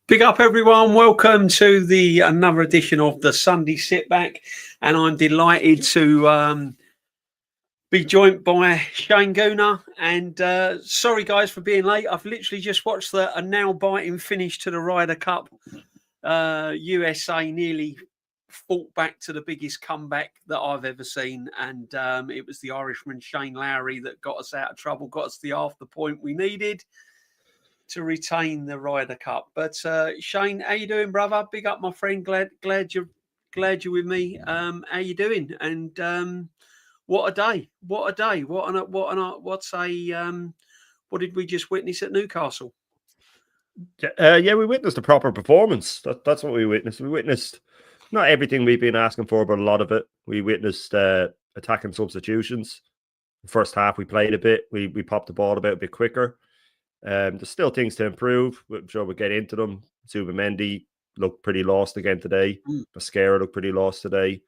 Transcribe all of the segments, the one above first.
Big up, everyone. Welcome to another edition of the Sunday Sit Back. And I'm delighted to be joined by Shane Gooner. And sorry, guys, for being late. I've literally just watched a nail-biting finish to the Ryder Cup. USA nearly fought back to the biggest comeback that I've ever seen. And it was the Irishman Shane Lowry that got us out of trouble, got us the half the point we needed to retain the Ryder Cup. But Shane, how you doing, brother? Big up, my friend. Glad you're with me. How you doing? And what a day! What a day! What did we just witness at Newcastle? Yeah, we witnessed a proper performance. That's what we witnessed. We witnessed not everything we've been asking for, but a lot of it. We witnessed attacking substitutions. First half, we played a bit. We popped the ball about a bit quicker. There's still things to improve. I'm sure we'll get into them. Zubimendi looked pretty lost again today. Mascara looked pretty lost today.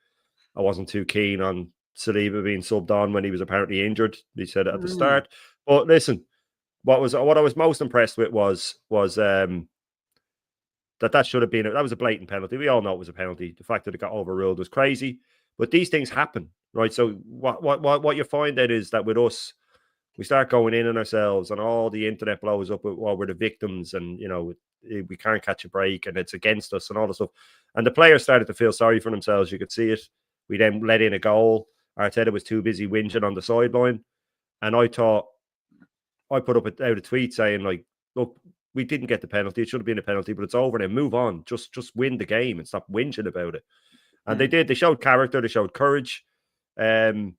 I wasn't too keen on Saliba being subbed on when he was apparently injured. He said it at the start. But listen, what I was most impressed with was that should have been that was a blatant penalty. We all know it was a penalty. The fact that it got overruled was crazy. But these things happen, right? So what you find then is that with us, we start going in on ourselves, and all the internet blows up while we're the victims, and we can't catch a break, and it's against us, and all this stuff. And the players started to feel sorry for themselves. You could see it. We then let in a goal. Arteta was too busy whinging on the sideline, and I put up out a tweet saying, like, look, we didn't get the penalty. It should have been a penalty, but it's over now. Move on. Just win the game and stop whinging about it. And they did. They showed character. They showed courage. When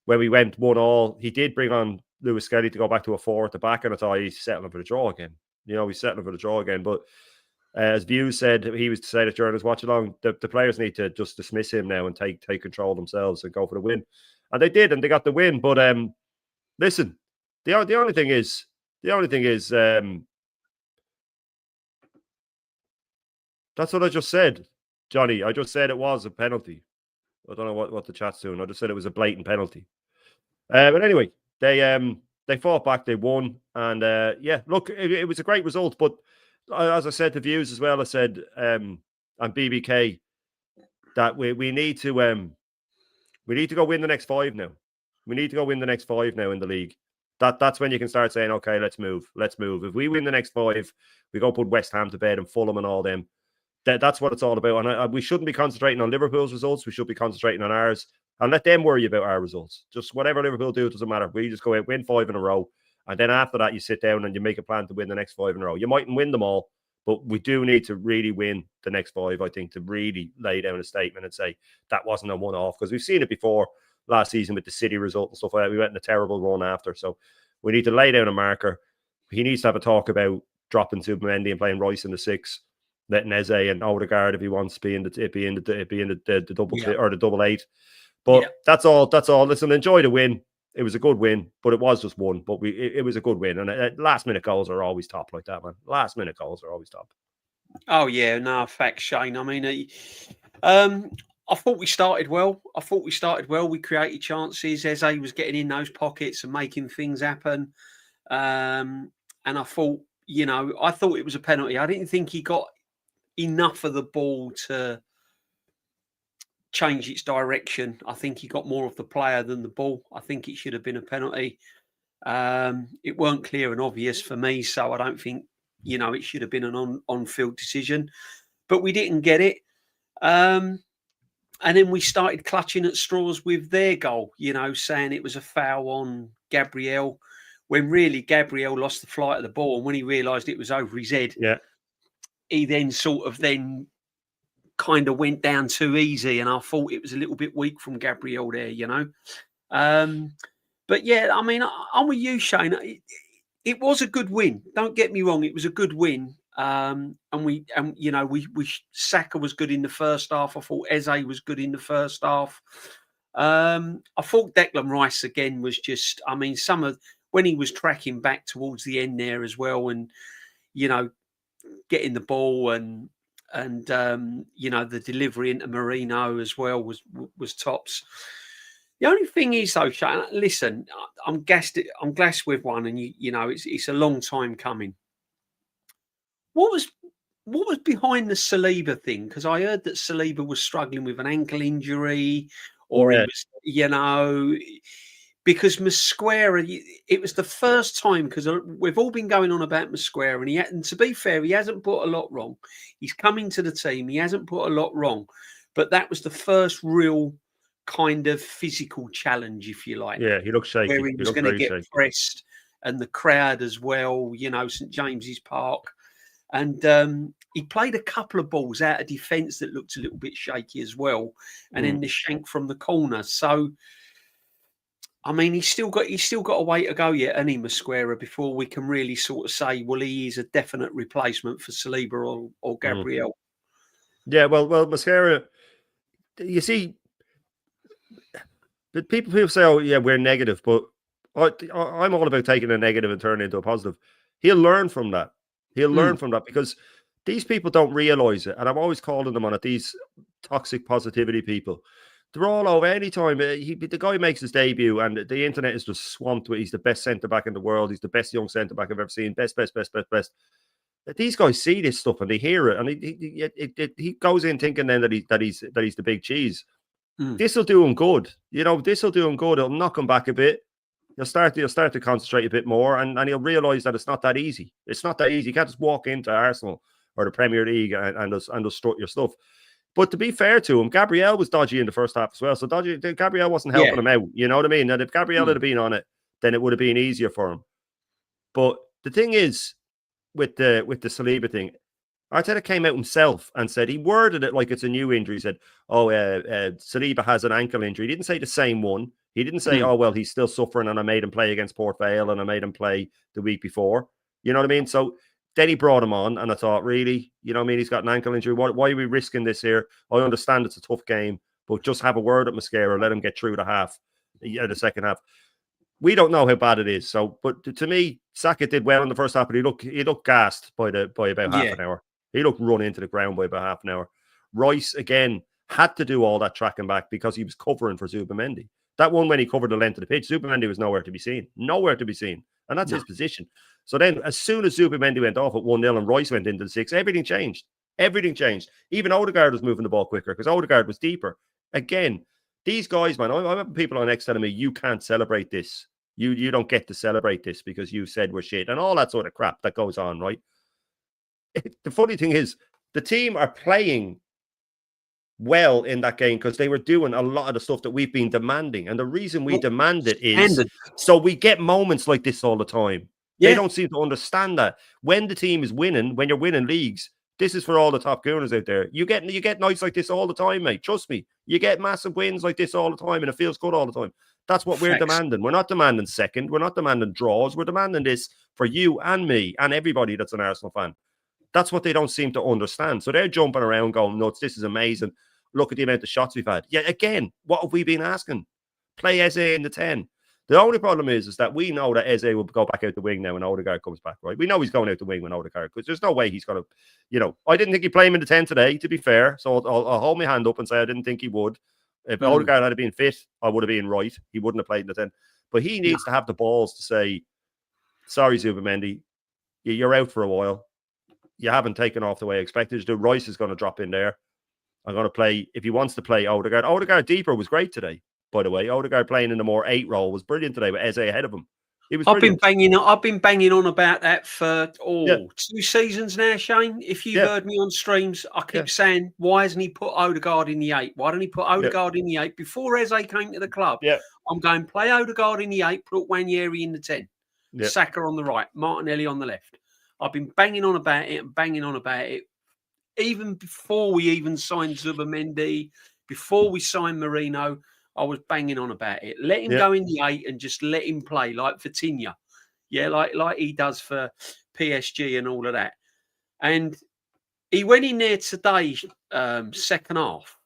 we went 1-1, he did bring on Lewis Skelly to go back to a 4 at the back, and I thought he's settling for the draw again. He's settling for the draw again. But as Views said, he was to say that during his watch along, the players need to just dismiss him now and take control themselves and go for the win. And they did, and they got the win. But listen, the only thing is, that's what I just said, Johnny. I just said it was a penalty. I don't know what the chat's doing. I just said it was a blatant penalty. But anyway, they fought back, they won, and look, it was a great result. But as I said to Views as well, I said on BBK that we need to go win the next 5 now. We need to go win the next 5 now in the league. That's when you can start saying, okay, let's move. If we win the next 5, we go put West Ham to bed and Fulham and all them. That's what it's all about. And we shouldn't be concentrating on Liverpool's results. We should be concentrating on ours. And let them worry about our results. Just whatever Liverpool do, it doesn't matter. We just go out, win 5 in a row. And then after that, you sit down and you make a plan to win the next 5 in a row. You mightn't win them all, but we do need to really win the next 5, I think, to really lay down a statement and say that wasn't a one-off. Because we've seen it before last season with the City result and stuff like that. We went in a terrible run after. So we need to lay down a marker. He needs to have a talk about dropping Zubimendi and playing Rice in the 6, letting Eze and Odegaard, if he wants, be in the double or the double 8. But that's all. Listen, enjoy the win. It was a good win, but it was just one. But it was a good win. And last-minute goals are always top like that, man. Last-minute goals are always top. Oh, yeah. No, facts, Shane. I mean, I thought we started well. We created chances. Eze was getting in those pockets and making things happen. And I thought, I thought it was a penalty. I didn't think he got enough of the ball to change its direction. I think he got more of the player than the ball. I think it should have been a penalty. It weren't clear and obvious for me, so I don't think, it should have been an on-field decision. But we didn't get it. And then we started clutching at straws with their goal, saying it was a foul on Gabriel, when really Gabriel lost the flight of the ball. And when he realised it was over his head, he then kind of went down too easy, and I thought it was a little bit weak from Gabriel there, But yeah, I mean, I'm with you, Shane. It was a good win. Don't get me wrong; it was a good win. Saka was good in the first half. I thought Eze was good in the first half. I thought Declan Rice again was just. I mean, when he was tracking back towards the end there as well, and getting the ball and the delivery into Marino as well was tops. The only thing is, though, Shane, listen, I'm gassed with one, and it's a long time coming. what was behind the Saliba thing? Because I heard that Saliba was struggling with an ankle injury, or he Yeah. was, because Mosquera, it was the first time, because we've all been going on about Mosquera, and to be fair, he hasn't put a lot wrong. He's coming to the team, he hasn't put a lot wrong, but that was the first real kind of physical challenge, if you like. Yeah, he looked shaky. Where he He was looked going to very get shaky. pressed, and the crowd as well, St James's Park. And he played a couple of balls out of defence that looked a little bit shaky as well, and then the shank from the corner. So, I mean, he's still got a way to go yet, hasn't he, Mosquera, before we can really sort of say, well, he is a definite replacement for Saliba or Gabriel. Yeah, well, Mascara. You see, the people say, "Oh, yeah, we're negative," but I'm all about taking a negative and turning it into a positive. He'll learn from that. He'll learn from that, because these people don't realize it, and I'm always calling them on it. These toxic positivity people. They're all over anytime. The guy makes his debut, and the internet is just swamped with. He's the best centre back in the world. He's the best young centre back I've ever seen. Best. These guys see this stuff and they hear it, and he goes in thinking then that he's the big cheese. This will do him good. This will do him good. It'll knock him back a bit. He'll start to concentrate a bit more, and he'll realise that it's not that easy. It's not that easy. You can't just walk into Arsenal or the Premier League and just strut your stuff. But to be fair to him, Gabriel was dodgy in the first half as well. So Gabriel wasn't helping him out. You know what I mean? And if Gabriel had been on it, then it would have been easier for him. But the thing is, with the Saliba thing, Arteta came out himself and said, he worded it like it's a new injury. He said, Saliba has an ankle injury. He didn't say the same one. He didn't say, oh, well, he's still suffering and I made him play against Port Vale and I made him play the week before. You know what I mean? So then he brought him on, and I thought, really? You know what I mean? He's got an ankle injury. Why are we risking this here? I understand it's a tough game, but just have a word at Mosquera, let him get through the second half. We don't know how bad it is. So, but to me, Saka did well in the first half, but he looked gassed by about half an hour. He looked run into the ground by about half an hour. Rice, again, had to do all that tracking back because he was covering for Zubamendi. That one, when he covered the length of the pitch, Zubamendi was nowhere to be seen. Nowhere to be seen. And that's his position. So then, as soon as Zubamendi went off at 1-0 and Rice went into the 6, everything changed. Everything changed. Even Odegaard was moving the ball quicker because Odegaard was deeper. Again, these guys, man, I'm having people on X telling me, you can't celebrate this. You don't get to celebrate this because you said we're shit and all that sort of crap that goes on, right? The funny thing is, the team are playing well in that game because they were doing a lot of the stuff that we've been demanding. And the reason we demand it is so we get moments like this all the time. Yeah. They don't seem to understand that. When the team is winning, when you're winning leagues, this is for all the top gooners out there. You get nights like this all the time, mate. Trust me. You get massive wins like this all the time, and it feels good all the time. That's what we're demanding. We're not demanding second. We're not demanding draws. We're demanding this for you and me and everybody that's an Arsenal fan. That's what they don't seem to understand. So they're jumping around going nuts. This is amazing. Look at the amount of shots we've had. Yeah, again, what have we been asking? Play Eze in the 10. The only problem is that we know that Eze will go back out the wing now when Odegaard comes back, right? We know he's going out the wing when Odegaard, because there's no way he's going to, I didn't think he'd play him in the 10 today, to be fair. So I'll hold my hand up and say I didn't think he would. If Odegaard had been fit, I would have been right. He wouldn't have played in the 10. But he needs to have the balls to say, sorry, Zubamendi, you're out for a while. You haven't taken off the way I expected. The Rice is going to drop in there. I'm going to play, if he wants to play Odegaard. Odegaard deeper was great today, by the way. Odegaard playing in the more 8 role was brilliant today with Eze ahead of him. He was brilliant. I've been banging on about that for 2 seasons now, Shane. If you've heard me on streams, I keep saying, why hasn't he put Odegaard in the 8? Why don't he put Odegaard in the 8? Before Eze came to the club, I'm going, play Odegaard in the 8, put Wanyeri in the 10. Saka on the right, Martinelli on the left. I've been banging on about it. Even before we even signed Zubamendi, before we signed Marino, I was banging on about it. Let him go in the 8 and just let him play like Vitinha. Yeah, like he does for PSG and all of that. And he went in there today, second half.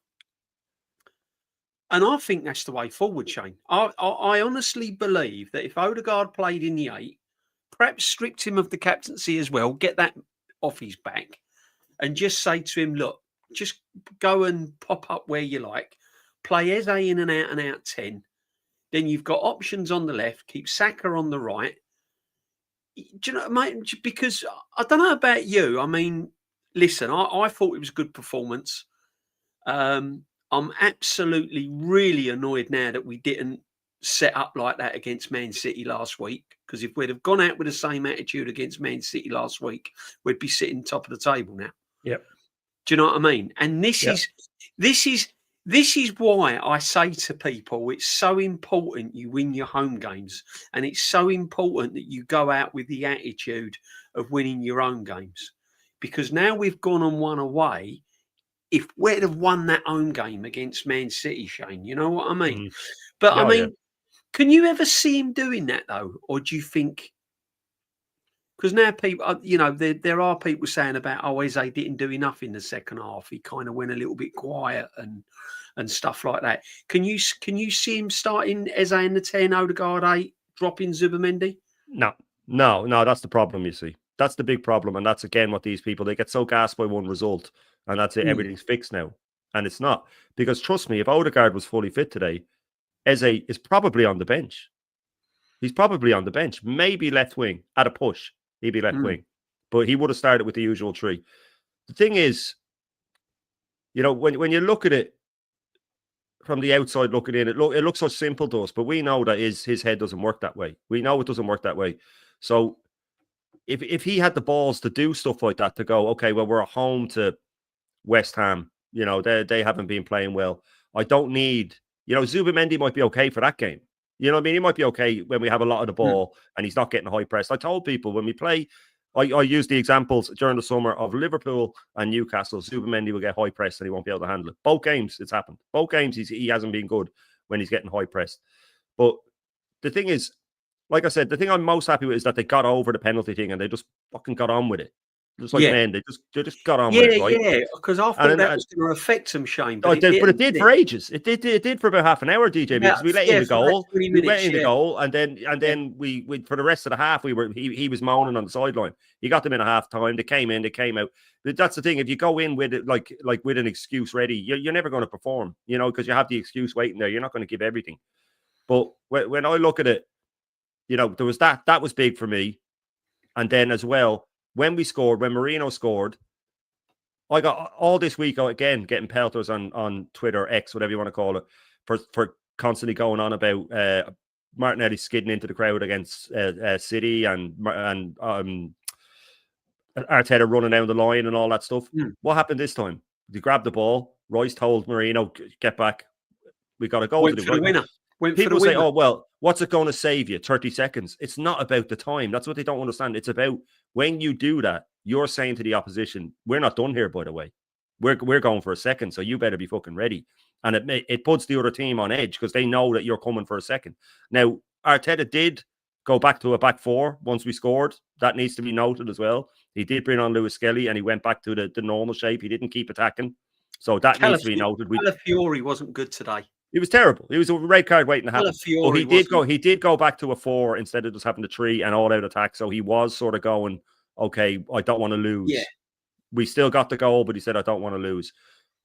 And I think that's the way forward, Shane. I honestly believe that if Odegaard played in the 8, perhaps stripped him of the captaincy as well, get that off his back, and just say to him, look, just go and pop up where you like. Play Eze in and out 10. Then you've got options on the left. Keep Saka on the right. Do you know, mate? Because I don't know about you. I mean, listen, I thought it was a good performance. I'm absolutely really annoyed now that we didn't set up like that against Man City last week. Because if we'd have gone out with the same attitude against Man City last week, we'd be sitting top of the table now. Yep. Do you know what I mean? And this Yep. is why I say to people, it's so important you win your home games, and it's so important that you go out with the attitude of winning your own games. Because now we've gone and won away. If we'd have won that home game against Man City, Shane, you know what I mean? But I mean, can you ever see him doing that though, or do you think? Because now people, you know, there are people saying about, oh, Eze didn't do enough in the second half. He kind of went a little bit quiet and stuff like that. Can you see him starting Eze in the 10, Odegaard 8, dropping Zubimendi? No, that's the problem, you see. That's the big problem. And that's, again, what these people, they get so gassed by one result and that's it. Everything's fixed now. And it's not. Because trust me, if Odegaard was fully fit today, Eze is probably on the bench. He's probably on the bench. Maybe left wing at a push. He'd be left wing. But he would have started with the usual three. The thing is, you know, when you look at it from the outside looking in, it looks so simple to us, but we know that his head doesn't work that way. We know it doesn't work that way. So if he had the balls to do stuff like that, to go, okay, well, we're at home to West Ham, you know, they haven't been playing well. I don't need, you know, Zubimendi might be okay for that game. You know what I mean? He might be okay when we have a lot of the ball and he's not getting high press. I told people when we play, I used the examples during the summer of Liverpool and Newcastle. Zubimendi will get high pressed and he won't be able to handle it. Both games, it's happened. Both games, he hasn't been good when he's getting high pressed. But the thing is, like I said, the thing I'm most happy with is that they got over the penalty thing and they just fucking got on with it. Just like men, they just got on with it, right? Yeah, because I thought that was going to affect them, Shane. But it did for ages. It did for about half an hour, DJB, because we let in the goal. We let in the goal, and then we for the rest of the half, he was moaning on the sideline. He got them in a half time. They came in, they came out. That's the thing. If you go in with it like with an excuse ready, you're never going to perform, you know, because you have the excuse waiting there. You're not going to give everything. But when I look at it, you know, there was that was big for me, and then as well, when Marino scored, I got all this week again getting pelters on Twitter, X, whatever you want to call it, for constantly going on about Martinelli skidding into the crowd against City and Arteta running down the line and all that stuff. What happened this time? They grabbed the ball. Rice told Marino, "Get back. We got to go to the winner." People say, "Oh well, what's it going to save you? 30 seconds." It's not about the time. That's what they don't understand. It's about when you do that, you're saying to the opposition, "We're not done here, by the way. We're going for a second, so you better be fucking ready." And it puts the other team on edge because they know that you're coming for a second. Now, Arteta did go back to a back four once we scored. That needs to be noted as well. He did bring on Lewis Skelly and he went back to the normal shape. He didn't keep attacking. So that needs to be noted. Calafiori wasn't good today. He was terrible. He was a red card waiting to happen. But he did go back to a 4 instead of just having the 3 and all out attack. So he was sort of going, okay, I don't want to lose. Yeah. We still got the goal, but he said, I don't want to lose.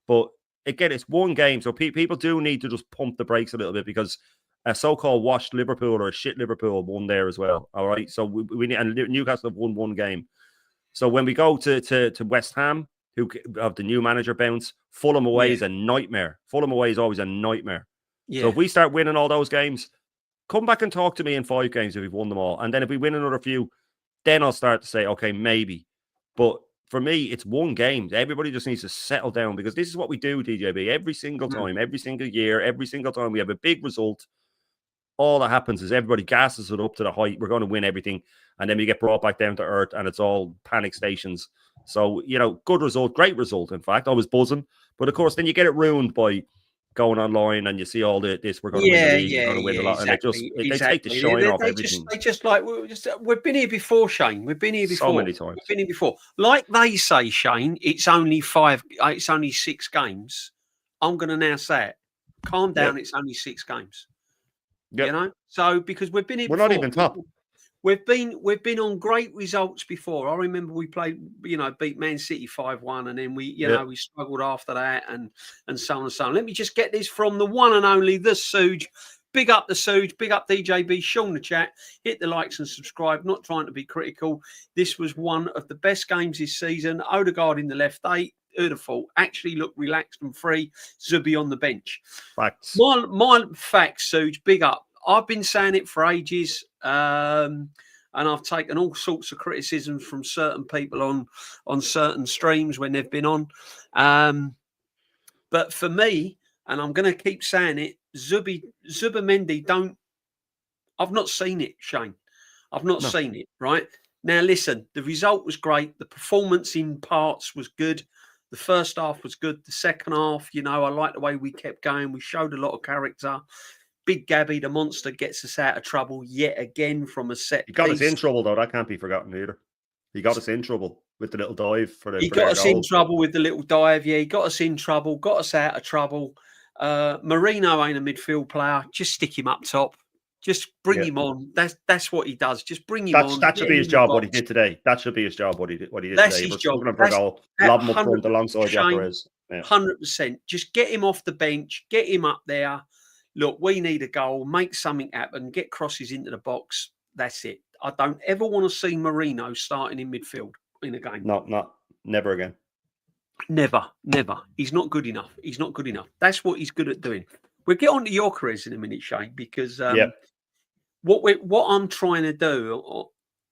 But again, it's one game. So people do need to just pump the brakes a little bit because a so-called washed Liverpool or a shit Liverpool won there as well. All right. So we need, and Newcastle have won one game. So when we go to West Ham, who of the new manager bounce, Fulham away is a nightmare. Fulham away is always a nightmare. Yeah. So if we start winning all those games, come back and talk to me in 5 games if we've won them all. And then if we win another few, then I'll start to say, okay, maybe. But for me, it's one game. Everybody just needs to settle down because this is what we do, DJB. Every single time, every single year, every single time we have a big result, all that happens is everybody gasses it up to the height. We're going to win everything. And then we get brought back down to earth and it's all panic stations. So, you know, good result, great result, in fact. I was buzzing. But, of course, then you get it ruined by going online and you see all this. We're going to win the league. We're going to win a lot. Exactly, and they take the shine off everything. We've been here before, Shane. We've been here before. So many times. We've been here before. Like they say, Shane, it's only 6 games. I'm going to now say it. Calm down. It's only 6 games. Yep. You know? So, because we've been here before. We're not even top. We've been on great results before. I remember we played, beat Man City 5-1, and then we struggled after that, and so on and so on. Let me just get this from the one and only the Suge. Big up the Suge, big up DJB, Sean the chat. Hit the likes and subscribe. Not trying to be critical. This was one of the best games this season. Odegaard in the left 8. Who'd have thought? Actually looked relaxed and free. Zubi on the bench. Facts. My facts, Suge, big up. I've been saying it for ages. And I've taken all sorts of criticisms from certain people on certain streams when they've been on. But for me, and I'm going to keep saying it, Zubimendi I've not seen it, Shane. I've not seen it, right? Now, listen, the result was great. The performance in parts was good. The first half was good. The second half, I like the way we kept going. We showed a lot of character. Big Gabby, the monster, gets us out of trouble yet again from a set He got piece. us in trouble, though. That can't be forgotten either. He got us in trouble with the little dive. He got us in trouble with the little dive. Yeah, he got us in trouble, got us out of trouble. Marino ain't a midfield player. Just stick him up top. Just bring him on. That's what he does. Just bring him on. That should be his job, what he did today. That should be his job, what he did That's today. his job. Lob him up front alongside Jokeres. 100%. Just get him off the bench. Get him up there. Look, we need a goal. Make something happen. Get crosses into the box. That's it. I don't ever want to see Marino starting in midfield in a game. Never again. Never. He's not good enough. That's what he's good at doing. We'll get on to Jokeres in a minute, Shane, because what I'm trying to do,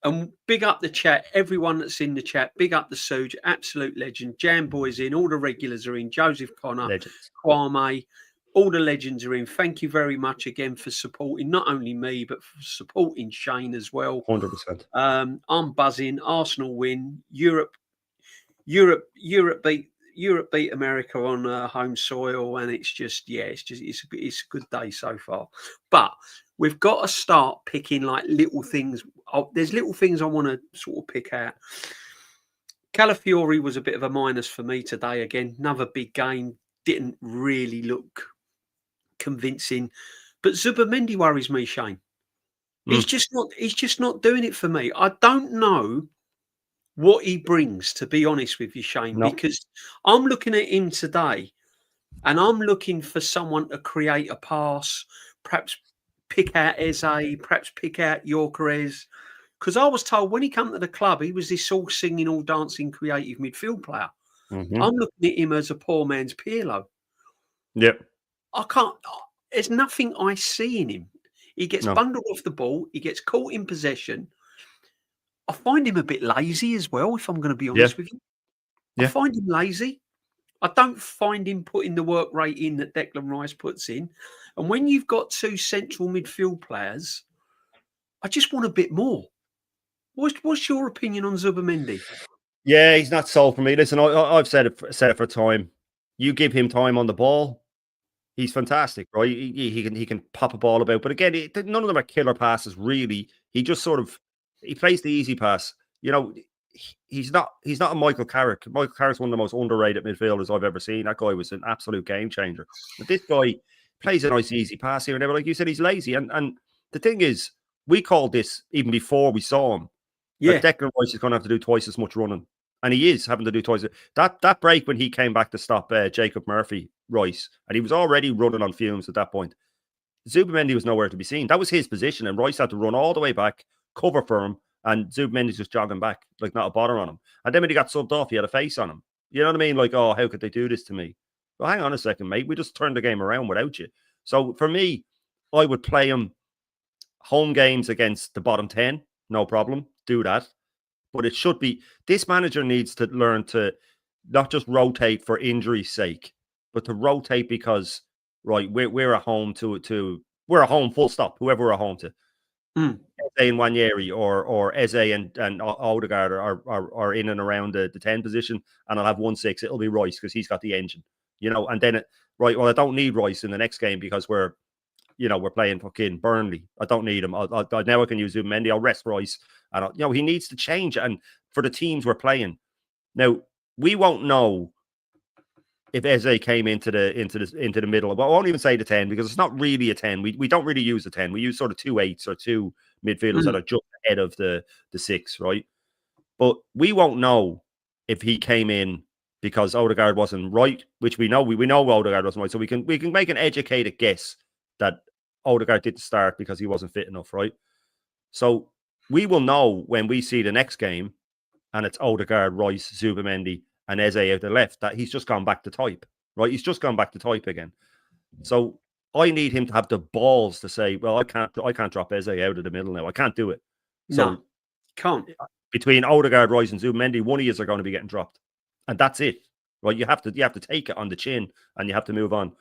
and big up the chat, everyone that's in the chat, big up the Suge, absolute legend. Jam Boy's in, all the regulars are in, Joseph Connor, Legends. Kwame, all the legends are in. Thank you very much again for supporting not only me, but for supporting Shane as well. 100%. I'm buzzing. Arsenal win. Europe beat America on home soil, and it's a good day so far. But we've got to start picking like little things. There's little things I want to sort of pick out. Calafiori was a bit of a minus for me today. Again, another big game. Didn't really look convincing. But Zubimendi worries me, Shane. He's just not doing it for me. I don't know what he brings, to be honest with you, Shane, because I'm looking at him today and I'm looking for someone to create a pass, perhaps pick out Eze, perhaps pick out Jokeres. Because I was told when he came to the club, he was this all singing, all dancing, creative midfield player. Mm-hmm. I'm looking at him as a poor man's Pirlo. Yep. There's nothing I see in him. He gets bundled off the ball. He gets caught in possession. I find him a bit lazy as well, if I'm going to be honest with you. I find him lazy. I don't find him putting the work rate in that Declan Rice puts in. And when you've got two central midfield players, I just want a bit more. What's your opinion on Zubimendi? Yeah, he's not sold for me. Listen, I've said it for time. You give him time on the ball, he's fantastic, right? He can pop a ball about. But again, none of them are killer passes, really. He just he plays the easy pass. He's not a Michael Carrick. Michael Carrick's one of the most underrated midfielders I've ever seen. That guy was an absolute game changer. But this guy plays a nice easy pass here and there. But like you said, he's lazy. And the thing is, we called this even before we saw him. Yeah, Declan Rice is going to have to do twice as much running, and he is having to do twice. That break when he came back to stop Jacob Murphy, Rice, and he was already running on fumes at that point. Zubimendi was nowhere to be seen. That was his position, and Rice had to run all the way back, cover for him, and Zubimendi's just jogging back, like not a bother on him. And then when he got subbed off, he had a face on him. You know what I mean? Like, oh, how could they do this to me? Well, hang on a second, mate. We just turned the game around without you. So for me, I would play him home games against the bottom 10, no problem. Do that. But it should be, this manager needs to learn to not just rotate for injury's sake, but to rotate because, right, we're at home we're at home full stop, whoever we're at home to. Eze and Wanyeri or Eze and Odegaard are in and around the 10 position, and I'll have 1-6. It'll be Rice because he's got the engine, and then I don't need Rice in the next game because we're playing fucking Burnley. I don't need him. Now I can use Zubimendi. I'll rest Rice. And he needs to change. And for the teams we're playing, now we won't know if Eze came into the middle. But I won't even say the 10 because it's not really a 10. We don't really use a 10. We use sort of 2 8s or 2 midfielders that are just ahead of the 6, right? But we won't know if he came in because Odegaard wasn't right, which we know. We know Odegaard wasn't right, so we can make an educated guess that Odegaard didn't start because he wasn't fit enough, right? So we will know when we see the next game and it's Odegaard, Rice, Zubimendi, and Eze out the left that he's just gone back to type, right? He's just gone back to type again. So I need him to have the balls to say, well, I can't drop Eze out of the middle now. I can't do it. So no, can't. Between Odegaard, Rice, and Zubimendi, one of you are going to be getting dropped. And that's it. Right? You have to take it on the chin and you have to move on.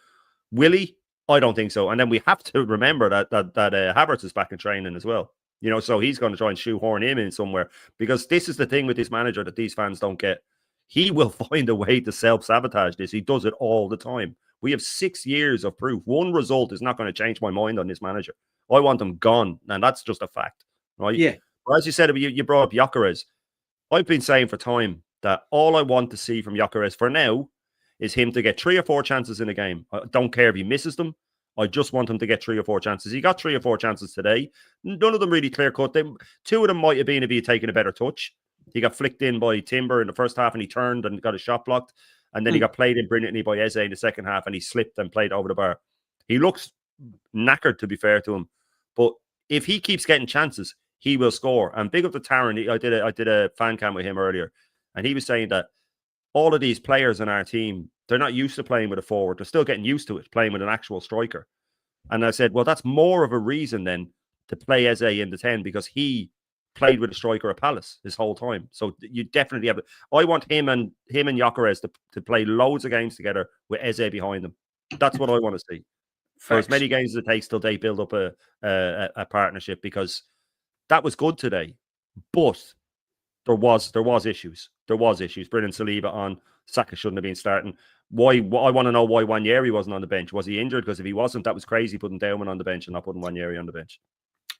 Will he? I don't think so. And then we have to remember that Havertz is back in training as well. You know, so he's going to try and shoehorn him in somewhere, because this is the thing with this manager that these fans don't get. He will find a way to self-sabotage this. He does it all the time. We have 6 years of proof. One result is not going to change my mind on this manager. I want him gone, and that's just a fact, right? Yeah. But as you said, you brought up Gyökeres. I've been saying for time that all I want to see from Gyökeres for now is him to get 3 or 4 chances in a game. I don't care if he misses them. I just want him to get 3 or 4 chances. He got 3 or 4 chances today. None of them really clear-cut. 2 of them might have been if he had taken a better touch. He got flicked in by Timber in the first half and he turned and got a shot blocked. And then he got played in brilliantly by Eze in the second half and he slipped and played over the bar. He looks knackered, to be fair to him. But if he keeps getting chances, he will score. And big up to Taron. I did a fan cam with him earlier. And he was saying that all of these players in our team, they're not used to playing with a forward. They're still getting used to it, playing with an actual striker. And I said, well, that's more of a reason then to play Eze in the 10, because he played with a striker at Palace his whole time. So you definitely have it. I want him and Gyökeres to play loads of games together with Eze behind them. That's what I want to see. For as many games as it takes till they build up a partnership, because that was good today. But there was issues. There was issues. Brilliant Saliba on. Saka shouldn't have been starting. Why? I want to know why Nwaneri wasn't on the bench. Was he injured? Because if he wasn't, that was crazy putting Dowman on the bench and not putting Nwaneri on the bench.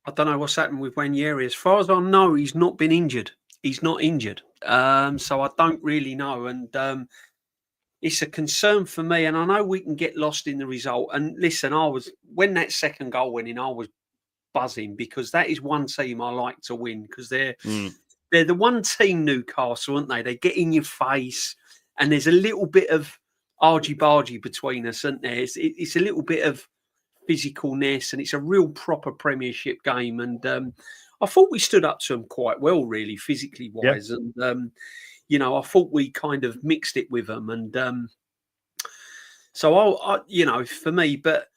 I don't know what's happened with Nwaneri. As far as I know, he's not been injured. He's not injured. So I don't really know. And it's a concern for me. And I know we can get lost in the result. And listen, when that second goal went in, I was buzzing, because that is one team I like to win, because they're the one team, Newcastle, aren't they? They get in your face, and there's a little bit of argy-bargy between us, isn't there? It's a little bit of physicalness, and it's a real proper Premiership game. And I thought we stood up to them quite well, really, physically wise. Yeah. And I thought we kind of mixed it with them. And so for me, but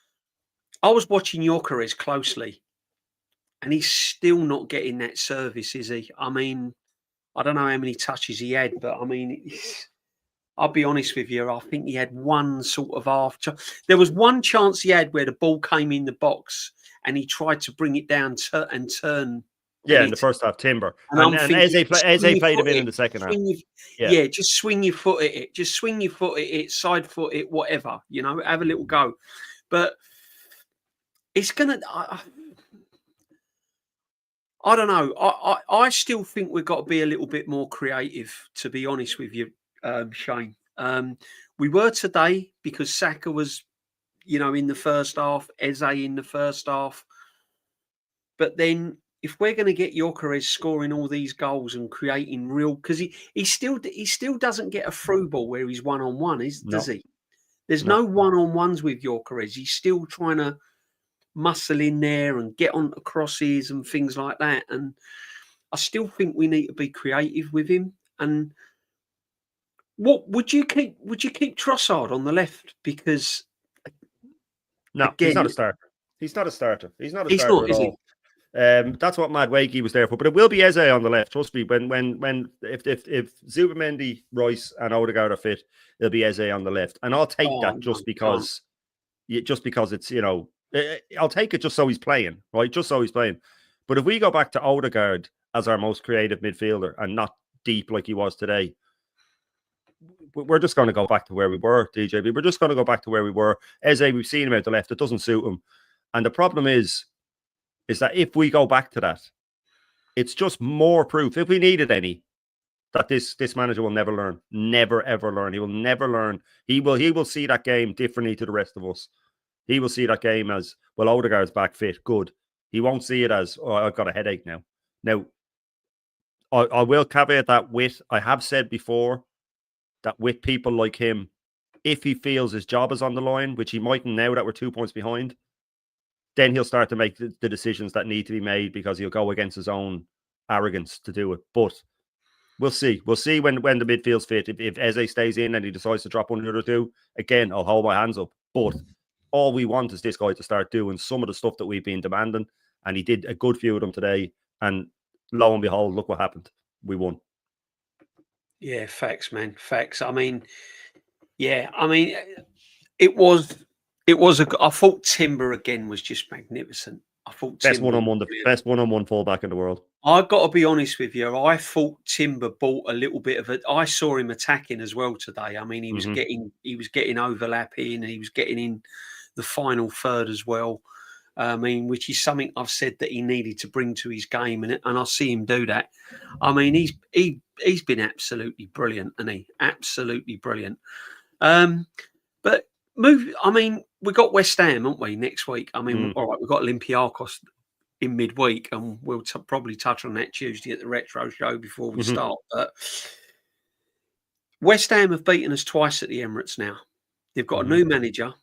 I was watching Gyökeres closely, and he's still not getting that service, is he? I mean, I don't know how many touches he had, but I mean, I'll be honest with you, I think he had one sort of half chance. There was one chance he had where the ball came in the box and he tried to bring it down and turn. Yeah, in the first half, Timber. And Eze played him in the second half. Just swing your foot at it. Just swing your foot at it, side foot it, whatever. Have a little go. But it's going to... I don't know. I still think we've got to be a little bit more creative, to be honest with you, Shane. We were today because Saka was, in the first half, Eze in the first half. But then if we're going to get Gyökeres scoring all these goals and creating real, because he still doesn't get a through ball where he's one-on-one, does he? There's no one-on-ones with Gyökeres. He's still trying to muscle in there and get on crosses and things like that. And I still think we need to be creative with him. And what would you keep Trossard on the left? Because he's not a starter. He's not a starter. He's not a starter at all. That's what Matt Wakey was there for. But it will be Eze on the left. Trust me. If Zubimendi, Rice, and Odegaard are fit, it'll be Eze on the left. And I'll take that just because it's I'll take it just so he's playing, right? Just so he's playing. But if we go back to Odegaard as our most creative midfielder and not deep like he was today, we're just going to go back to where we were, DJB. We're just going to go back to where we were. Eze, we've seen him out the left. It doesn't suit him. And the problem is that if we go back to that, it's just more proof, if we needed any, that this manager will never learn. Never, ever learn. He will never learn. He will see that game differently to the rest of us. He will see that game as, well, Odegaard's back fit. Good. He won't see it as, oh, I've got a headache now. Now, I will caveat that with, I have said before, that with people like him, if he feels his job is on the line, which he mightn't now that we're 2 points behind, then he'll start to make the decisions that need to be made because he'll go against his own arrogance to do it. But we'll see. We'll see when the midfield's fit. If Eze stays in and he decides to drop one of the other two, again, I'll hold my hands up. But all we want is this guy to start doing some of the stuff that we've been demanding. And he did a good few of them today. And lo and behold, look what happened. We won. Yeah, facts, man. Facts. I mean, it was I thought Timber again was just magnificent. I thought best one-on-one fullback in the world. I've got to be honest with you. I thought Timber bought a little bit of it. I saw him attacking as well today. I mean, he was getting overlapping, and he was getting in the final third as well. I mean, which is something I've said that he needed to bring to his game, and I see him do that. I mean, he's been absolutely brilliant, and he absolutely brilliant. But I mean, we got West Ham, haven't we, next week? I mean, all right, we've got Olympiacos in midweek, and we'll probably touch on that Tuesday at the Retro Show before we start. But West Ham have beaten us twice at the Emirates now. They've got a new manager.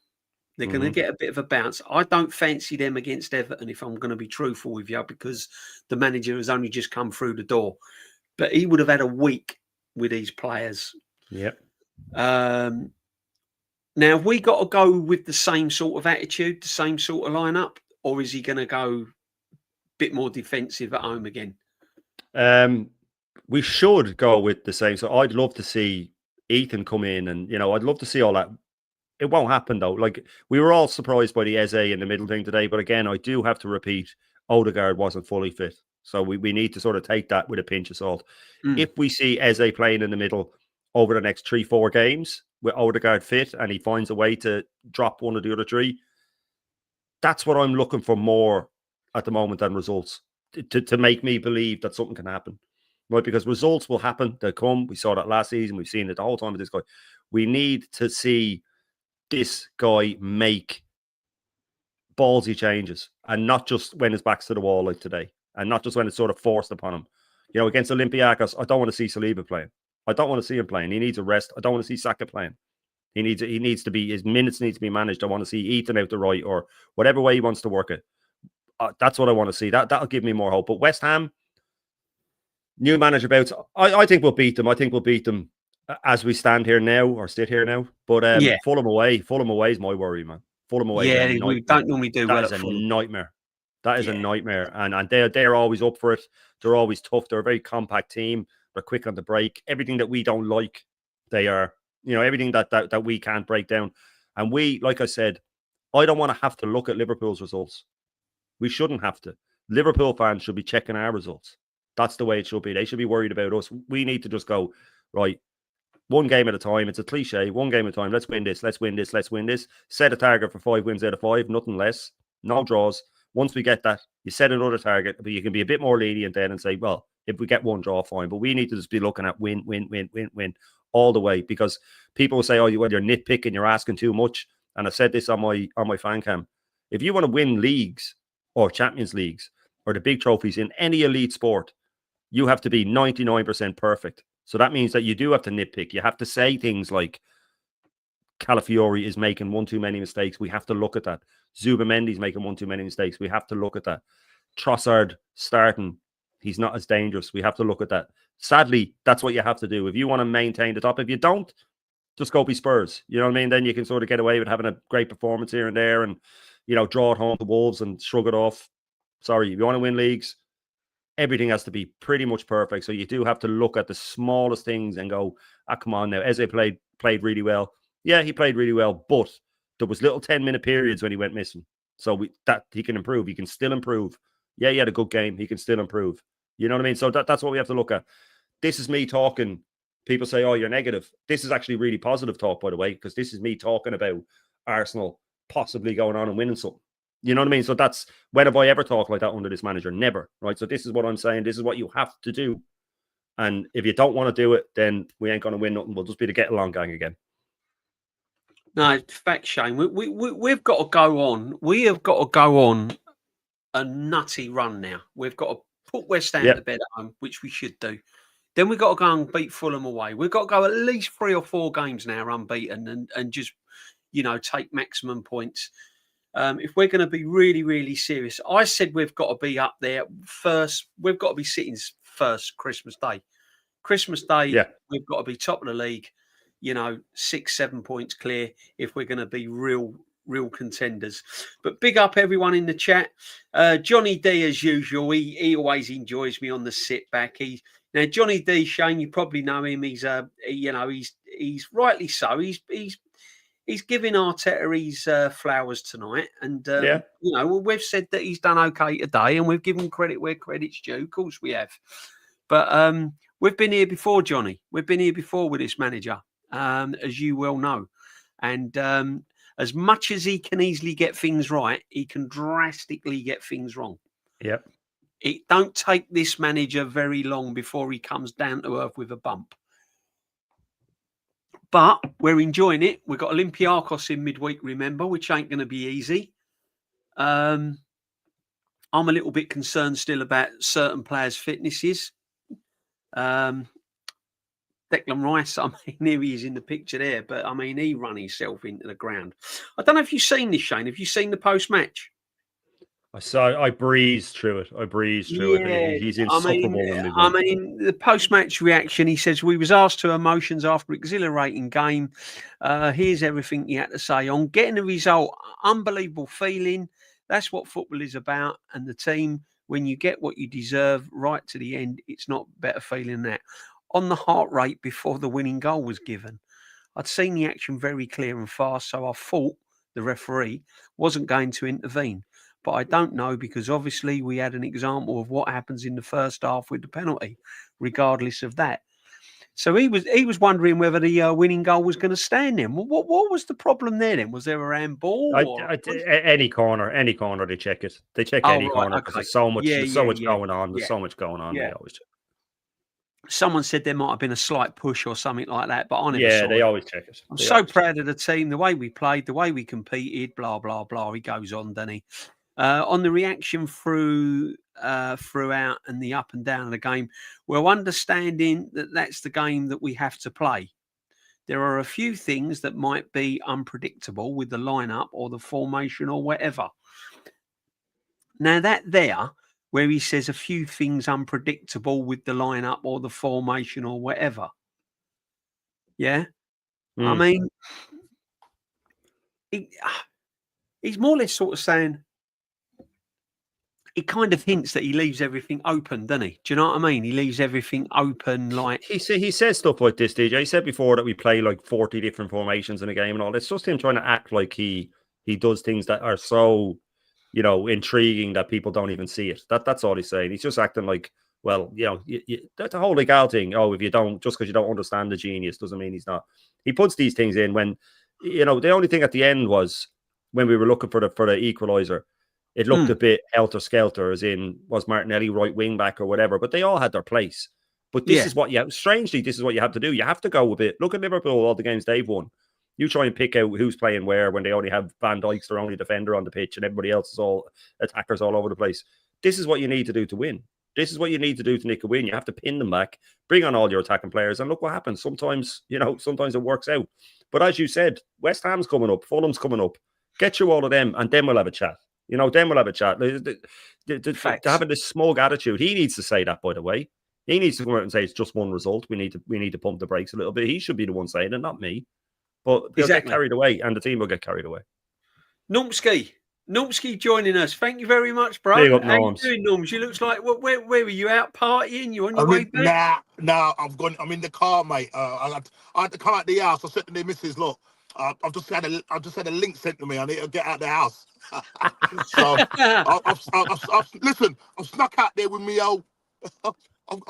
They're going to get a bit of a bounce. I don't fancy them against Everton, if I'm going to be truthful with you, because the manager has only just come through the door. But he would have had a week with these players. Yep. Now, have we got to go with the same sort of attitude, the same sort of lineup, or is he going to go a bit more defensive at home again? We should go with the same. So I'd love to see Ethan come in, and I'd love to see all that. It won't happen though. Like, we were all surprised by the Eze in the middle thing today, but again, I do have to repeat, Odegaard wasn't fully fit, so we need to sort of take that with a pinch of salt. If we see Eze playing in the middle over the next 3-4 games with Odegaard fit, and he finds a way to drop one of the other three, that's what I'm looking for more at the moment than results to make me believe that something can happen, right? Because results will happen, they'll come. We saw that last season. We've seen it the whole time with this guy. We need to see this guy make ballsy changes, and not just when his back's to the wall like today, and not just when it's sort of forced upon him. Against Olympiacos, I don't want to see Saliba playing. I don't want to see him playing. He needs a rest. I don't want to see Saka playing. He needs to be, his minutes need to be managed. I want to see Ethan out the right, or whatever way he wants to work it. That's what I want to see. That'll give me more hope. But West Ham, new manager bouts, I think we'll beat them. I think we'll beat them as we stand here now, or sit here now. But Fulham away is my worry, man. Fulham away. Yeah, we don't normally do well. That is a nightmare. That is a nightmare. And they're always up for it. They're always tough. They're a very compact team. They're quick on the break. Everything that we don't like, they are. Everything that we can't break down. And we, like I said, I don't want to have to look at Liverpool's results. We shouldn't have to. Liverpool fans should be checking our results. That's the way it should be. They should be worried about us. We need to just go, right, one game at a time. It's a cliche. One game at a time. Let's win this. Let's win this. Let's win this. Set a target for 5 wins out of 5. Nothing less. No draws. Once we get that, you set another target, but you can be a bit more lenient then and say, well, if we get one draw, fine. But we need to just be looking at win all the way, because people will say, oh, you're nitpicking, you're asking too much. And I said this on my fan cam. If you want to win leagues or Champions Leagues or the big trophies in any elite sport, you have to be 99% perfect. So that means that you do have to nitpick. You have to say things like, Calafiori is making one too many mistakes. We have to look at that. Zubamendi's making one too many mistakes. We have to look at that. Trossard starting, he's not as dangerous. We have to look at that. Sadly, that's what you have to do if you want to maintain the top. If you don't, just go be Spurs. You know what I mean? Then you can sort of get away with having a great performance here and there, and draw it home to Wolves and shrug it off. Sorry, if you want to win leagues, everything has to be pretty much perfect. So you do have to look at the smallest things and go, come on now. Eze played really well. Yeah, he played really well, but there was little 10-minute periods when he went missing. So that he can improve. He can still improve. Yeah, he had a good game. He can still improve. You know what I mean? So that's what we have to look at. This is me talking. People say, oh, you're negative. This is actually really positive talk, by the way, because this is me talking about Arsenal possibly going on and winning something. You know what I mean? So that's, when have I ever talked like that under this manager? Never, right? So this is what I'm saying. This is what you have to do. And if you don't want to do it, then we ain't going to win nothing. We'll just be the get-along gang again. No, fact, Shane. We've got to go on. We have got to go on a nutty run now. We've got to put West Ham to bed at home, which we should do. Then we've got to go and beat Fulham away. We've got to go at least 3 or 4 games now unbeaten and just, take maximum points. if we're going to be really, really serious, I said we've got to be up there first. We've got to be sitting first Christmas Day. Christmas Day, we've got to be top of the league, 6, 7 points clear if we're going to be real contenders. But big up everyone in the chat. Johnny D, as usual, he always enjoys me on the sit back. Now Johnny D, Shane, you probably know him. He's he's rightly so. He's giving Arteta his flowers tonight, and we've said that he's done okay today, and we've given credit where credit's due. Of course, we have. But we've been here before, Johnny. We've been here before with this manager, as you well know. And as much as he can easily get things right, he can drastically get things wrong. Yep. It don't take this manager very long before he comes down to earth with a bump. But we're enjoying it. We've got Olympiacos in midweek, remember, which ain't going to be easy. I'm a little bit concerned still about certain players' fitnesses. Declan Rice, I mean, here he is in the picture there, but I mean, he ran himself into the ground. I don't know if you've seen this, Shane. Have you seen the post-match? I breezed through it. He's insufferable. I mean, the post-match reaction, he says, we was asked to emotions after exhilarating game. Here's everything he had to say on getting the result. Unbelievable feeling. That's what football is about. And the team, when you get what you deserve right to the end, it's not better feeling than that. On the heart rate before the winning goal was given, I'd seen the action very clear and fast, so I thought the referee wasn't going to intervene. But I don't know, because obviously we had an example of what happens in the first half with the penalty, regardless of that. So he was wondering whether the winning goal was going to stand then. What was the problem there then? Was there a handball? Any corner they check it. They check any corner because there's so much going on. There's so much going on. Yeah. They always check. Someone said there might have been a slight push or something like that, but I never saw they it. always check it. I'm so proud of the team, the way we played, the way we competed, blah, blah, blah. He goes on, doesn't he? On the reaction throughout and the up and down of the game, well, understanding that that's the game that we have to play. There are a few things that might be unpredictable with the lineup or the formation or whatever. Now that there, where he says a few things unpredictable with the lineup or the formation or whatever. Yeah. I mean, he's more or less sort of saying, it kind of hints that he leaves everything open, doesn't he? Do you know what I mean? He leaves everything open. Like he says stuff like this, DJ. He said before that we play like 40 different formations in a game and all. It's just him trying to act like he does things that are so, intriguing that people don't even see it. That's all he's saying. He's just acting like, well, that's a whole legal thing. Oh, if you don't, just because you don't understand the genius doesn't mean he's not. He puts these things in when, the only thing at the end was when we were looking for the equaliser. It looked a bit helter-skelter, as in, was Martinelli right wing-back or whatever, but they all had their place. But this is what strangely, this is what you have to do. You have to go a bit. Look at Liverpool, all the games they've won. You try and pick out who's playing where when they only have Van Dijk's their only defender on the pitch and everybody else is all attackers all over the place. This is what you need to do to win. This is what you need to do to nick a win. You have to pin them back, bring on all your attacking players, and look what happens. Sometimes, sometimes it works out. But as you said, West Ham's coming up, Fulham's coming up. Get through all of them, and then we'll have a chat. Then we'll have a chat. Having this smug attitude, he needs to say that, by the way. He needs to come out and say it's just one result. We need to pump the brakes a little bit. He should be the one saying it, not me. But they'll get carried away, and the team will get carried away. Normski joining us. Thank you very much, bro. Big up, How Norms. you doing, Norms? You looks like where were you out partying? You on your way back? Nah. I'm in the car, mate. I had to come out the house. I said to the missus, look, I've just had a link sent to me. I need to get out the house. So I've snuck out there with me old. I've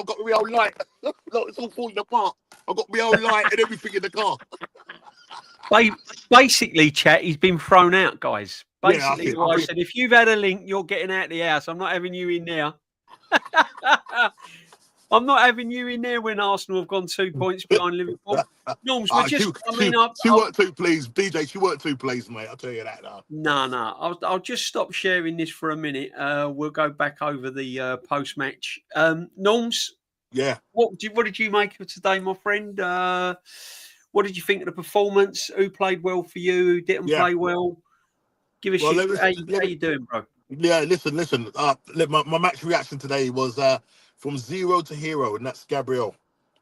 got my own light. Look, it's all falling apart. I've got my own light and everything in the car. Basically, chat, he's been thrown out, guys. Basically, Yeah, I said, if you've had a link, you're getting out of the house. I'm not having you in there. I'm not having you in there when Arsenal have gone 2 points behind Liverpool. Norms, we're just coming up. She weren't too pleased, DJ. She weren't too pleased, mate. I'll tell you that now. No. I'll just stop sharing this for a minute. We'll go back over the post-match. Norms? Yeah. What did you make of today, my friend? What did you think of the performance? Who played well for you? Who didn't play well? Give us how you doing, bro? Yeah, listen. My match reaction today was from 0 to hero, and that's Gabriel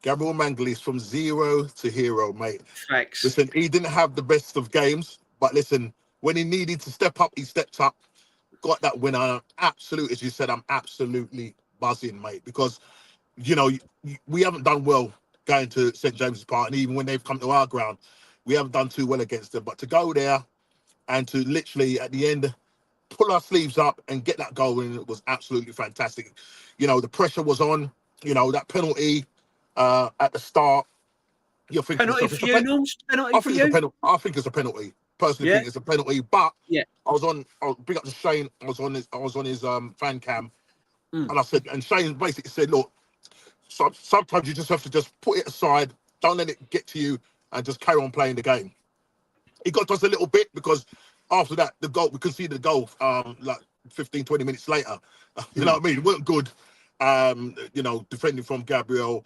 Manglis from 0 to hero, mate. Facts. Listen, he didn't have the best of games, but listen, when he needed to step up, he stepped up, got that winner. Absolutely, as you said, I'm absolutely buzzing, mate, because we haven't done well going to St James's Park, and even when they've come to our ground, we haven't done too well against them. But to go there and to literally at the end pull our sleeves up and get that goal, and it was absolutely fantastic. The pressure was on. That penalty at the start. You're thinking penalty for you, Norms? Penalty for you? I think it's a penalty. Personally, think it's a penalty. But I'll bring up to Shane. I was on his fan cam, and I said, and Shane basically said, look, sometimes you just have to just put it aside, don't let it get to you, and just carry on playing the game. It got to us a little bit because after that, we conceded the goal like 15, 20 minutes later. You know what I mean? It wasn't good. Defending from Gabriel.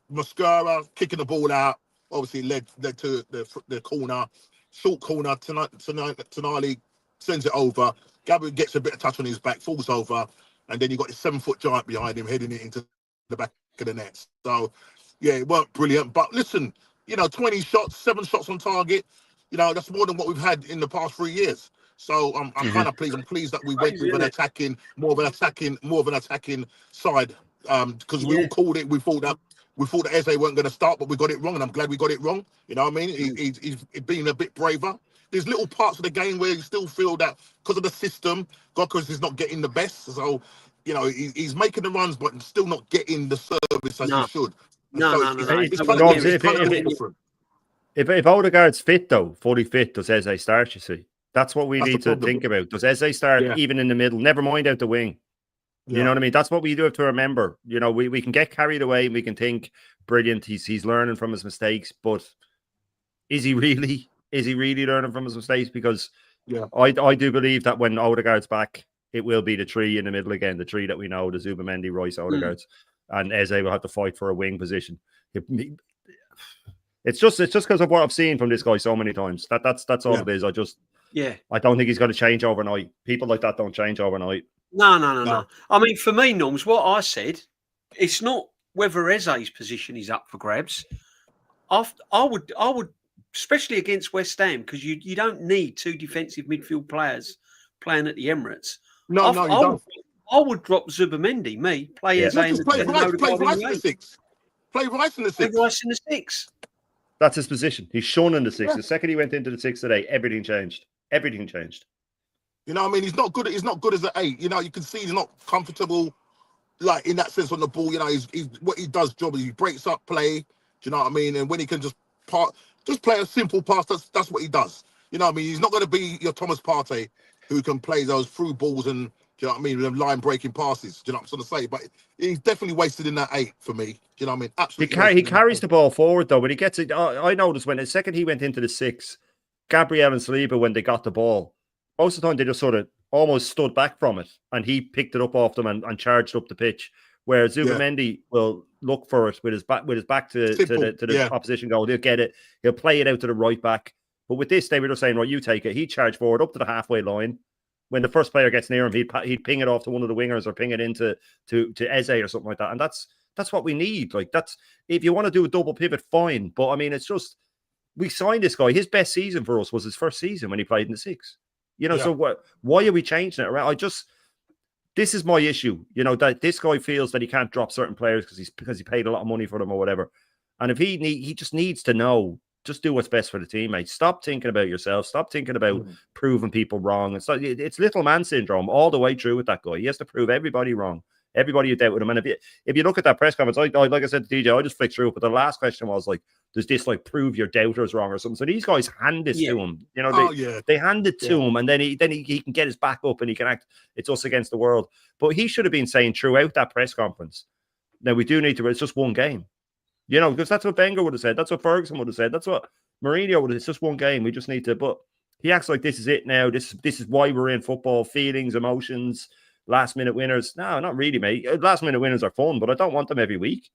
Mascara kicking the ball out, obviously led to the corner. Short corner, Tonali sends it over. Gabriel gets a bit of touch on his back, falls over, and then you got this 7-foot giant behind him heading it into the back of the net. So, yeah, it weren't brilliant. But listen, 20 shots, 7 shots on target. That's more than what we've had in the past 3 years. So I'm kind of pleased. I'm pleased that we went with more of an attacking side. Because we all called it. We thought that Eze weren't going to start, but we got it wrong, and I'm glad we got it wrong. You know what I mean? He's been a bit braver. There's little parts of the game where you still feel that because of the system, Gokers is not getting the best. So, he's making the runs, but still not getting the service as he should. If Odegaard's fit though, fully fit, does Eze start? You see, that's what we need to think about. Does Eze start even in the middle? Never mind out the wing. You know what I mean? That's what we do have to remember. We can get carried away and we can think, brilliant, he's learning from his mistakes, but is he really learning from his mistakes? Because I do believe that when Odegaard's back, it will be the three in the middle again, the three that we know, the Zubamendi, Rice, Odegaard, and Eze will have to fight for a wing position. It's just because of what I've seen from this guy so many times. That's all it is. I don't think he's going to change overnight. People like that don't change overnight. No. I mean, for me, Norms, what I said, it's not whether Eze's position is up for grabs. I would, especially against West Ham, because you don't need 2 defensive midfield players playing at the Emirates. No, you don't. I would drop Zubamendi. Play Eze in the play Rice in the 6. Play Rice in the 6. Play Rice in the 6. That's his position. He's shown in the 6. The second he went into the 6 today, everything changed. Everything changed. You know what I mean? He's not good as an 8. You can see he's not comfortable, like in that sense on the ball. He's what he does job is he breaks up play. Do you know what I mean? And when he can just play a simple pass, that's what he does. You know what I mean? He's not going to be your Thomas Partey who can play those through balls and, do you know what I mean, line breaking passes. Do you know what I'm trying to say? But he's definitely wasted in that 8 for me. Do you know what I mean? Absolutely. He carries the ball forward though. When he gets it, I noticed when the second he went into the 6, Gabriel and Saliba, when they got the ball, most of the time they just sort of almost stood back from it, and he picked it up off them and charged up the pitch. Where Zubamendi will look for it with his back to the opposition goal. He'll get it. He'll play it out to the right back. But with this, they were just saying, right, you take it. He'd charge forward up to the halfway line. When the first player gets near him, he'd ping it off to one of the wingers or ping it into to Eze or something like that. And that's what we need. Like, that's, if you want to do a double pivot, fine. But I mean, it's just, we signed this guy. His best season for us was his first season when he played in the 6. So why are we changing it around? This is my issue, that this guy feels that he can't drop certain players because he paid a lot of money for them or whatever. And if he just needs to know, just do what's best for the teammates. Stop thinking about yourself. Stop thinking about proving people wrong. It's little man syndrome all the way through with that guy. He has to prove everybody wrong. Everybody who dealt with him. And if you look at that press conference, like I said to DJ, I just flicked through it, but the last question was like, does this like prove your doubters wrong or something? So these guys hand this to him. They hand it to him, and then he can get his back up and he can act. It's us against the world. But he should have been saying throughout that press conference, now we do need to, it's just one game. Because that's what Wenger would have said. That's what Ferguson would have said. That's what Mourinho would have. It's just one game. We just need to. But he acts like this is it now. This is why we're in football. Feelings, emotions, last minute winners. No, not really, mate. Last minute winners are fun, but I don't want them every week.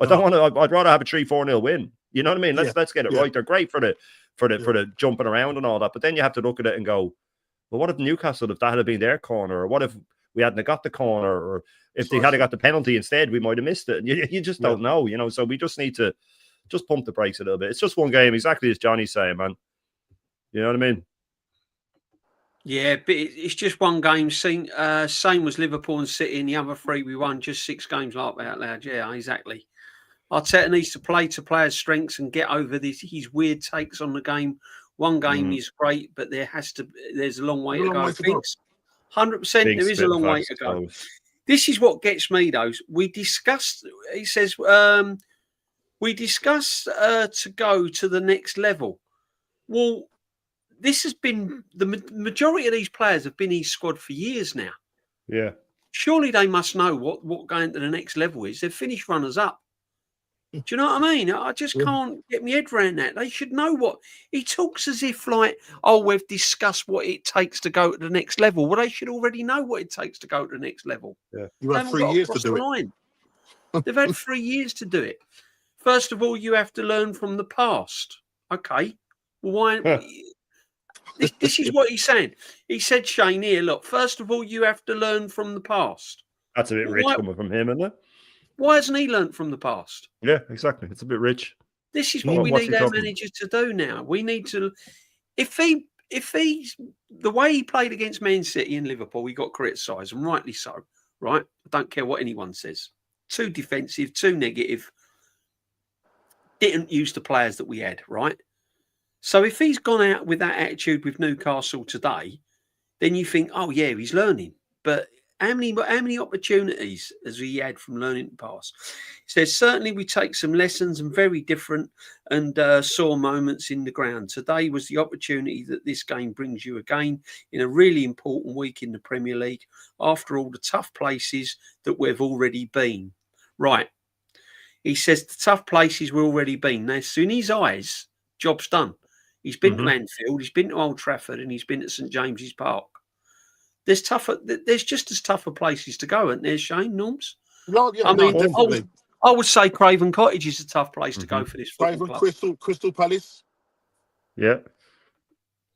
I'd rather have a 3-4-0 win. You know what I mean? Let's get it right. They're great for the jumping around and all that. But then you have to look at it and go, But what if Newcastle, if that had been their corner, or what if we hadn't got the corner, or if they had got the penalty instead, we might have missed it. You just don't know, you know. So we just need to just pump the brakes a little bit. It's just one game, exactly as Johnny's saying, man. You know what I mean? Yeah, but it's just one game. Same was Liverpool and City, and the other three we won. Just 6 games like that out loud. Yeah, exactly. Arteta needs to play to players' strengths and get over his weird takes on the game. One game is great, but there's a long way to go. 100%, there is a long way to go. This is what gets me, though. We discussed, he says, we discussed to go to the next level. Well, this has been, the majority of these players have been in his squad for years now. Yeah. Surely they must know what going to the next level is. They've finished runners up. Do you know what I mean? I just can't get my head around that. They should know what he talks as if like, oh, we've discussed what it takes to go to the next level. Well, they should already know what it takes to go to the next level. Yeah, you have 3 years to do it. They've had 3 years to do it. First of all, you have to learn from the past. Okay, well, why? This is what he's saying. He said, Shane, here, look. First of all, you have to learn from the past. That's a bit rich coming from him, isn't it? Why hasn't he learned from the past? Yeah, exactly. It's a bit rich. This is what we need our managers to do now. We need to, if he's the way he played against Man City and Liverpool, he got criticised, and rightly so, right? I don't care what anyone says. Too defensive, too negative. Didn't use the players that we had, right? So if he's gone out with that attitude with Newcastle today, then you think, oh yeah, he's learning. But how many opportunities has he had from learning in the past? He says, certainly we take some lessons and very different and sore moments in the ground. Today was the opportunity that this game brings you again in a really important week in the Premier League after all the tough places that we've already been. Right. He says the tough places we've already been. Now, so in his eyes, job's done. He's been to Anfield, he's been to Old Trafford, and he's been at St James's Park. There's just as tougher places to go, aren't there, Shane, Norms? No, yeah, definitely. I would say Craven Cottage is a tough place to go for this football club. Crystal Palace. Yeah.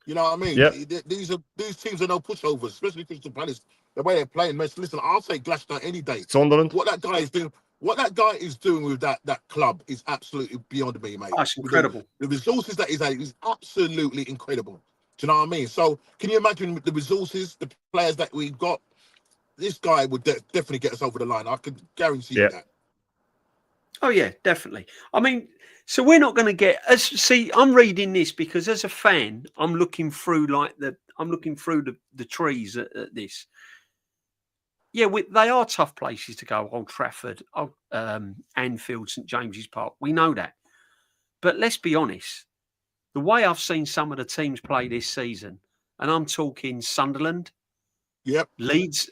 You know what I mean? Yeah. These teams are no pushovers, especially Crystal Palace. The way they're playing, man. Listen, I'll take Glasgow any day. Sunderland. What that guy is doing with that club is absolutely beyond me, mate. That's incredible. The resources that he's had is absolutely incredible. Do you know what I mean? So can you imagine the resources, the players that we've got? This guy would definitely get us over the line. I can guarantee you that. Oh yeah, definitely. I mean, so we're not going to get. I'm reading this because as a fan, I'm looking through the trees at this. Yeah, they are tough places to go. Old Trafford, Anfield, St James's Park. We know that, but let's be honest. The way I've seen some of the teams play this season, and I'm talking Sunderland, Leeds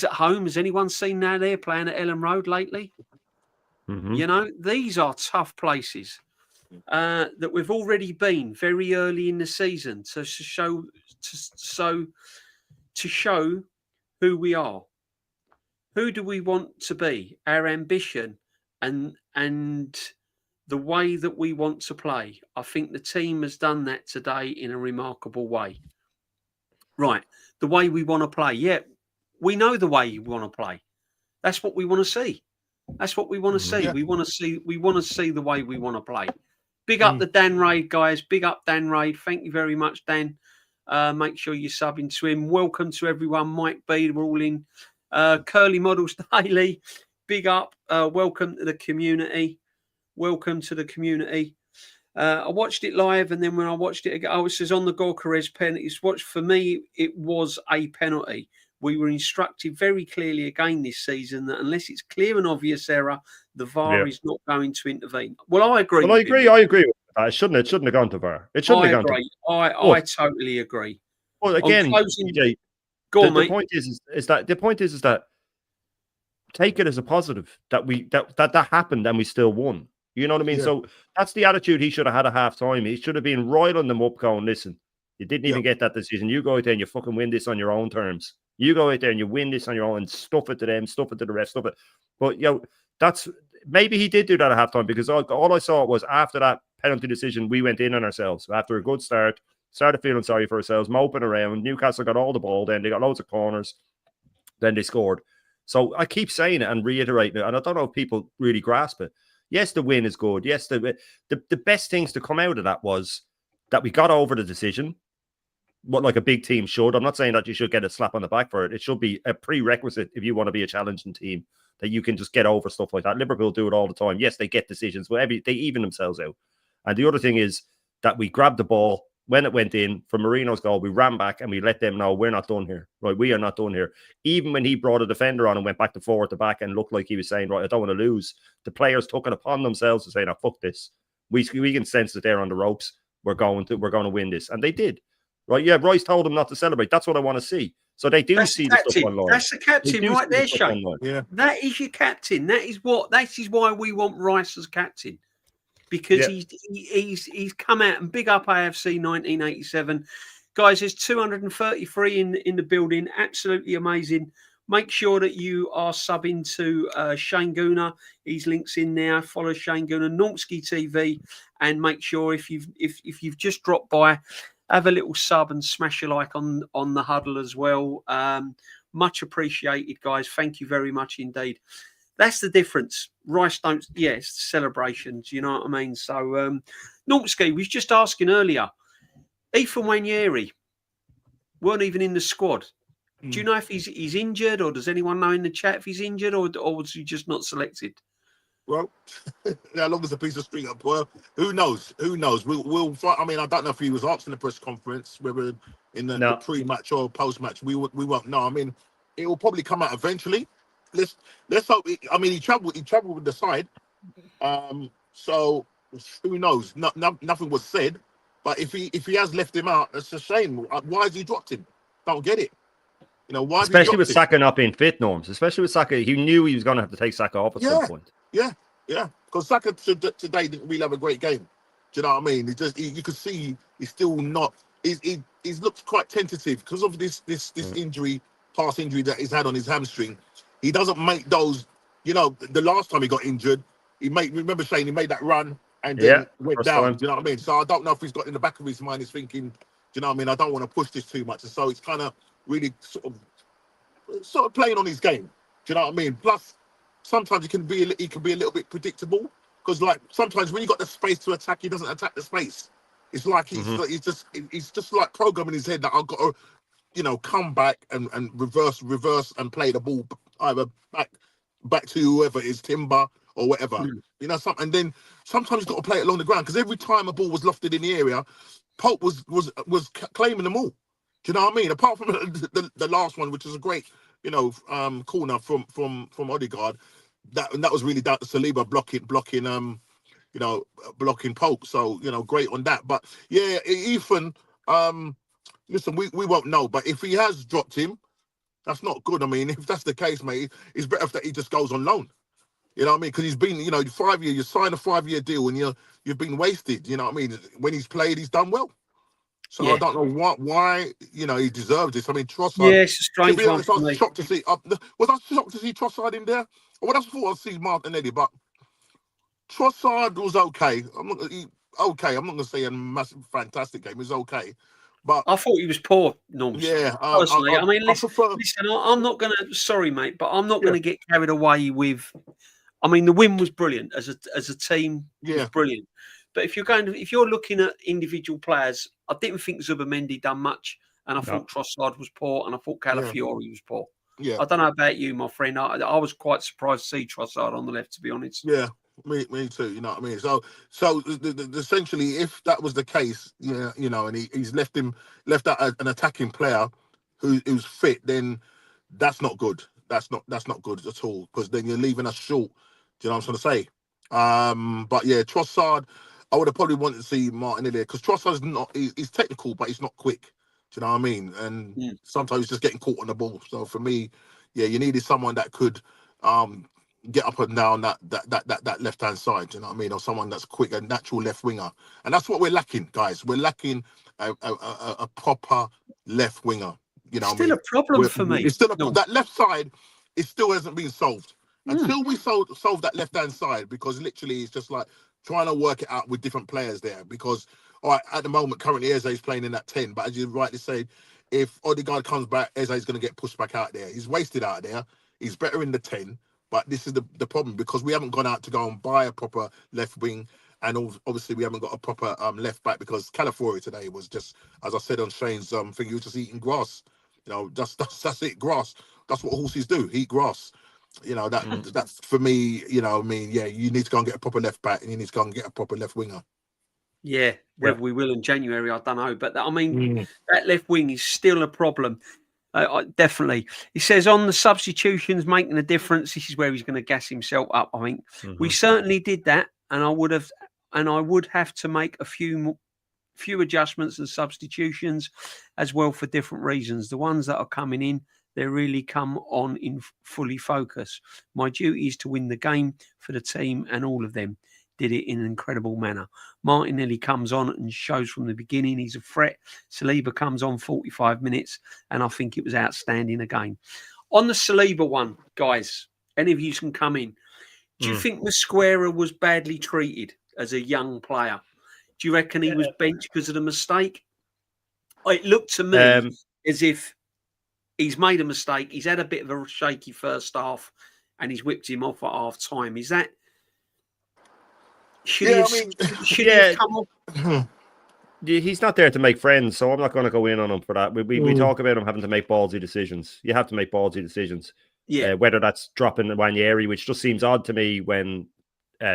at home. Has anyone seen now they're playing at Ellen Road lately? Mm-hmm. You know, these are tough places that we've already been very early in the season to show who we are. Who do we want to be? Our ambition and the way that we want to play. I think the team has done that today in a remarkable way. Right. The way we want to play. Yeah, we know the way we want to play. That's what we want to see. That's what we want to see. Yeah. We want to see the way we want to play. Big up the Dan Raid guys. Big up Dan Raid. Thank you very much, Dan. Make sure you're subbing to him. Welcome to everyone. Mike B, we're all in. Curly Models Daily. Big up. Welcome to the community. Welcome to the community. I watched it live, and then when I watched it again, it says on the Gorkarez penalty. For me, it was a penalty. We were instructed very clearly again this season that unless it's clear and obvious error, the VAR is not going to intervene. Well, I agree. Well, I agree with that. It shouldn't have gone to VAR. It shouldn't have gone to VAR. I totally agree. Well, again, DJ, the point is that take it as a positive that happened and we still won. You know what I mean? Yeah. So that's the attitude he should have had at half time. He should have been riling them up, going, listen, you didn't even get that decision. You go out there and you fucking win this on your own terms. You go out there and you win this on your own and stuff it to them, stuff it to the rest, stuff it. But, that's maybe he did do that at half time because all I saw was after that penalty decision, we went in on ourselves. After a good start, started feeling sorry for ourselves, moping around. Newcastle got all the ball, then they got loads of corners, then they scored. So I keep saying it and reiterating it, and I don't know if people really grasp it. Yes, the win is good. Yes, the best things to come out of that was that we got over the decision, what like a big team should. I'm not saying that you should get a slap on the back for it. It should be a prerequisite if you want to be a challenging team, that you can just get over stuff like that. Liverpool do it all the time. Yes, they get decisions, but they even themselves out. And the other thing is that we grabbed the ball when it went in from Marino's goal. We ran back and we let them know we're not done here. Right, we are not done here. Even when he brought a defender on and went back to forward to back and looked like he was saying, right, I don't want to lose, the players took it upon themselves to say, no, fuck this. We can sense that they're on the ropes. We're going to win this, and they did. Right? Yeah, Royce told them not to celebrate. That's what I want to see. So they do see the stuff online. That's the captain right there, Shane. Yeah, that is your captain. That is why we want Rice as captain, because he's come out and big up AFC 1987. Guys, there's 233 in the building. Absolutely amazing. Make sure that you are subbing to Shane Gooner. His link's in there. Follow Shane Gooner, Nortsky TV, and make sure if you've just dropped by, have a little sub and smash a like on the Huddle as well. Much appreciated, guys. Thank you very much indeed. That's the difference. Rice don't, yes, celebrations, you know what I mean? So, Nortsky was just asking earlier, Ethan Wanyeri weren't even in the squad. Do you know if he's injured, or does anyone know in the chat if he's injured, or was he just not selected? Well, how long is a piece of string up? Well, who knows? Who knows? We'll find. I mean, I don't know if he was asked in the press conference, whether in the pre-match or post-match. We won't know. I mean, it will probably come out eventually. Let's hope. He travelled with the side. So who knows? Nothing was said. But if he has left him out, it's a shame. Why has he dropped him? Don't get it. You know, why? Especially with Saka not being fit, Norms. Especially with Saka, he knew he was going to have to take Saka off at some point. Yeah. Because Saka today didn't really have a great game. Do you know what I mean? You could see he's still not. He's looked quite tentative because of this injury, past injury that he's had on his hamstring. He doesn't make those. You know, the last time he got injured, remember Shane, he made that run and then went down. Do you know what I mean? So I don't know if he's got in the back of his mind, he's thinking, do you know what I mean? I don't want to push this too much, and so it's kind of really sort of playing on his game. Do you know what I mean? Plus, sometimes he can be a little bit predictable, because like sometimes when you got the space to attack, he doesn't attack the space. It's like he's just like programming his head that I've got to, you know, come back and reverse and play the ball either back to whoever it is, Timber or whatever. You know, and then sometimes you've got to play it along the ground, because every time a ball was lofted in the area, Pope was claiming them all. Do you know what I mean? Apart from the last one, which was a great, you know, corner from Odegaard, that was really down to Saliba blocking Pope. So, you know, great on that. But yeah, Ethan, listen, we won't know. But if he has dropped him, that's not good. I mean, if that's the case, mate, it's better that he just goes on loan. You know what I mean? Because he's been, you know, 5 years. You sign a 5-year deal and you've been wasted. You know what I mean? When he's played, he's done well. So I don't know why, you know, he deserves this. I mean, Trossard. Yeah, it's a strange one. I was shocked to see. Was I shocked to see Trossard in there? Well, that's what I see Martinelli, but Trossard was okay. I'm not going to say a massive, fantastic game. It was okay, but I thought he was poor. Norms. Yeah, personally, I mean, listen, I'm not going to. Sorry, mate, but I'm not going to get carried away with. I mean, the win was brilliant as a team. It was brilliant. But if you're looking at individual players, I didn't think Zubamendi done much, and I thought Trossard was poor, and I thought Calafiori was poor. Yeah, I don't know about you, my friend. I was quite surprised to see Trossard on the left, to be honest. Yeah, me too. You know what I mean? So essentially, if that was the case, you know, and he's left out an attacking player who's fit, then that's not good. That's not good at all, because then you're leaving us short. Do you know what I'm trying to say? But yeah, Trossard, I would have probably wanted to see Martinelli, because Trossard's he's technical, but he's not quick. Do you know what I mean? And sometimes he's just getting caught on the ball. So for me, yeah, you needed someone that could get up and down that left hand side. Do you know what I mean? Or someone that's quick, a natural left winger. And that's what we're lacking, guys. We're lacking a proper left winger. You know, still a problem for me. It's still that left side. It still hasn't been solved until we solve that left hand side, because literally it's just like trying to work it out with different players there because, all right, at the moment, currently Eze is playing in that 10, but as you rightly said, if Odegaard comes back, Eze is going to get pushed back out there. He's wasted out there. He's better in the 10, but this is the problem because we haven't gone out to go and buy a proper left wing, and obviously we haven't got a proper left back because Calafiori today was just, as I said on Shane's thing, he was just eating grass. You know, that's it, grass. That's what horses do, eat grass. You know, that's for me, you know, I mean, yeah, you need to go and get a proper left back and you need to go and get a proper left winger. Yeah, whether we will in January, I don't know. But I mean, that left wing is still a problem. Definitely. He says on the substitutions making a difference, this is where he's going to gas himself up. I think we certainly did that, and I would have to make a few adjustments and substitutions as well for different reasons. The ones that are coming in, they really come on in fully focus. My duty is to win the game for the team, and all of them did it in an incredible manner. Martinelli comes on and shows from the beginning he's a threat. Saliba comes on 45 minutes, and I think it was outstanding again. On the Saliba one, guys, any of you can come in. Do you think Mosquera was badly treated as a young player? Do you reckon he was benched because of the mistake? It looked to me as if he's made a mistake. He's had a bit of a shaky first half, and he's whipped him off at half time. Is that... Should he have come off? He's not there to make friends, so I'm not going to go in on him for that. We talk about him having to make ballsy decisions. You have to make ballsy decisions. Yeah. Whether that's dropping Wanyeri, which just seems odd to me when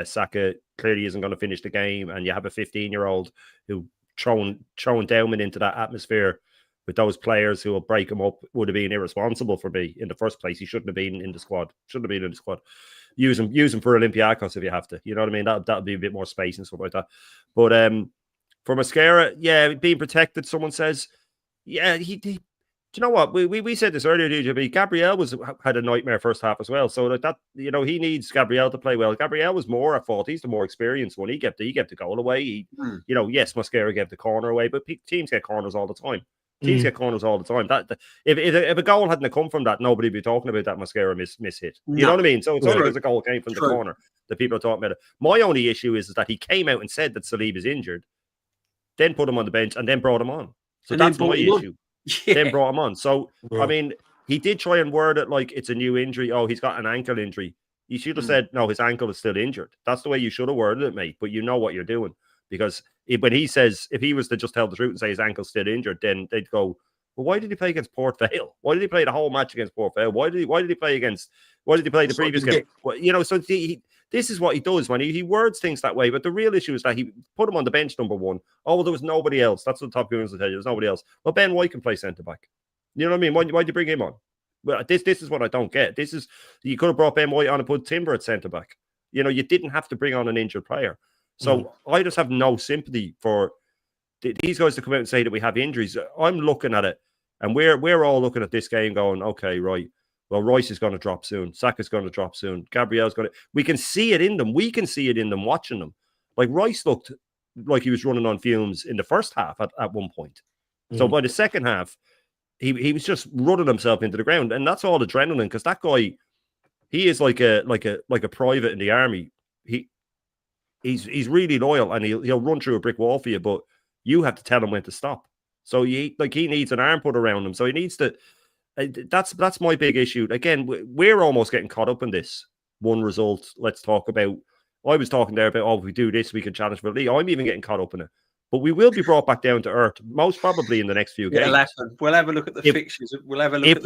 Saka clearly isn't going to finish the game, and you have a 15-year-old who throwing Dowman into that atmosphere with those players who will break him up would have been irresponsible for me in the first place. He shouldn't have been in the squad. Use him for Olympiacos if you have to. You know what I mean? That'd be a bit more space and stuff like that. But for Mosquera, being protected, someone says, do you know what? We said this earlier, DJB. Gabriel had a nightmare first half as well. So that he needs Gabriel to play well. Gabriel was more at fault. He's the more experienced one. He gave the goal away. Yes, Mosquera gave the corner away, but teams get corners all the time. Teams get corners all the time. If a goal hadn't come from that, nobody would be talking about that Mosquera miss hit. You know what I mean? So it's only because a goal came from the corner that people are talking about it. My only issue is that he came out and said that Saliba is injured, then put him on the bench, and then brought him on. So that's my issue. Then brought him on. So, I mean, he did try and word it like it's a new injury. Oh, he's got an ankle injury. You should have said, no, his ankle is still injured. That's the way you should have worded it, mate. But you know what you're doing. Because when he says, if he was to just tell the truth and say his ankle's still injured, then they'd go, well, why did he play against Port Vale? Why did he play the whole match against Port Vale? Why did he play the previous game? Well, so this is what he does, man. He words things that way. But the real issue is that he put him on the bench, number one. Oh, well, there was nobody else. That's what the top goons will tell you. There's nobody else. Well, Ben White can play centre back. You know what I mean? Why'd you bring him on? Well, this is what I don't get. You could have brought Ben White on and put Timber at centre back. You know, you didn't have to bring on an injured player. So I just have no sympathy for these guys to come out and say that we have injuries. I'm looking at it, and we're all looking at this game going, okay, right. Well, Royce is going to drop soon. Saka's going to drop soon. Gabriel's going to... We can see it in them. We can see it in them watching them. Like, Royce looked like he was running on fumes in the first half at one point. So by the second half, he was just running himself into the ground. And that's all adrenaline, because that guy, he is like a private in the army. He's really loyal, and he'll run through a brick wall for you, but you have to tell him when to stop. So he needs an arm put around him. So he needs to... That's my big issue. Again, we're almost getting caught up in this. One result, let's talk about... I was talking there about, if we do this, we can challenge for the league. I'm even getting caught up in it. But we will be brought back down to earth, most probably in the next few games. We'll have a look at the fixtures. We'll have a look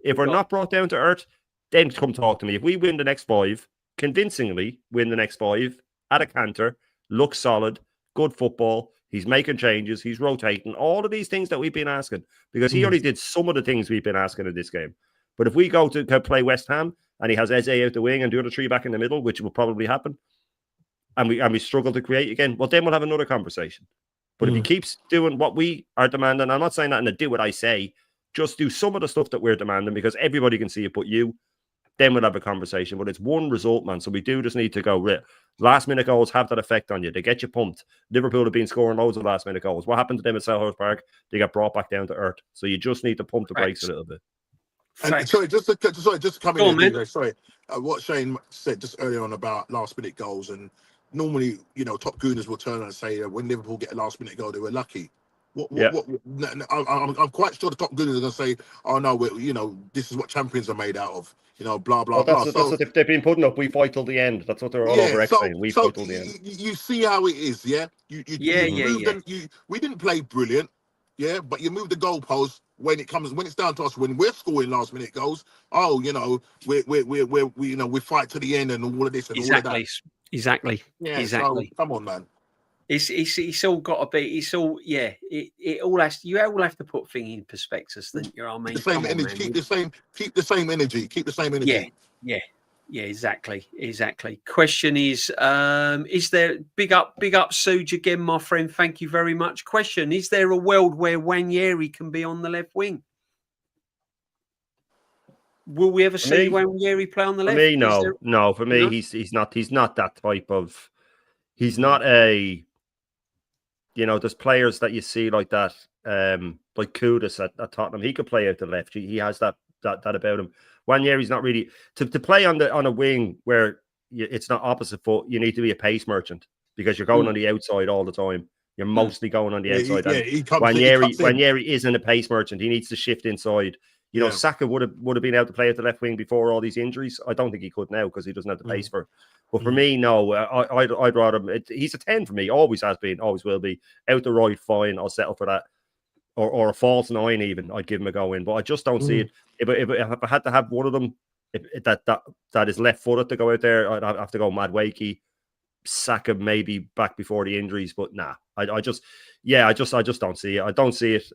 if we're not brought down to earth, then come talk to me. If we win the next 5, convincingly win the next 5, at a canter, look solid, good football, he's making changes, he's rotating, all of these things that we've been asking, because he only did some of the things we've been asking in this game. But if we go to play West Ham and he has Eze out the wing and the other 3 back in the middle, which will probably happen, and we struggle to create again, well, then we'll have another conversation. But if he keeps doing what we are demanding, I'm not saying that in a do what I say, just do some of the stuff that we're demanding, because everybody can see it but you, then we'll have a conversation. But it's one result, man. So we do just need to go, last minute goals have that effect on you. They get you pumped. Liverpool have been scoring loads of last minute goals. What happened to them at Selhurst Park? They got brought back down to earth. So you just need to pump the brakes a little bit. And sorry, just to come in. Sorry, what Shane said just earlier on about last minute goals and normally, you know, top gooners will turn around and say when Liverpool get a last minute goal, they were lucky. I'm quite sure the top gooners are going to say, "Oh no, you know, this is what champions are made out of." You know, blah blah blah. That's what they've been putting up. We fight till the end. That's what they're all over saying. We fight till the end. You see how it is, yeah. We didn't play brilliant, yeah, but you move the goalpost when it's down to us, when we're scoring last minute goals. Oh, you know, we fight to the end and all of this and all of that. Exactly. Yeah, exactly. So, come on, man. It's all got to be. It's all It all has. You all have to put things in perspective. Then you know what I mean. The same energy. Keep the same energy. Keep the same energy. Yeah. Exactly. Question is there big up Suge again, my friend? Thank you very much. Question: is there a world where Nwaneri can be on the left wing? Will we ever see Nwaneri play on the left? For me, no. For me, he's not that type of. He's not a. You know, there's players that you see like that, like Kudus at Tottenham. He could play out the left. He has that about him. Nwaneri's not really to play on a wing where it's not opposite foot. You need to be a pace merchant because you're going on the outside all the time. You're mostly going on the outside. Nwaneri isn't a pace merchant. He needs to shift inside. You know, Saka would have been able to play at the left wing before all these injuries. I don't think he could now because he doesn't have the pace for it. But for me, no, I'd rather he's a 10 for me. Always has been, always will be. Out the right, fine. I'll settle for that. Or a false 9 even. I'd give him a go in. But I just don't see it. If I had to have one of them that is left footed to go out there, I'd have to go Madueke, Saka maybe back before the injuries. But nah, I just don't see it. I don't see it.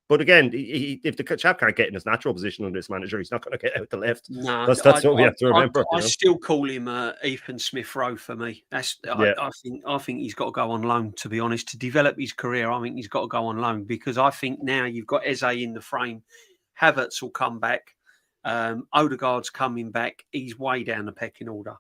But again, if the chap can't get in his natural position under this manager, he's not going to get out the left. No, that's what we have to remember. I still call him Ethan Smith-Rowe for me. I think he's got to go on loan, to be honest. To develop his career, I think he's got to go on loan because I think now you've got Eze in the frame. Havertz will come back. Odegaard's coming back. He's way down the pecking order.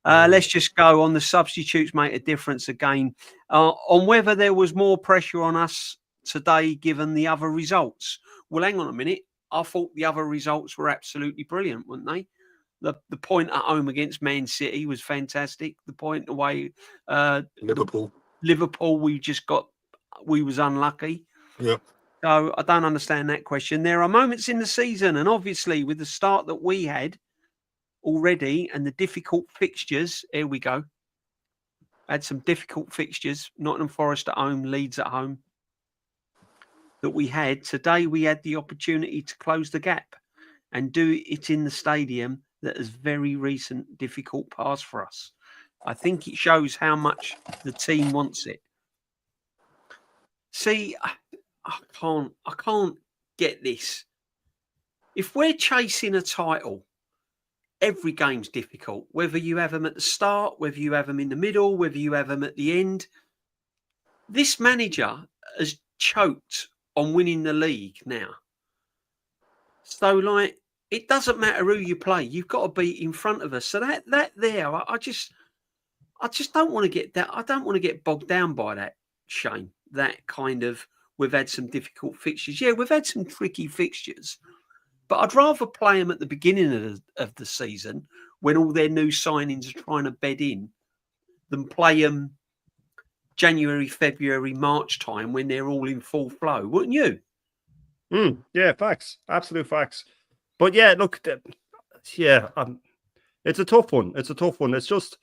Let's just go on the substitutes make a difference again. On whether there was more pressure on us today given the other results. Well, hang on a minute. I thought the other results were absolutely brilliant, weren't they? The point at home against Man City was fantastic. The point away Liverpool, we was unlucky. Yeah. So I don't understand that question. There are moments in the season, and obviously with the start that we had already and the difficult fixtures, here we go. Had some difficult fixtures, Nottingham Forest at home, Leeds at home. That we had today, we had the opportunity to close the gap and do it in the stadium that is very recent, difficult pass for us. I think it shows how much the team wants it. See, I can't get this. If we're chasing a title, every game's difficult. Whether you have them at the start, whether you have them in the middle, whether you have them at the end. This manager has choked on winning the league now. So, like, it doesn't matter who you play. You've got to be in front of us. So that there, I just don't want to get that. I don't want to get bogged down by that, Shane. That kind of, we've had some difficult fixtures. Yeah, we've had some tricky fixtures. But I'd rather play them at the beginning of the season when all their new signings are trying to bed in than play them January, February, March time when they're all in full flow, wouldn't you? Yeah, facts. Absolute facts. But yeah, look, it's a tough one. It's just,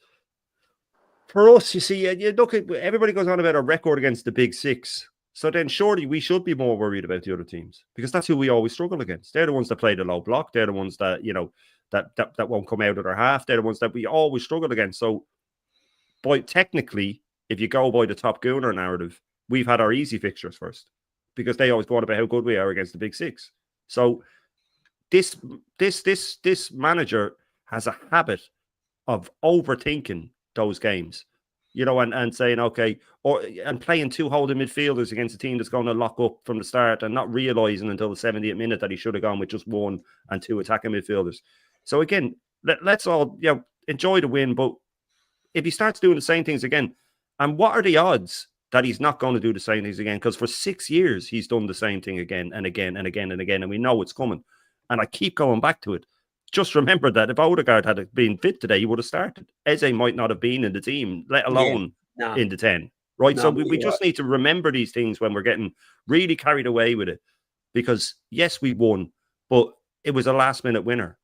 for us, you see, you look at, everybody goes on about a record against the big six. So then surely we should be more worried about the other teams because that's who we always struggle against. They're the ones that play the low block. They're the ones that, you know, that won't come out of their half. They're the ones that we always struggle against. So, technically, if you go by the top gooner narrative, we've had our easy fixtures first because they always go on about how good we are against the big six. So this manager has a habit of overthinking those games, you know, and saying, okay, and playing two holding midfielders against a team that's going to lock up from the start and not realising until the 70th minute that he should have gone with just one and two attacking midfielders. So again, let's all, you know, enjoy the win, but if he starts doing the same things again, and what are the odds that he's not going to do the same things again? Because for 6 years, he's done the same thing again and again and again and again, and we know it's coming. And I keep going back to it. just remember that if Odegaard had been fit today, he would have started. Eze might not have been in the team, let alone in the 10. Right? No, so we just need to remember these things when we're getting really carried away with it. Because, yes, we won, but it was a last-minute winner.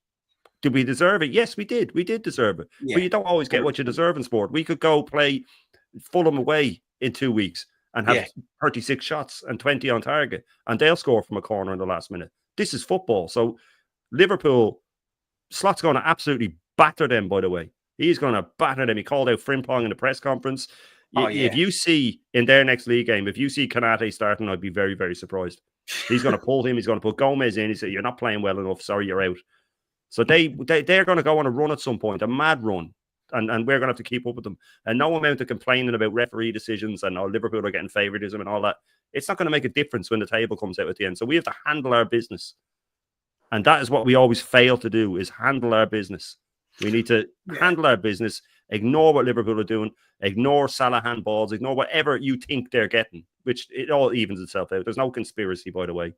Did we deserve it? Yes, we did. We did deserve it. Yeah. But you don't always get what you deserve in sport. We could go play Fulham away in 2 weeks and have 36 shots and 20 on target, and they'll score from a corner in the last minute. This is football. So Liverpool, Slot's going to absolutely batter them, by the way. He's going to batter them. He called out Frimpong in the press conference. If you see in their next league game, if you see Konate starting, I'd be very, very surprised. He's going to pull him. He's going to put Gomez in. He said, "You're not playing well enough. Sorry, you're out." So they're going to go on a run at some point, a mad run, and we're going to have to keep up with them. And no amount of complaining about referee decisions and Liverpool are getting favoritism and all that. It's not going to make a difference when the table comes out at the end. So we have to handle our business, and that is what we always fail to do: is handle our business. We need to handle our business. Ignore what Liverpool are doing. Ignore Salah handballs. Ignore whatever you think they're getting, which it all evens itself out. There's no conspiracy, by the way.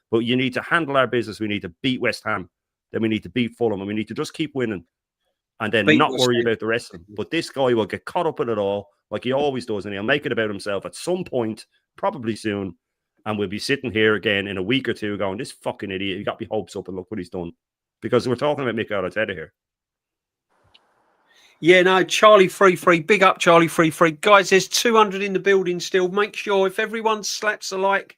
But you need to handle our business. We need to beat West Ham. Then we need to beat Fulham. And we need to just keep winning. And then not worry about the rest of them. But this guy will get caught up in it all, like he always does. And he'll make it about himself at some point, probably soon. And we'll be sitting here again in a week or two going, this fucking idiot, he got me hopes up and look what he's done. Because we're talking about Mikel Arteta here. Yeah, no, Charlie Free. Big up, Charlie Free. Guys, there's 200 in the building still. Make sure if everyone slaps a like,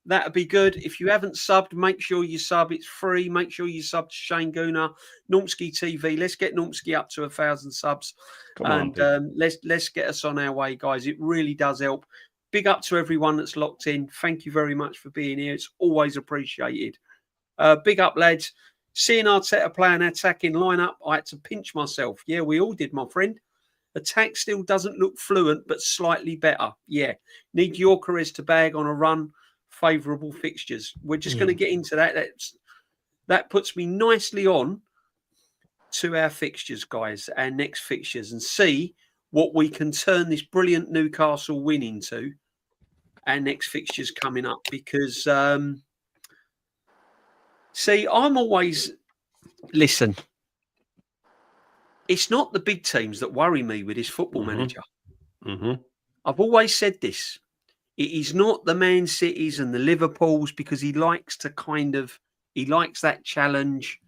that'd be good. If you haven't subbed, make sure you sub. It's free. Make sure you sub to Shane Gooner, Normski TV. Let's get Normski up to 1,000 subs. Let's get us on our way, guys. It really does help. Big up to everyone that's locked in. Thank you very much for being here. It's always appreciated. Big up, lads. Seeing Arteta play an attacking lineup, I had to pinch myself. Yeah, we all did, my friend. Attack still doesn't look fluent, but slightly better. Yeah, need Gyökeres to bag on a run. Favourable fixtures. We're just going to get into that. That puts me nicely on to our fixtures, guys, our next fixtures, and see what we can turn this brilliant Newcastle win into our next fixtures coming up. Because, see, I'm always... Listen, it's not the big teams that worry me with his football manager. I've always said this. It is not the Man Cities and the Liverpools, because he likes to he likes that challenge.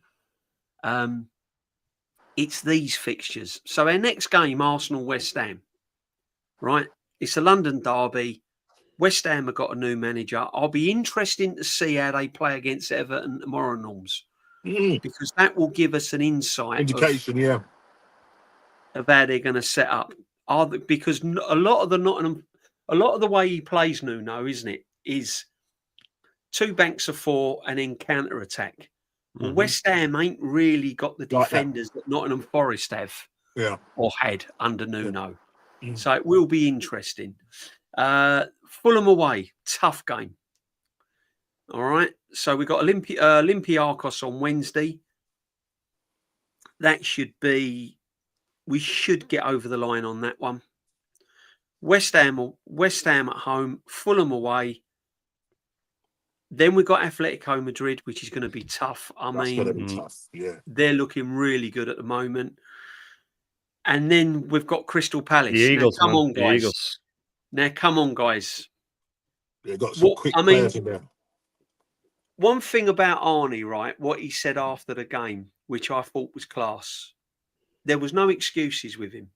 It's these fixtures. So our next game, Arsenal-West Ham, right? It's a London derby. West Ham have got a new manager. I'll be interested to see how they play against Everton tomorrow, Norms, because that will give us an indication, of how they're going to set up. Because a lot of the way he plays Nuno, isn't it, is 2 banks of 4 and then counter attack. Well, West Ham ain't really got the defenders that Nottingham Forest have, or had under Nuno. So it will be interesting. Fulham away, tough game. All right. So we got Olympiacos on Wednesday. That should be. We should get over the line on that one. West Ham at home, Fulham away. Then we've got Atletico Madrid, which is going to be tough. That's going to be tough. Yeah, they're looking really good at the moment. And then we've got Crystal Palace. The Eagles, now, come on, guys. Now, come on, guys. Yeah, got some quick players in there. One thing about Arnie, right? What he said after the game, which I thought was class. There was no excuses with him.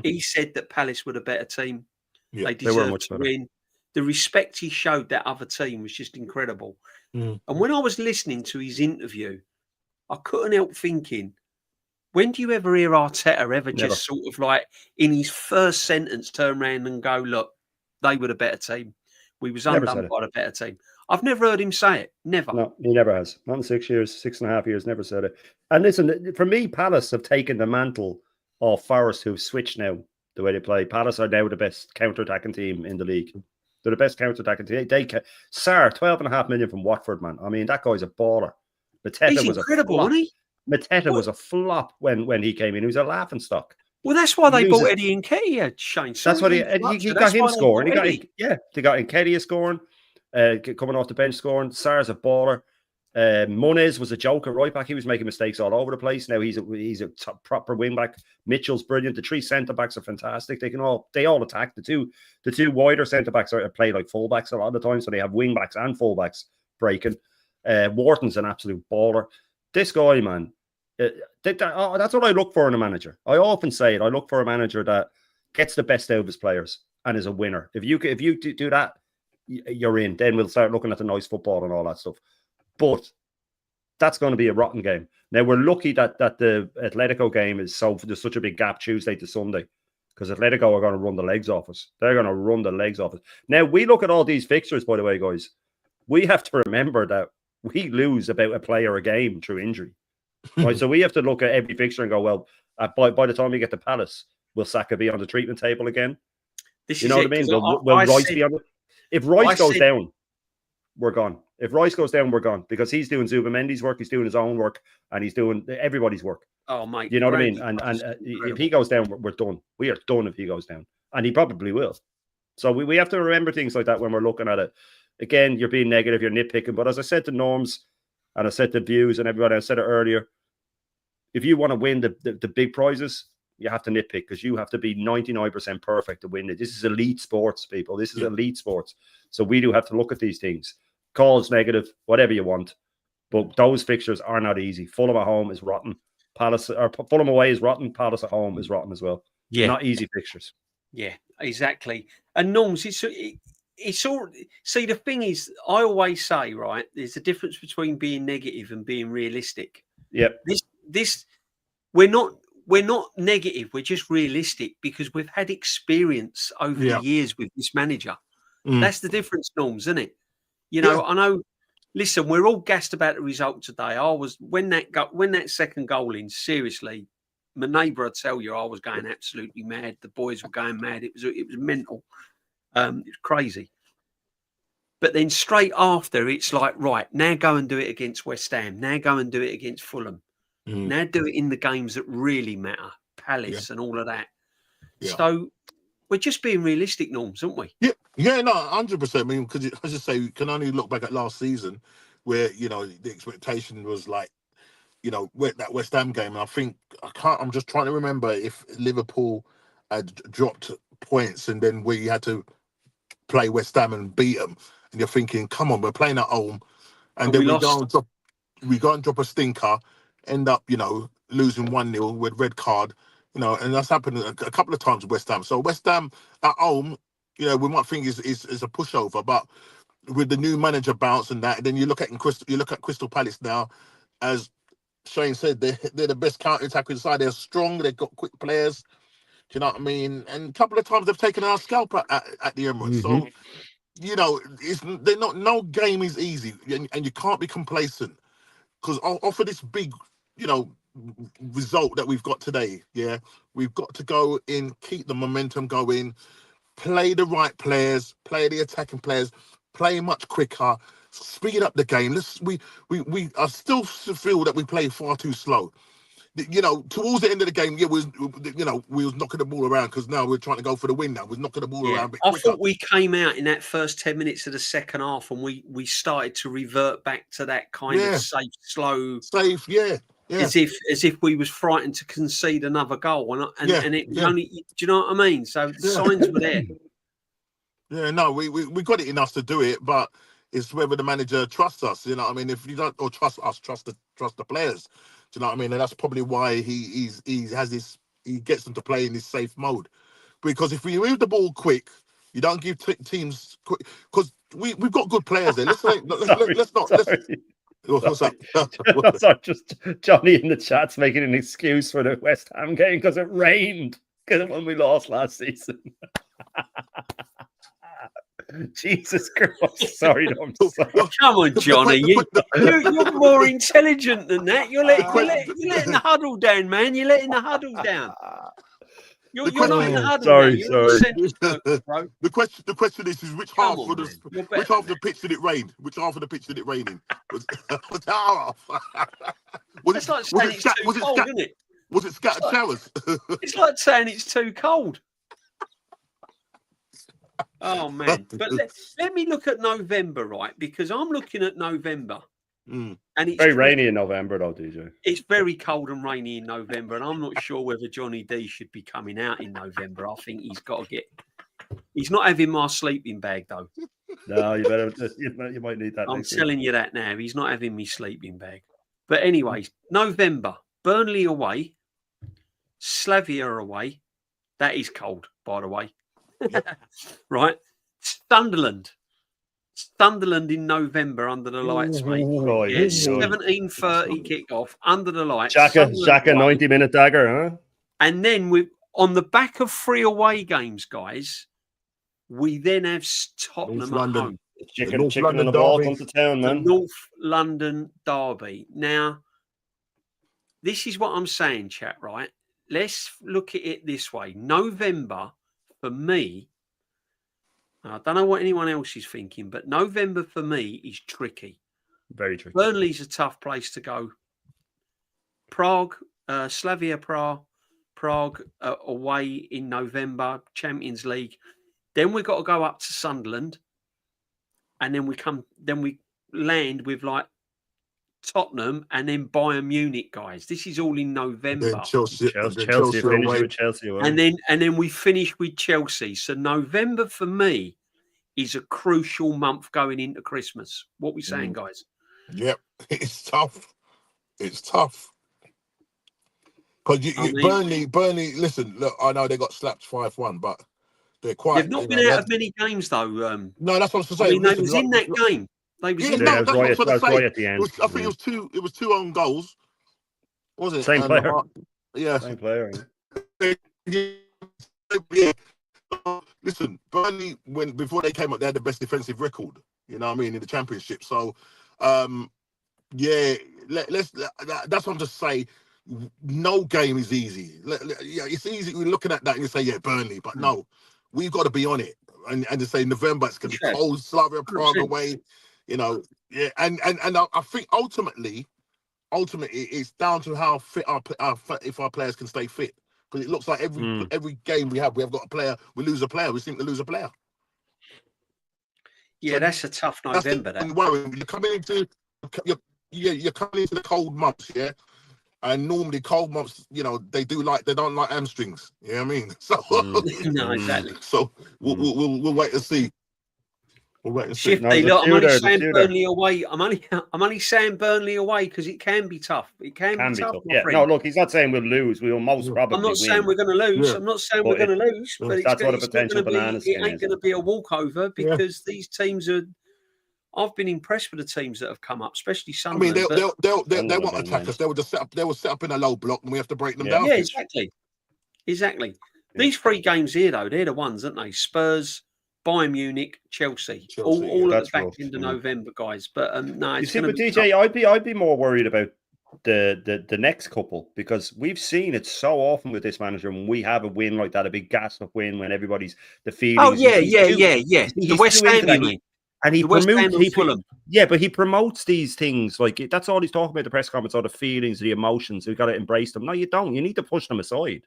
He said that Palace were the better team. Yeah, they deserved to win. The respect he showed that other team was just incredible. And when I was listening to his interview, I couldn't help thinking, when do you ever hear Arteta just sort of like in his first sentence turn around and go, look, they were the better team. We was undone by the better team. I've never heard him say it. Never. No, he never has. Not in 6 years, 6.5 years, never said it. And listen, for me, Palace have taken the mantle of Forest, who've switched now the way they play. Palace are now the best counter-attacking team in the league. They're the best counter-attacking team. Sarr, 12.5 million from Watford, man. I mean, that guy's a baller. He's incredible, isn't he? Mateta was a flop when he came in. He was a laughing stock. Well, that's why they bought Eddie Nketiah, Shane. That's what he got him scoring. They got Nketiah scoring, coming off the bench scoring. Sarr's a baller. Muniz was a joker right back. He was making mistakes all over the place. Now he's a proper wing back. Mitchell's brilliant. The 3 centre backs are fantastic. They all attack. The two wider centre backs play like full backs a lot of the time, so they have wing backs and full backs breaking. Wharton's an absolute baller. This guy, man, that's what I look for in a manager. I often say it. I look for a manager that gets the best out of his players and is a winner. If you do that, you're in. Then we'll start looking at the nice football and all that stuff. But that's going to be a rotten game. Now, we're lucky that the Atletico game is there's such a big gap Tuesday to Sunday, because Atletico are going to run the legs off us. They're going to run the legs off us. Now, we look at all these fixtures, by the way, guys. We have to remember that we lose about a player a game through injury. Right? So we have to look at every fixture and go, well, by the time we get to Palace, will Saka be on the treatment table again? You know what I mean? Will Rice be on it? If Rice goes down, we're gone. If Rice goes down, we're gone, because he's doing Zubamendi's work, he's doing his own work, and he's doing everybody's work. Oh, mate. You know what I mean? And if he goes down, we're done. We are done if he goes down. And he probably will. So we have to remember things like that when we're looking at it. Again, you're being negative, you're nitpicking. But as I said to Norms, and I said to Views and everybody, I said it earlier, if you want to win the big prizes, you have to nitpick, because you have to be 99% perfect to win it. This is elite sports, people. This is elite sports. So we do have to look at these things. Calls negative, whatever you want. But those fixtures are not easy. Fulham at home is rotten. Fulham away is rotten. Palace at home is rotten as well. Yeah. Not easy fixtures. Yeah, exactly. And Norms, it's all. See, the thing is, I always say, right, there's a difference between being negative and being realistic. Yep. This we're not negative, we're just realistic, because we've had experience over the years with this manager. That's the difference, Norms, isn't it? You know, I know. Listen, we're all gassed about the result today. I was when that second goal in. Seriously, my neighbour, I'd tell you, I was going absolutely mad. The boys were going mad. It was mental. It was crazy. But then straight after, it's like, right, now go and do it against West Ham. Now go and do it against Fulham. Now do it in the games that really matter, Palace and all of that. Yeah. So we're just being realistic, Norms, aren't we? Yeah, no, 100%. I mean, because as I say, you can only look back at last season, where the expectation was like, that West Ham game. And I think I'm just trying to remember if Liverpool had dropped points and then we had to play West Ham and beat them, and you're thinking, come on, we're playing at home, and then we go and drop a stinker, end up losing 1-0 with red card. And that's happened a couple of times with West Ham. So West Ham at home, we might think is a pushover, but with the new manager bounce and that, and then you look at Crystal Palace now, as Shane said, they're the best counter-attacking side. They're strong. They've got quick players. Do you know what I mean? And a couple of times they've taken our scalp at the Emirates. So no game is easy, and you can't be complacent, because off of this big, result that we've got today, we've got to go in, keep the momentum going, play the right players, play the attacking players, play much quicker, speed up the game. We I still feel that we play far too slow. Towards the end of the game, we was knocking the ball around, because now we're trying to go for the win. Now we're knocking the ball around a bit quicker. I thought we came out in that first 10 minutes of the second half, and we started to revert back to that kind of safe, slow, as if we was frightened to concede another goal, and it was only. Do you know what I mean? So the signs were there. Yeah, no, we got it in us to do it, but it's whether the manager trusts us. You know what I mean? If you don't, or trust us, trust the players. Do you know what I mean? And that's probably why he gets them to play in this safe mode. Because if we move the ball quick, you don't give teams quick, because we've got good players there. Let's not. What's up? Sorry, just Johnny in the chat's making an excuse for the West Ham game because it rained, because when we lost last season. Jesus Christ! Sorry, I'm sorry. Come on, Johnny. You're more intelligent than that. You're letting the huddle down, man. You're letting the huddle down. You're not in the huddle. Sorry. The question is which half of the pitch did it rain? Which half of the pitch did it rain in? Was it scattered showers? It's like saying it's too cold. Oh man! But let me look at November, right? Because I'm looking at November. Mm. And it's very rainy in November, though, DJ. It's very cold and rainy in November, and I'm not sure whether Johnny D should be coming out in November. I think he's got to get. He's not having my sleeping bag though. No, you might need that. I'm telling you that now. He's not having me sleeping bag. But anyways, November, Burnley away, Slavia away. That is cold, by the way. Right, Sunderland in November under the lights, mate. Oh, yeah, 17:30 kickoff under the lights. Shaka 90-minute dagger, huh? And then on the back of 3 away games, guys, we then have Tottenham at home. Chicken and the ball comes to town, man. The North London derby. Now, this is what I'm saying, chat, right? Let's look at it this way. November, for me, I don't know what anyone else is thinking, but November for me is tricky. Very tricky. Burnley's a tough place to go. Prague, Slavia Prague away in November, Champions League. Then we've got to go up to Sunderland. And then we land with like Tottenham and then Bayern Munich, guys. This is all in November. Then Chelsea finish with Chelsea away. And then we finish with Chelsea. So November for me is a crucial month going into Christmas. What we saying, guys? Yep, it's tough. It's tough. Because Burnley. Listen, look, I know they got slapped 5-1, but they're quite. They've not been out of many games though. No, that's what I was saying. I mean, they was in that game. They was in that. That's right at the end. I think it was two own goals. Was it? Same player. Yeah. Same player. Yeah. Listen, Burnley, before they came up, they had the best defensive record. You know what I mean, in the Championship. So, that's what I'm just saying. No game is easy. It's easy. We're looking at that and you say, yeah, Burnley, but no, we've got to be on it and to say November it's going to be cold, Slavia Prague away. You know, yeah, and I think ultimately, it's down to how fit if our players can stay fit. Because it looks like every game we have got a player. We lose a player. We seem to lose a player. Yeah, so that's a tough November. That's worrying. You're coming into the cold months, yeah. And normally cold months, you know, they don't like hamstrings. You know what I mean? So no, exactly. So we'll wait and see. We'll wait and see. Shifty, look, I'm only saying Burnley away. I'm only saying Burnley away because it can be tough. It can be tough. Yeah, no, look, he's not saying we'll lose. We will most probably. I'm not saying we're going to lose. I'm not saying we're going to lose. But that's what a potential bananas. It ain't going to be a walkover because these teams are. I've been impressed with the teams that have come up, especially Sunderland. I mean, they won't attack us. They will just set up. They will set up in a low block, and we have to break them down. Yeah, exactly. Yeah. These 3 games here, though, they're the ones, aren't they? Spurs, Bayern Munich, Chelsea. All at the back end of November, guys. But no, you see, but DJ, I'd be more worried about the next couple because we've seen it so often with this manager when we have a win like that, a big gas up win when everybody's the feelings. Oh yeah. The West Ham, you mean? And he promotes these things like that's all he's talking about. The press conference, all the feelings, the emotions. We've got to embrace them. No, you don't. You need to push them aside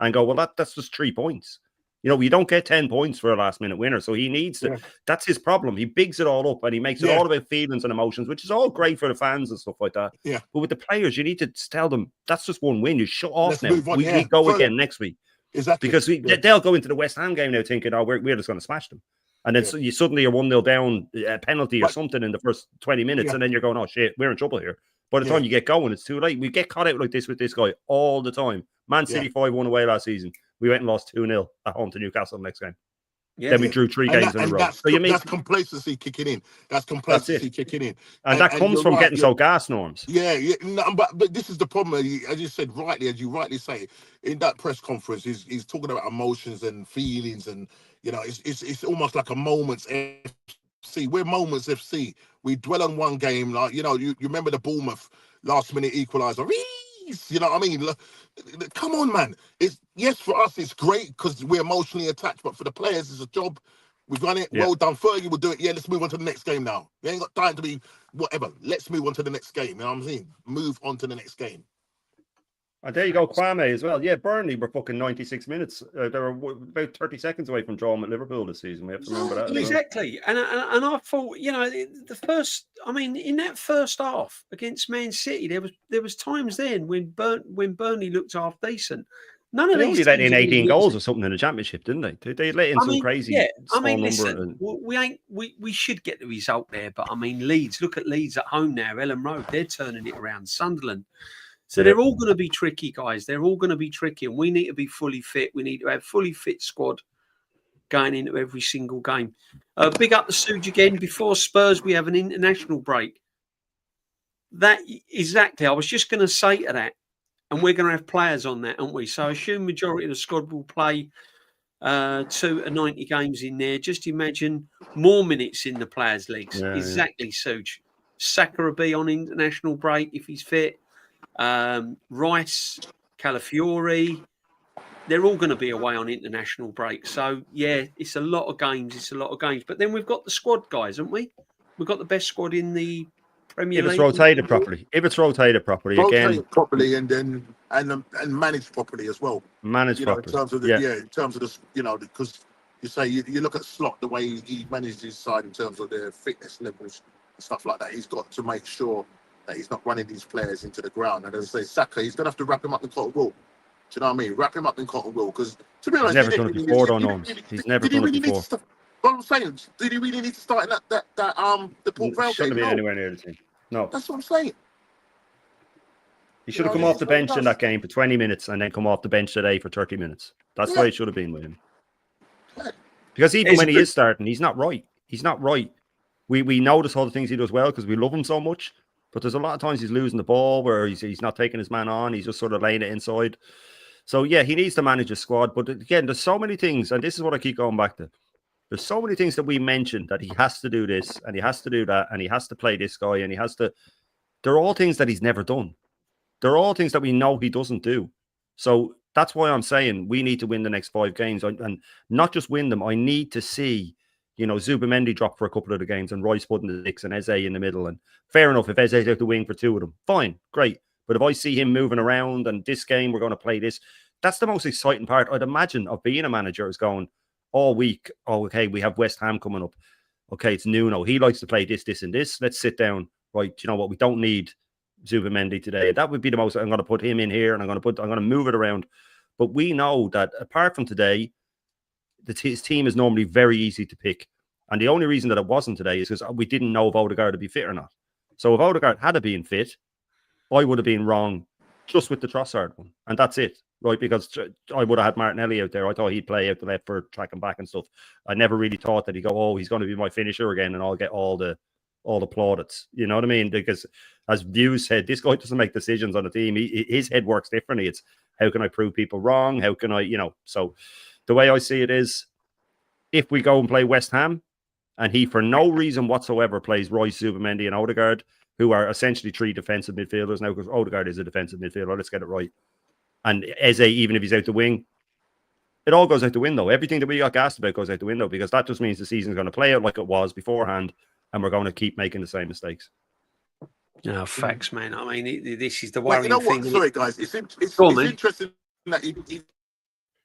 and go. Well, that's just 3 points. You know, you don't get 10 points for a last minute winner. So he needs to. Yeah. That's his problem. He bigs it all up and he makes it all about feelings and emotions, which is all great for the fans and stuff like that. Yeah. But with the players, you need to tell them that's just 1 win. You shut off now. We go again next week. Exactly. Because they'll go into the West Ham game now thinking, oh, we're just going to smash them. And then you suddenly are 1-0 down, a penalty or something in the first 20 minutes, and then you're going, oh, shit, we're in trouble here. By the time you get going, it's too late. We get caught out like this with this guy all the time. Man City 5-1 away last season. We went and lost 2-0 at home to Newcastle the next game. Yeah, then we drew 3 games in a row. That's complacency kicking in. That's complacency kicking in. And that comes from getting so gas, Norms. Yeah. No, but this is the problem. As you said rightly, as you rightly say, in that press conference, he's talking about emotions and feelings and, you know, it's almost like a Moments FC. We're Moments FC. We dwell on one game. Like, you know, you remember the Bournemouth last-minute equaliser. You know what I mean? Come on, man. For us, it's great because we're emotionally attached, but for the players, it's a job. We've done it. Yeah. Well done. Fergie will do it. Yeah, let's move on to the next game now. We ain't got time to be whatever. Let's move on to the next game. You know what I'm saying? Move on to the next game. And there you go, Kwame as well. Yeah, Burnley were fucking 96 minutes. They were about 30 seconds away from drawing at Liverpool this season. We have to remember that. Exactly. And I thought, the first, in that first half against Man City, there was times then when Burnley looked half decent. None of these only let in 18 goals or something in the Championship, didn't they? They let in some crazy small number. Listen, we should get the result there, but Leeds. Look at Leeds at home now. Ellen Road, they're turning it around. Sunderland. So they're all going to be tricky, guys. They're all going to be tricky, and we need to be fully fit. We need to have fully fit squad going into every single game. Big up the Suge again. Before Spurs, we have an international break. That exactly. I was just going to say to that, and we're going to have players on that, aren't we? So I assume majority of the squad will play 2 to 90 games in there. Just imagine more minutes in the Players' Leagues. Yeah, exactly, Suge. Saka will be on international break if he's fit. Rice, Calafiori, they're all going to be away on international break. So, yeah, it's a lot of games. But then we've got the squad, guys, haven't we? We've got the best squad in the Premier League. If it's rotated properly. Rotated properly and managed properly as well. Managed properly. In terms of the, because you say you look at Slot, the way he managed his side in terms of their fitness levels and stuff like that. He's got to make sure that he's not running these players into the ground. And as I say, Saka, he's going to have to wrap him up in cotton wool. Do you know what I mean? Wrap him up in cotton wool. Because, to be honest, he's never done it before, He's never done it before. What I'm saying, did he really need to start in the Port Vale game? Shouldn't have been anywhere near the team. No. That's what I'm saying. He should have come off the bench in that game for 20 minutes and then come off the bench today for 30 minutes. That's why it should have been with him. Because even when he is starting, he's not right. He's not right. We notice all the things he does well because we love him so much. But there's a lot of times he's losing the ball where he's not taking his man on. He's just sort of laying it inside. So, yeah, he needs to manage his squad. But again, there's so many things, and this is what I keep going back to. There's so many things that we mentioned that he has to do this and he has to do that and he has to play this guy and he has to. They're all things that he's never done. They're all things that we know he doesn't do. So that's why I'm saying we need to win the next 5 games and not just win them. I need to see, Zubimendi drop for a couple of the games and Rice putting the 6 and Eze in the middle. And fair enough, if Eze's out the wing for 2 of them, fine, great. But if I see him moving around and this game, we're going to play this, that's the most exciting part, I'd imagine, of being a manager is going all week. Oh, okay, we have West Ham coming up. Okay, it's Nuno. He likes to play this, this, and this. Let's sit down. Right, you know what? We don't need Zubimendi today. That would be the most. I'm going to put him in here, and I'm going to move it around. But we know that apart from today, his team is normally very easy to pick. And the only reason that it wasn't today is because we didn't know if Odegaard would be fit or not. So if Odegaard had been fit, I would have been wrong just with the Trossard one, and that's it. Right, because I would have had Martinelli out there. I thought he'd play out the left for tracking back and stuff. I never really thought that he'd go, oh, he's going to be my finisher again, and I'll get all the plaudits. You know what I mean? Because as Views said, this guy doesn't make decisions on the team. His head works differently. It's how can I prove people wrong? How can I, So the way I see it is, if we go and play West Ham, and he for no reason whatsoever plays Royce, Zubimendi, and Odegaard, who are essentially 3 defensive midfielders now, because Odegaard is a defensive midfielder. Let's get it right. And Eze, even if he's out the wing, it all goes out the window. Everything that we got gassed about goes out the window because that just means the season's going to play out like it was beforehand and we're going to keep making the same mistakes. No, facts, man. This is the worrying thing. Sorry, guys. It's interesting that he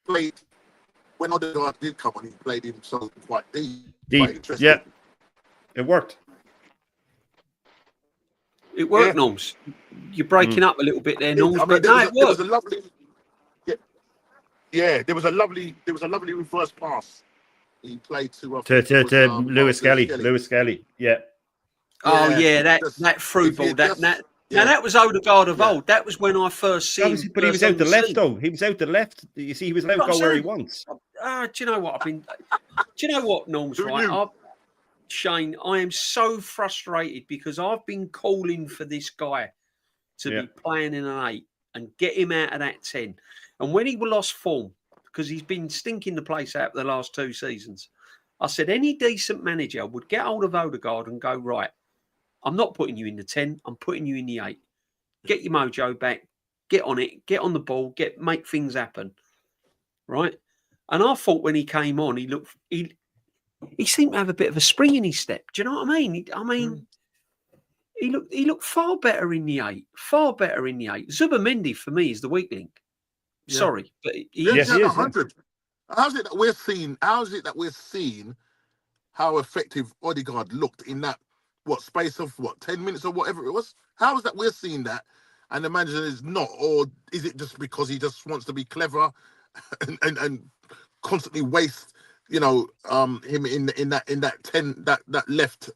played, when Odegaard did come on, he played himself quite deep. Yeah, it worked. It worked, Norms. You're breaking up a little bit there, Norms. But no, it worked. There was a lovely, there was a lovely reverse pass. He played to Lewis Skelly. Lewis Skelly, yeah. Oh yeah, that through ball. That was Odegaard of old. That was when I first seen. But he was out the left though. He was out the left. You see, he was allowed to go where he wants. Do you know what? Do you know what, Norms? Right. Shane, I am so frustrated because I've been calling for this guy to be playing in an 8 and get him out of that 10. And when he lost form, because he's been stinking the place out for the last 2 seasons, I said any decent manager would get hold of Odegaard and go, right, I'm not putting you in the 10, I'm putting you in the 8. Get your mojo back, get on it, get on the ball, make things happen. Right? And I thought when he came on, he seemed to have a bit of a spring in his step. Do you know what I mean? he looked far better in the 8. Far better in the 8. Zubimendi for me is the weak link. Yeah. Sorry, but he is. 100. How's it that we're seeing how effective Odegaard looked in that space of 10 minutes or whatever it was? How is that we're seeing that and the manager is not? Or is it just because he just wants to be clever and constantly waste, him in that 10, that left,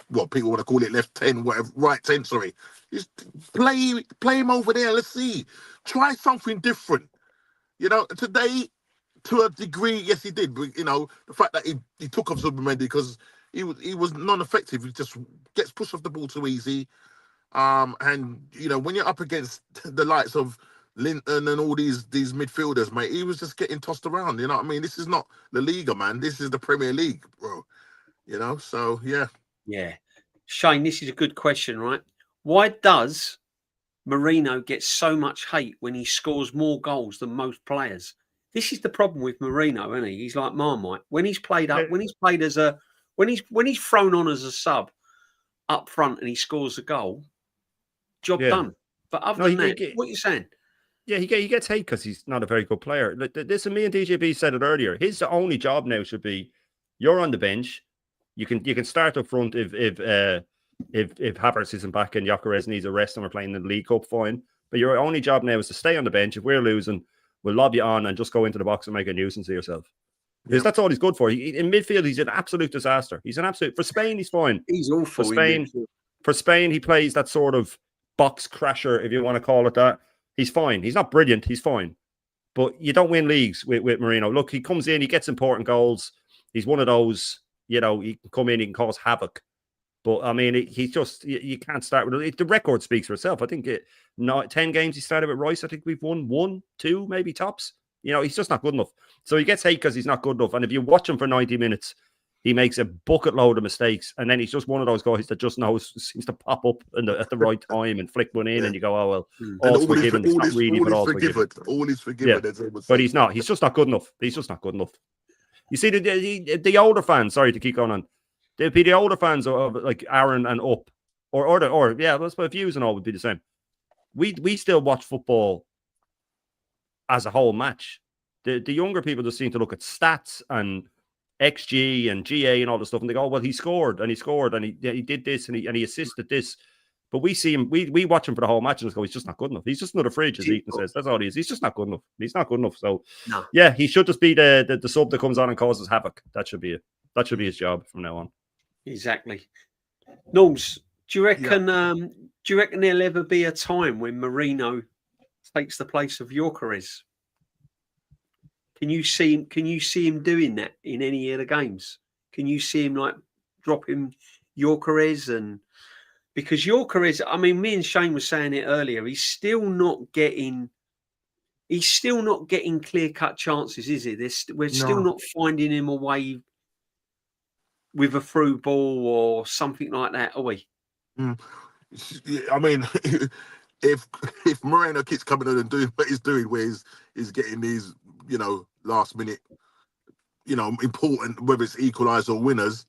what people want to call it, left 10, whatever, right 10, sorry. Just play him over there. Let's see. Try something different. Today, to a degree, yes, he did. But, the fact that he took off Zubimendi because he was non-effective. He just gets pushed off the ball too easy. And when you're up against the likes of Linton and all these midfielders, mate, he was just getting tossed around. You know what I mean? This is not La Liga, man. This is the Premier League, bro. So yeah. Yeah. Shane, this is a good question, right? Why does Marino get so much hate when he scores more goals than most players? This is the problem with Marino, isn't he? He's like Marmite. When he's played up, when he's thrown on as a sub up front and he scores a goal, job done. But other than that, what are you saying? Yeah, he gets hate because he's not a very good player. This, and me and DJB said it earlier. His only job now should be, you're on the bench. You can start up front if Havertz isn't back and Gyökeres needs a rest and we're playing the League Cup, fine. But your only job now is to stay on the bench. If we're losing, we'll lob you on and just go into the box and make a nuisance of yourself. Because that's all he's good for. In midfield, he's an absolute disaster. He's an absolute... For Spain, he's fine. He's awful. For Spain, he plays that sort of box crasher, if you want to call it that. He's fine. He's not brilliant. He's fine. But you don't win leagues with Marino. Look, he comes in, he gets important goals. He's one of those, he can come in, he can cause havoc. But, I mean, he's just... You can't start with it. The record speaks for itself. I think 10 games he started with Rice. I think we've won 1, 2, maybe tops. He's just not good enough. So he gets hate because he's not good enough. And if you watch him for 90 minutes, he makes a bucket load of mistakes. And then he's just one of those guys that just seems to pop up at the right time and flick one in. And you go, oh, well, all's forgiven. It's not really, but all's forgiven. All is forgiven. Yeah. But he's not. He's just not good enough. He's just not good enough. You see, the older fans, sorry to keep going on, they'd be the older fans of like Aaron and up. Or yeah, let's put views and all would be the same. We still watch football as a whole match. The younger people just seem to look at stats and XG and GA and all the stuff, and they go, well, he scored and he did this and he assisted this. But we see him, we watch him for the whole match and just go, he's just not good enough. He's just another fridge, as Ethan says. That's all he is. He's just not good enough. He's not good enough. So yeah, he should just be the sub that comes on and causes havoc. That should be it. That should be his job from now on. Exactly. Norms, do you reckon there'll ever be a time when Marino takes the place of Gyökeres? Can you see him doing that in any of the games? Can you see him like dropping Gyökeres? And because Gyökeres, I mean, me and Shane were saying it earlier, he's still not getting clear-cut chances, is he? We're still not finding him a way with a through ball or something like that, are we? I mean, if Moreno keeps coming in and doing what he's doing, where he's getting these, last minute, important, whether it's equaliser or winners,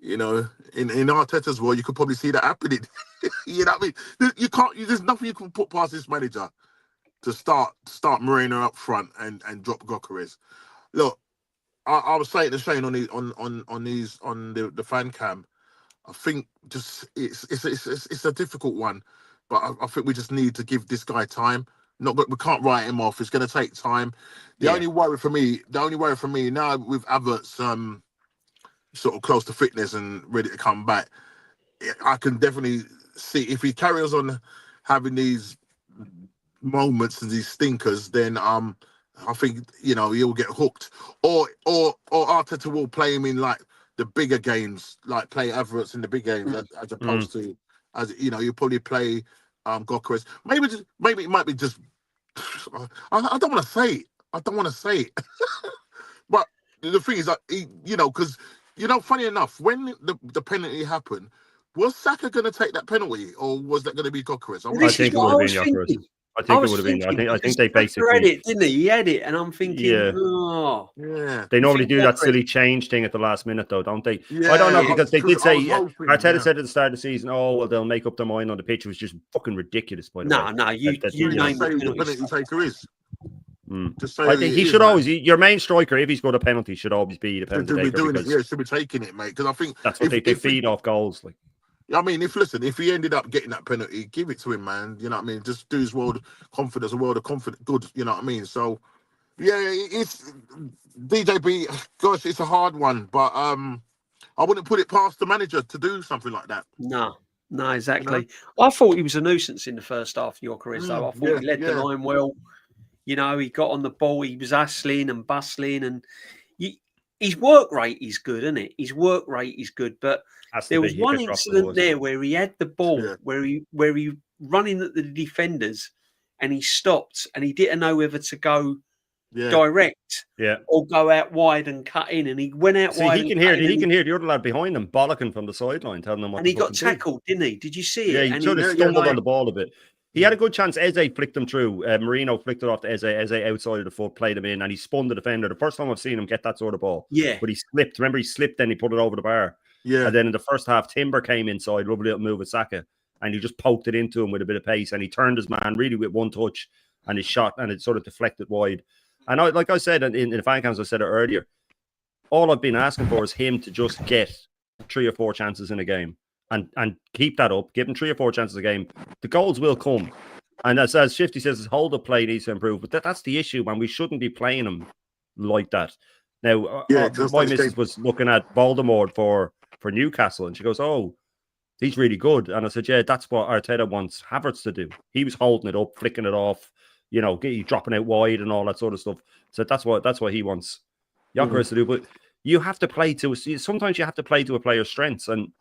in Arteta's world, you could probably see that happening. You know what I mean? There's nothing you can put past this manager to start Moreno up front and drop Gyökeres. Look, I was saying to Shane on the fan cam, I think just it's a difficult one, but I think we just need to give this guy time. We can't write him off. It's going to take time. The only worry for me now with Havertz sort of close to fitness and ready to come back, I can definitely see if he carries on having these moments and these stinkers, then I think he'll get hooked. Or Arteta will play him in like the bigger games, like play Havertz in the big games as opposed to you probably play Gyökeres. Maybe it might be just. I don't want to say it. But the thing is that because funny enough, when the penalty happened, was Saka going to take that penalty, or was that going to be Gyökeres? I think it would have been Gyökeres. I think it would have been. I think they basically had it, didn't he? He had it, and I'm thinking, yeah. They normally do that silly change thing at the last minute, though, don't they? Yeah, I don't know, because they did say Arteta said at the start of the season, "Oh, well, they'll make up their mind on the pitch." It was just fucking ridiculous, by the way. No, you name the penalty taker is. I think he should always. Your main striker, if he's got a penalty, should always be the penalty taker. Doing it, yeah, should be taking it, mate. Because I think that's what they feed off goals, like. I mean, if he ended up getting that penalty, give it to him, man. You know what I mean? Just do his world of confidence, good. You know what I mean? So, yeah, it's DJB. Gosh, it's a hard one, but I wouldn't put it past the manager to do something like that. No, exactly. You know? I thought he was a nuisance in the first half of your career, though. I thought he led the line well. You know, he got on the ball, he was hustling and bustling, and his work rate is good, isn't it? His work rate is good, but there was one incident there where he had the ball, where he running at the defenders, and he stopped, and he didn't know whether to go direct, or go out wide and cut in, and he went out wide. He can hear the other lad behind him bollocking from the sideline, telling him what. And he got tackled, didn't he? Did you see it? Yeah, he sort of stumbled on the ball a bit. He had a good chance. Eze flicked him through. Marino flicked it off to Eze. Eze outside of the foot, played him in, and he spun the defender. The first time I've seen him get that sort of ball. Yeah. But he slipped. Remember, he slipped, then he put it over the bar. Yeah. And then in the first half, Timber came inside, lovely little move with Saka, and he just poked it into him with a bit of pace, and he turned his man really with one touch, and he shot, and it sort of deflected wide. And like I said in the fan cams, I said it earlier, all I've been asking for is him to just get 3 or 4 chances in a game and keep that up, give him 3 or 4 chances a game. The goals will come. And as Shifty says, his hold-up play needs to improve. But that's the issue, man. We shouldn't be playing him like that. Now, my missus was looking at Voldemort for Newcastle, and she goes, "Oh, he's really good." And I said, "Yeah, that's what Arteta wants Havertz to do. He was holding it up, flicking it off, dropping out wide and all that sort of stuff. So that's what he wants Gyökeres to do. But you have to play to. Sometimes you have to play to a player's strengths, and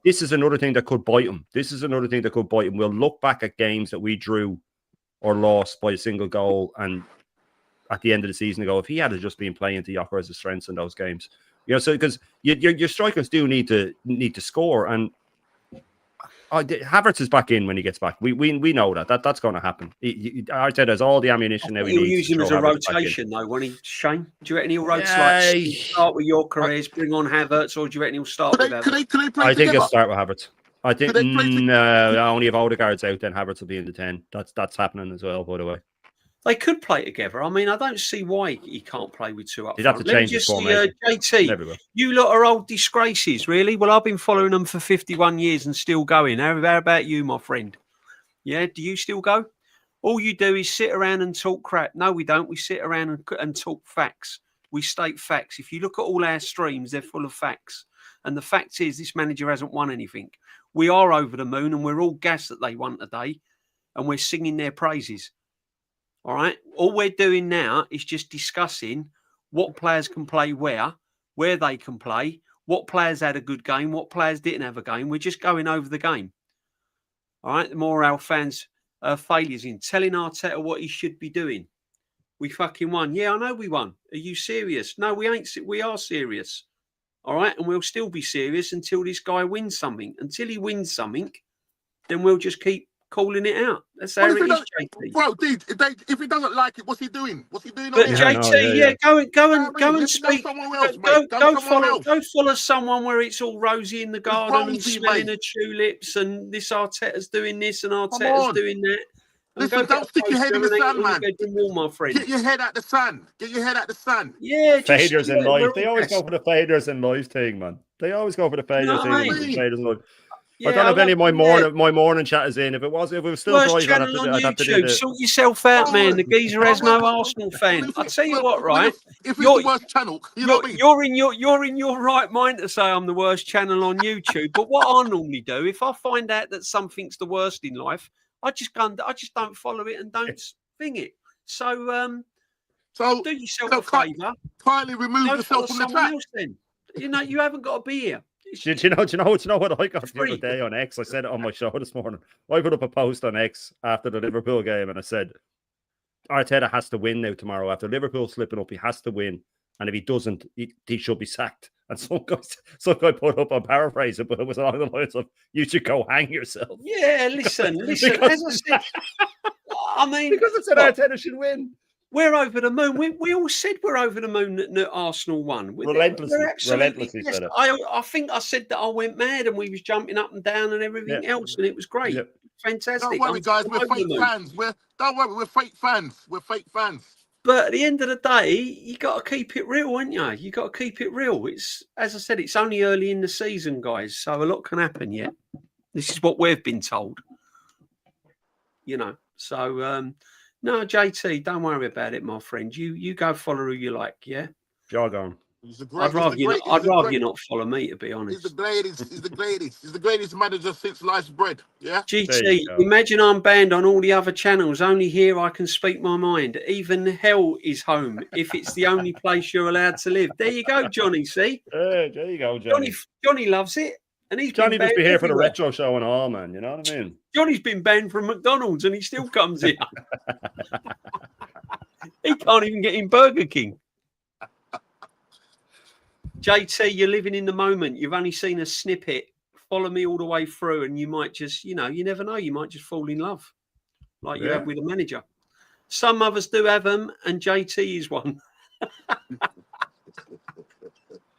this is another thing that could bite him. We'll look back at games that we drew or lost by a single goal, and at the end of the season go, if he had just been playing to Gyökeres' strengths in those games, so because your strikers do need to score, and Havertz is back in when he gets back. We know that's going to happen. Arteta has all the ammunition now. He'll use him as a rotation, though, won't he, Shane? Do you reckon he'll rotate? Start with your careers, bring on Havertz, or do you reckon he'll start with Havertz? I think he'll start with Havertz. I think only if Odegaard's out, then Havertz will be in the 10. That's happening as well, by the way. They could play together. I mean, I don't see why he can't play with 2 up front. He'd have to change his formation. JT, you lot are old disgraces, really. Well, I've been following them for 51 years and still going. How about you, my friend? Yeah, do you still go? All you do is sit around and talk crap. No, we don't. We sit around and talk facts. We state facts. If you look at all our streams, they're full of facts. And the fact is, this manager hasn't won anything. We are over the moon, and we're all gassed that they won today, and we're singing their praises. All right. All we're doing now is just discussing what players can play where they can play, what players had a good game, what players didn't have a game. We're just going over the game. All right. The more our fans' failures in telling Arteta what he should be doing. We fucking won. Yeah, I know we won. Are you serious? No, we ain't. We are serious. All right. And we'll still be serious until this guy wins something. Until he wins something, then we'll just keep calling it out. That's how it is, JT. Bro, dude, if he doesn't like it, what's he doing? But JT, go and speak. Go follow someone where it's all rosy in the garden and smelling of tulips, and this Arteta's doing this and Arteta's doing that. Listen, don't stick your head in the sun, man. My friend. Get your head out the sun. Yeah, failures in life. They always go for the failures in life thing, man. They always go for the failures in life. Yeah, I don't know if any of my morning chat is in. If it was still worst channel on YouTube. Sort yourself out, man. The geezer has no Arsenal fan. I tell you what, right? If it's the worst channel, you're in your right mind to say I'm the worst channel on YouTube. But what I normally do, if I find out that something's the worst in life, I just don't follow it and don't thing it. So do yourself a favour. Kindly remove yourself from the chat. Then. You haven't got to be here. Do you know what I got the other day on X? I said it on my show this morning. I put up a post on X after the Liverpool game, and I said Arteta has to win now tomorrow. After Liverpool slipping up, he has to win, and if he doesn't, he should be sacked. And some guy put up, I'm paraphrasing, but it was along the lines of, you should go hang yourself. Yeah, listen. As I said, I mean, because it said Arteta should win. We're over the moon. We all said we're over the moon that Arsenal won. Relentlessly yes. said it. I think I said that I went mad and we was jumping up and down and everything else, and it was great. Yep. Fantastic. Don't worry, guys. We're fake fans. Don't worry. We're fake fans. We're fake fans. But at the end of the day, you got to keep it real, ain't you? You got to keep it real. It's, as I said, it's only early in the season, guys, so a lot can happen yet. This is what we've been told. You know, so no, JT, don't worry about it, my friend. You go follow who you like, yeah. Jog on. I'd rather you not follow me, to be honest. He's the greatest manager since sliced bread. Yeah. GT, imagine I'm banned on all the other channels. Only here I can speak my mind. Even hell is home if it's the only place you're allowed to live. There you go, Johnny. See? There you go, Johnny. Johnny loves it, and Johnny must be here for the retro show and all, man. You know what I mean? Johnny's been banned from McDonald's, and he still comes here. He can't even get in Burger King. JT, you're living in the moment. You've only seen a snippet. Follow me all the way through, and you might just, you never know. You might just fall in love, like you have with a manager. Some others do have them, and JT is one.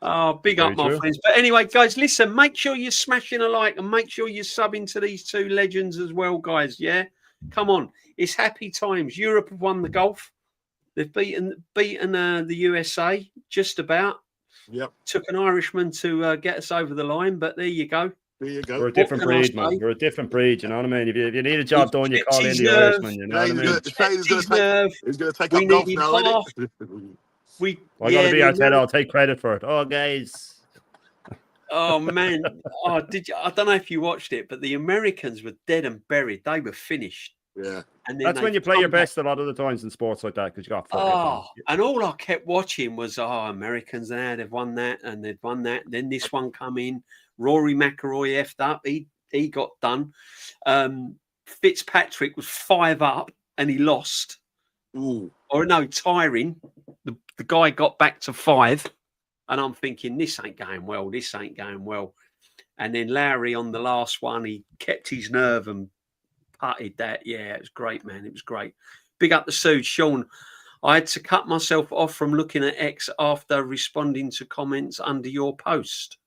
Oh, big up, my friends. But anyway, guys, listen, make sure you're smashing a like and make sure you're subbing to these two legends as well, guys. Yeah, come on. It's happy times. Europe have won the golf. They've beaten the USA just about. Yep. Took an Irishman to get us over the line, but there you go. There you go. We're a different breed, man. We're a different breed, you know what I mean? If you need a job done, you call in the Irishman, you know what I mean? He's going to take up golf now, isn't it? I got to be Arteta. I'll take credit for it. Oh, guys. Oh, man. I don't know if you watched it, but the Americans were dead and buried. They were finished. Yeah. And that's when you play your best a lot of the times in sports like that because you got and all I kept watching was Americans there, they've won that and they've won that. Then this one come in. Rory McIlroy effed up. He got done. Fitzpatrick was 5 up and he lost. Ooh. Or no, tiring. The guy got back to 5, and I'm thinking this ain't going well. This ain't going well. And then Lowry on the last one, he kept his nerve and putted that. Yeah, it was great, man. It was great. Big up the suit, Sean. I had to cut myself off from looking at X after responding to comments under your post.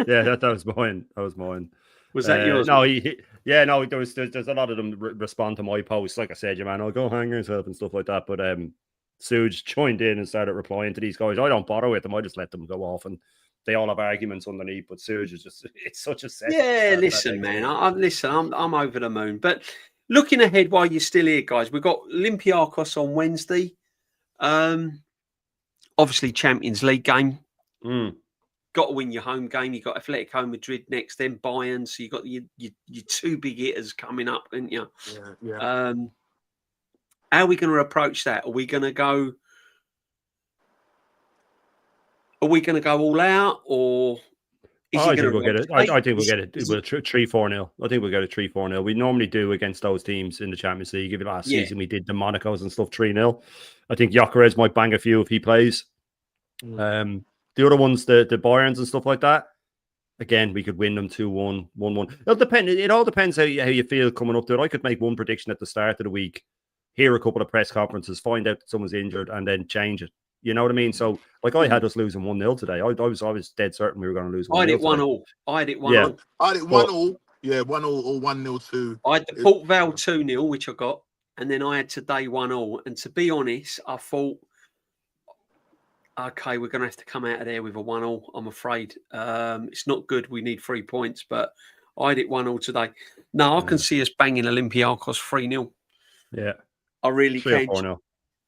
Yeah, that was mine. That was mine. Was that yours? No, there's a lot of them respond to my posts. Like I said, man, I'll go hang yourself and stuff like that. But Suge joined in and started replying to these guys. I don't bother with them. I just let them go off and they all have arguments underneath, but Suge is just—it's such a set. Yeah, listen, man. I'm over the moon. But looking ahead, while you're still here, guys, we've got Olympiacos on Wednesday. Obviously, Champions League game. Got to win your home game. You've got Atletico Madrid next, then Bayern. So you've got your two big hitters coming up, haven't you? Yeah. How are we going to approach that? Are we going to go? Are we going to go all out, or I think we'll get it. I think we'll get it. We'll 3-4-0. I think we'll get a 3-4-0. We normally do against those teams in the Champions League. Even last season, we did the Monacos and stuff 3-0. I think Gyökeres might bang a few if he plays. The other ones, the Bayerns and stuff like that, again, we could win them 2-1, 1-1. It'll depend. It all depends how you feel coming up to it. I could make one prediction at the start of the week, hear a couple of press conferences, find out that someone's injured, and then change it. You know what I mean? So, like, I had us losing 1-0 today. I was dead certain we were going to lose 1-0. I had it 1-1. I had it 1-1. I had it 1-1. Yeah, 1-1 or 1-0 too. I had the Port Vale 2-0, which I got, and then I had today 1-0. And to be honest, I thought, okay, we're going to have to come out of there with a 1-1, I'm afraid. It's not good. We need 3 points, but I had it 1-1 today. No, I can see us banging Olympiacos 3-0. Yeah. I really can. 4-0.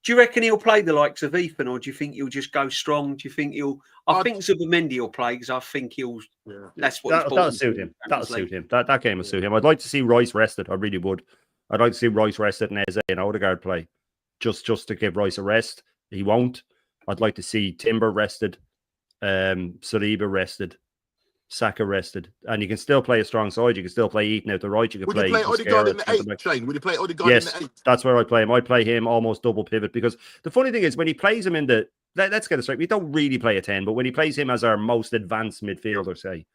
Do you reckon he'll play the likes of Ethan, or do you think he'll just go strong? Do you think he'll... I think Zubimendi will play because I think he'll... Yeah. That's what that'll suit him. That'll suit him. That game will suit him. I'd like to see Rice rested. I really would. I'd like to see Rice rested and Eze and Odegaard play. Just to give Rice a rest. He won't. I'd like to see Timber rested, Saliba rested, Saka rested, and you can still play a strong side. You can still play Eaton out the right. You can play Odegaard in the 8th, Shane? Would you play Odegaard in the 8th? That's where I play him. I play him almost double pivot because the funny thing is when he plays him in the let's get it straight. We don't really play a 10, but when he plays him as our most advanced midfielder, say,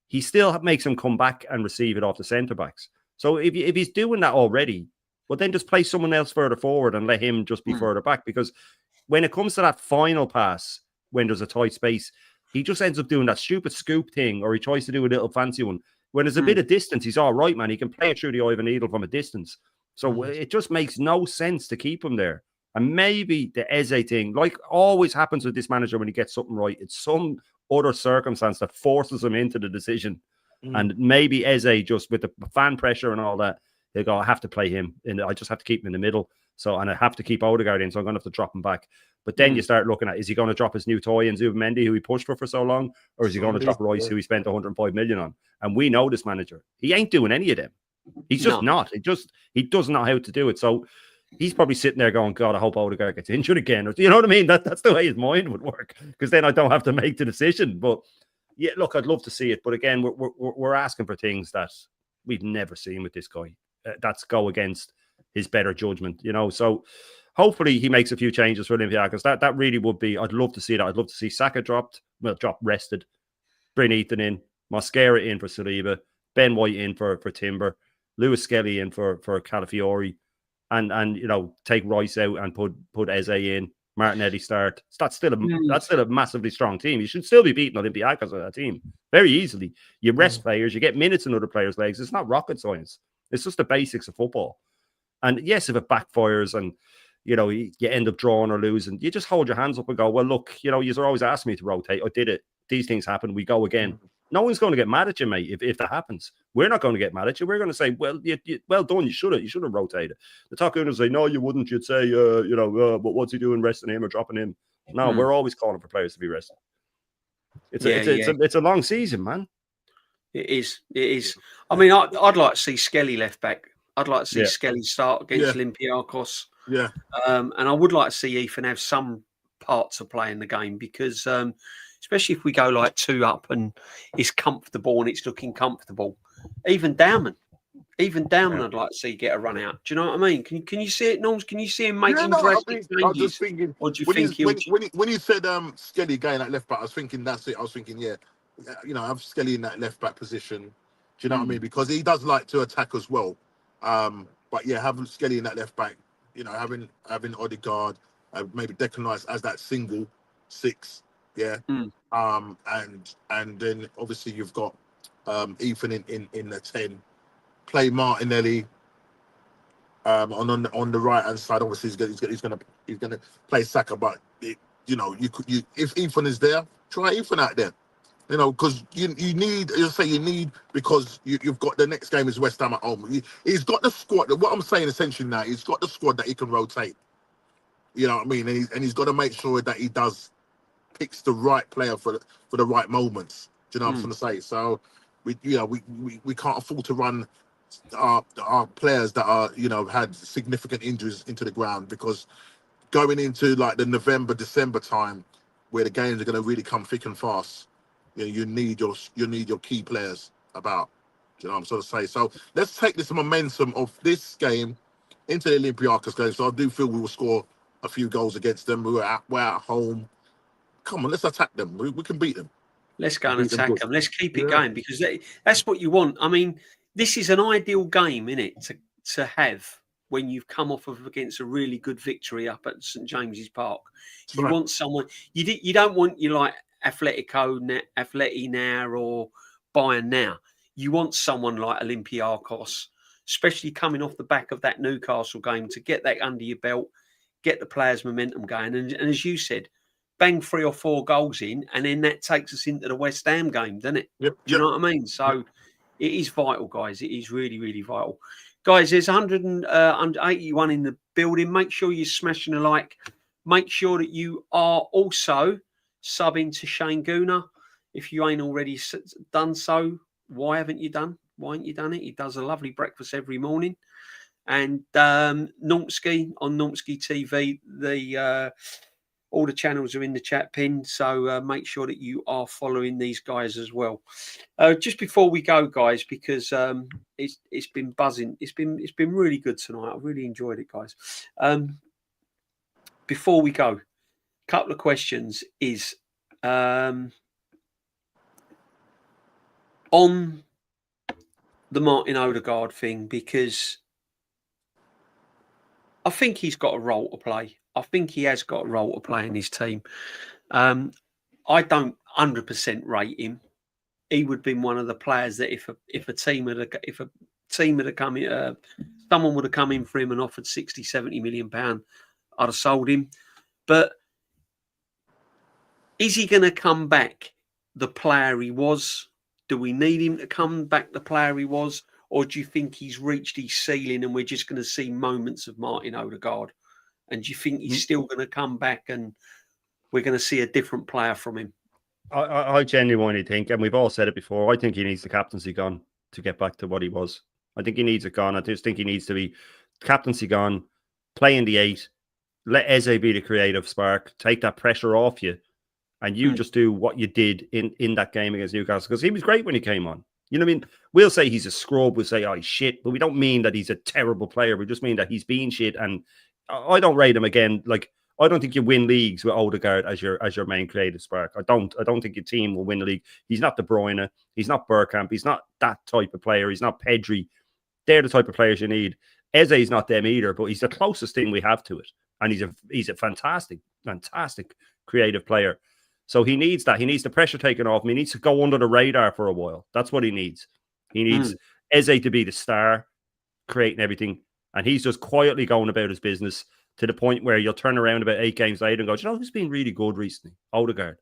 he still makes him come back and receive it off the centre backs. So if he's doing that already, well, then just play someone else further forward and let him just be further back. Because when it comes to that final pass, when there's a tight space, he just ends up doing that stupid scoop thing, or he tries to do a little fancy one. When there's a bit of distance, he's all right, man. He can play it through the eye of a needle from a distance. So it just makes no sense to keep him there. And maybe the Eze thing, like always happens with this manager when he gets something right, it's some other circumstance that forces him into the decision. And maybe Eze, just with the fan pressure and all that, he'll go, I have to play him. And I just have to keep him in the middle. So, and I have to keep Odegaard in, so I'm going to have to drop him back. But then you start looking at, is he going to drop his new toy in Zubimendi, who he pushed for so long? Or is he going to drop Rice, who he spent 105 million on? And we know this manager. He ain't doing any of them. He's just not. He doesn't know how to do it. So he's probably sitting there going, God, I hope Odegaard gets injured again. Or, you know what I mean? That's the way his mind would work. Because then I don't have to make the decision. But yeah, look, I'd love to see it. But again, we're asking for things that we've never seen with this guy. That's go against his better judgment, you know. So hopefully he makes a few changes for Olympiacos. That really would be, I'd love to see that. I'd love to see Saka rested, bring Ethan in, Mosquera in for Saliba, Ben White in for Timber, Lewis Skelly in for Calafiori, and you know, take Rice out and put Eze in, Martinelli start. That's still a massively strong team. You should still be beating Olympiacos with that team very easily. You rest players, you get minutes in other players' legs. It's not rocket science. It's just the basics of football. And yes, if it backfires and you know you end up drawing or losing, you just hold your hands up and go, well, look, you know, you're always asking me to rotate. I did it. These things happen. We go again. No one's going to get mad at you, mate, if that happens. We're not going to get mad at you. We're going to say, well, well done. You should have rotated. The Takuna will say, no, you wouldn't. You'd say, but what's he doing, resting him or dropping him? No, we're always calling for players to be rested. It's a long season, man. It is. I mean, I'd like to see Skelly left back. I'd like to see Skelly start against Olympiacos. Yeah. And I would like to see Ethan have some part to play in the game because especially if we go like 2 up and it's comfortable and it's looking comfortable. Even Dowman, I'd like to see get a run out. Do you know what I mean? Can you see it, Norms? Can you see him making drastic changes? I was just thinking, or do you think when you said Skelly going at left back, I was thinking that's it. I was thinking, you know, have Skelly in that left back position. Do you know what I mean? Because he does like to attack as well. But yeah, having Skelly in that left back, you know, having Odegaard, maybe Declan Rice as that single 6. Yeah. And then obviously you've got Ethan in the 10. Play Martinelli on the right hand side. Obviously he's gonna play Saka, but you know, if Ethan is there, try Ethan out there. You know, because you need because you've got the next game is West Ham at home. He's got the squad. What I'm saying essentially now, he's got the squad that he can rotate. You know what I mean? And he's got to make sure that he picks the right player for the right moments. Do you know what I'm trying to say? So we can't afford to run our players that are, you know, had significant injuries into the ground, because going into like the November, December time where the games are going to really come thick and fast, you know, you need your key players about. Do you know what I'm sort of saying? So let's take this momentum of this game into the Olympiacos game. So I do feel we will score a few goals against them. We're at home. Come on, let's attack them. We can beat them. Let's go and attack them. Let's keep it going, because that's what you want. I mean, this is an ideal game, isn't it, to have when you've come off of against a really good victory up at St James's Park. You want someone. You don't want you like Atleti now or Bayern now. You want someone like Olympiacos, especially coming off the back of that Newcastle game, to get that under your belt, get the players' momentum going, and as you said, bang 3 or 4 goals in, and then that takes us into the West Ham game, doesn't it? Yep. Do you know what I mean? So it is vital, guys. It is really, really vital. Guys, there's 181 in the building. Make sure you're smashing a like. Make sure that you are also subbing to Shane Gooner. If you ain't already done so, why haven't you done? Why ain't you done it? He does a lovely breakfast every morning. And Nomsky on Nomsky TV, all the channels are in the chat pin, so make sure that you are following these guys as well. Just before we go, guys, because it's been buzzing. It's been really good tonight. I really enjoyed it, guys. Before we go, couple of questions is on the Martin Odegaard thing, because I think he's got a role to play. I think he has got a role to play in his team. I don't 100% rate him. He would have been one of the players that if a team had come in, someone would have come in for him and offered 60, 70 million pound, I'd have sold him. But is he going to come back the player he was? Do we need him to come back the player he was? Or do you think he's reached his ceiling and we're just going to see moments of Martin Odegaard? And do you think he's still going to come back and we're going to see a different player from him? I genuinely think, and we've all said it before, I think he needs the captaincy gone to get back to what he was. I think he needs it gone. I just think he needs to be captaincy gone, play in the 8, let Eze be the creative spark, take that pressure off you, and you just do what you did in that game against Newcastle, because he was great when he came on. You know what I mean? We'll say he's a scrub, we'll say, oh, he's shit, but we don't mean that he's a terrible player. We just mean that he's been shit, and I don't rate him again. Like, I don't think you win leagues with Odegaard as your main creative spark. I don't think your team will win the league. He's not De Bruyne. He's not Bergkamp. He's not that type of player. He's not Pedri. They're the type of players you need. Eze's not them either, but he's the closest thing we have to it. And he's a fantastic creative player. So he needs that. He needs the pressure taken off him. He needs to go under the radar for a while. That's what he needs. He needs Eze to be the star, creating everything. And he's just quietly going about his business, to the point where you'll turn around about 8 games later and go, you know who's been really good recently? Odegaard.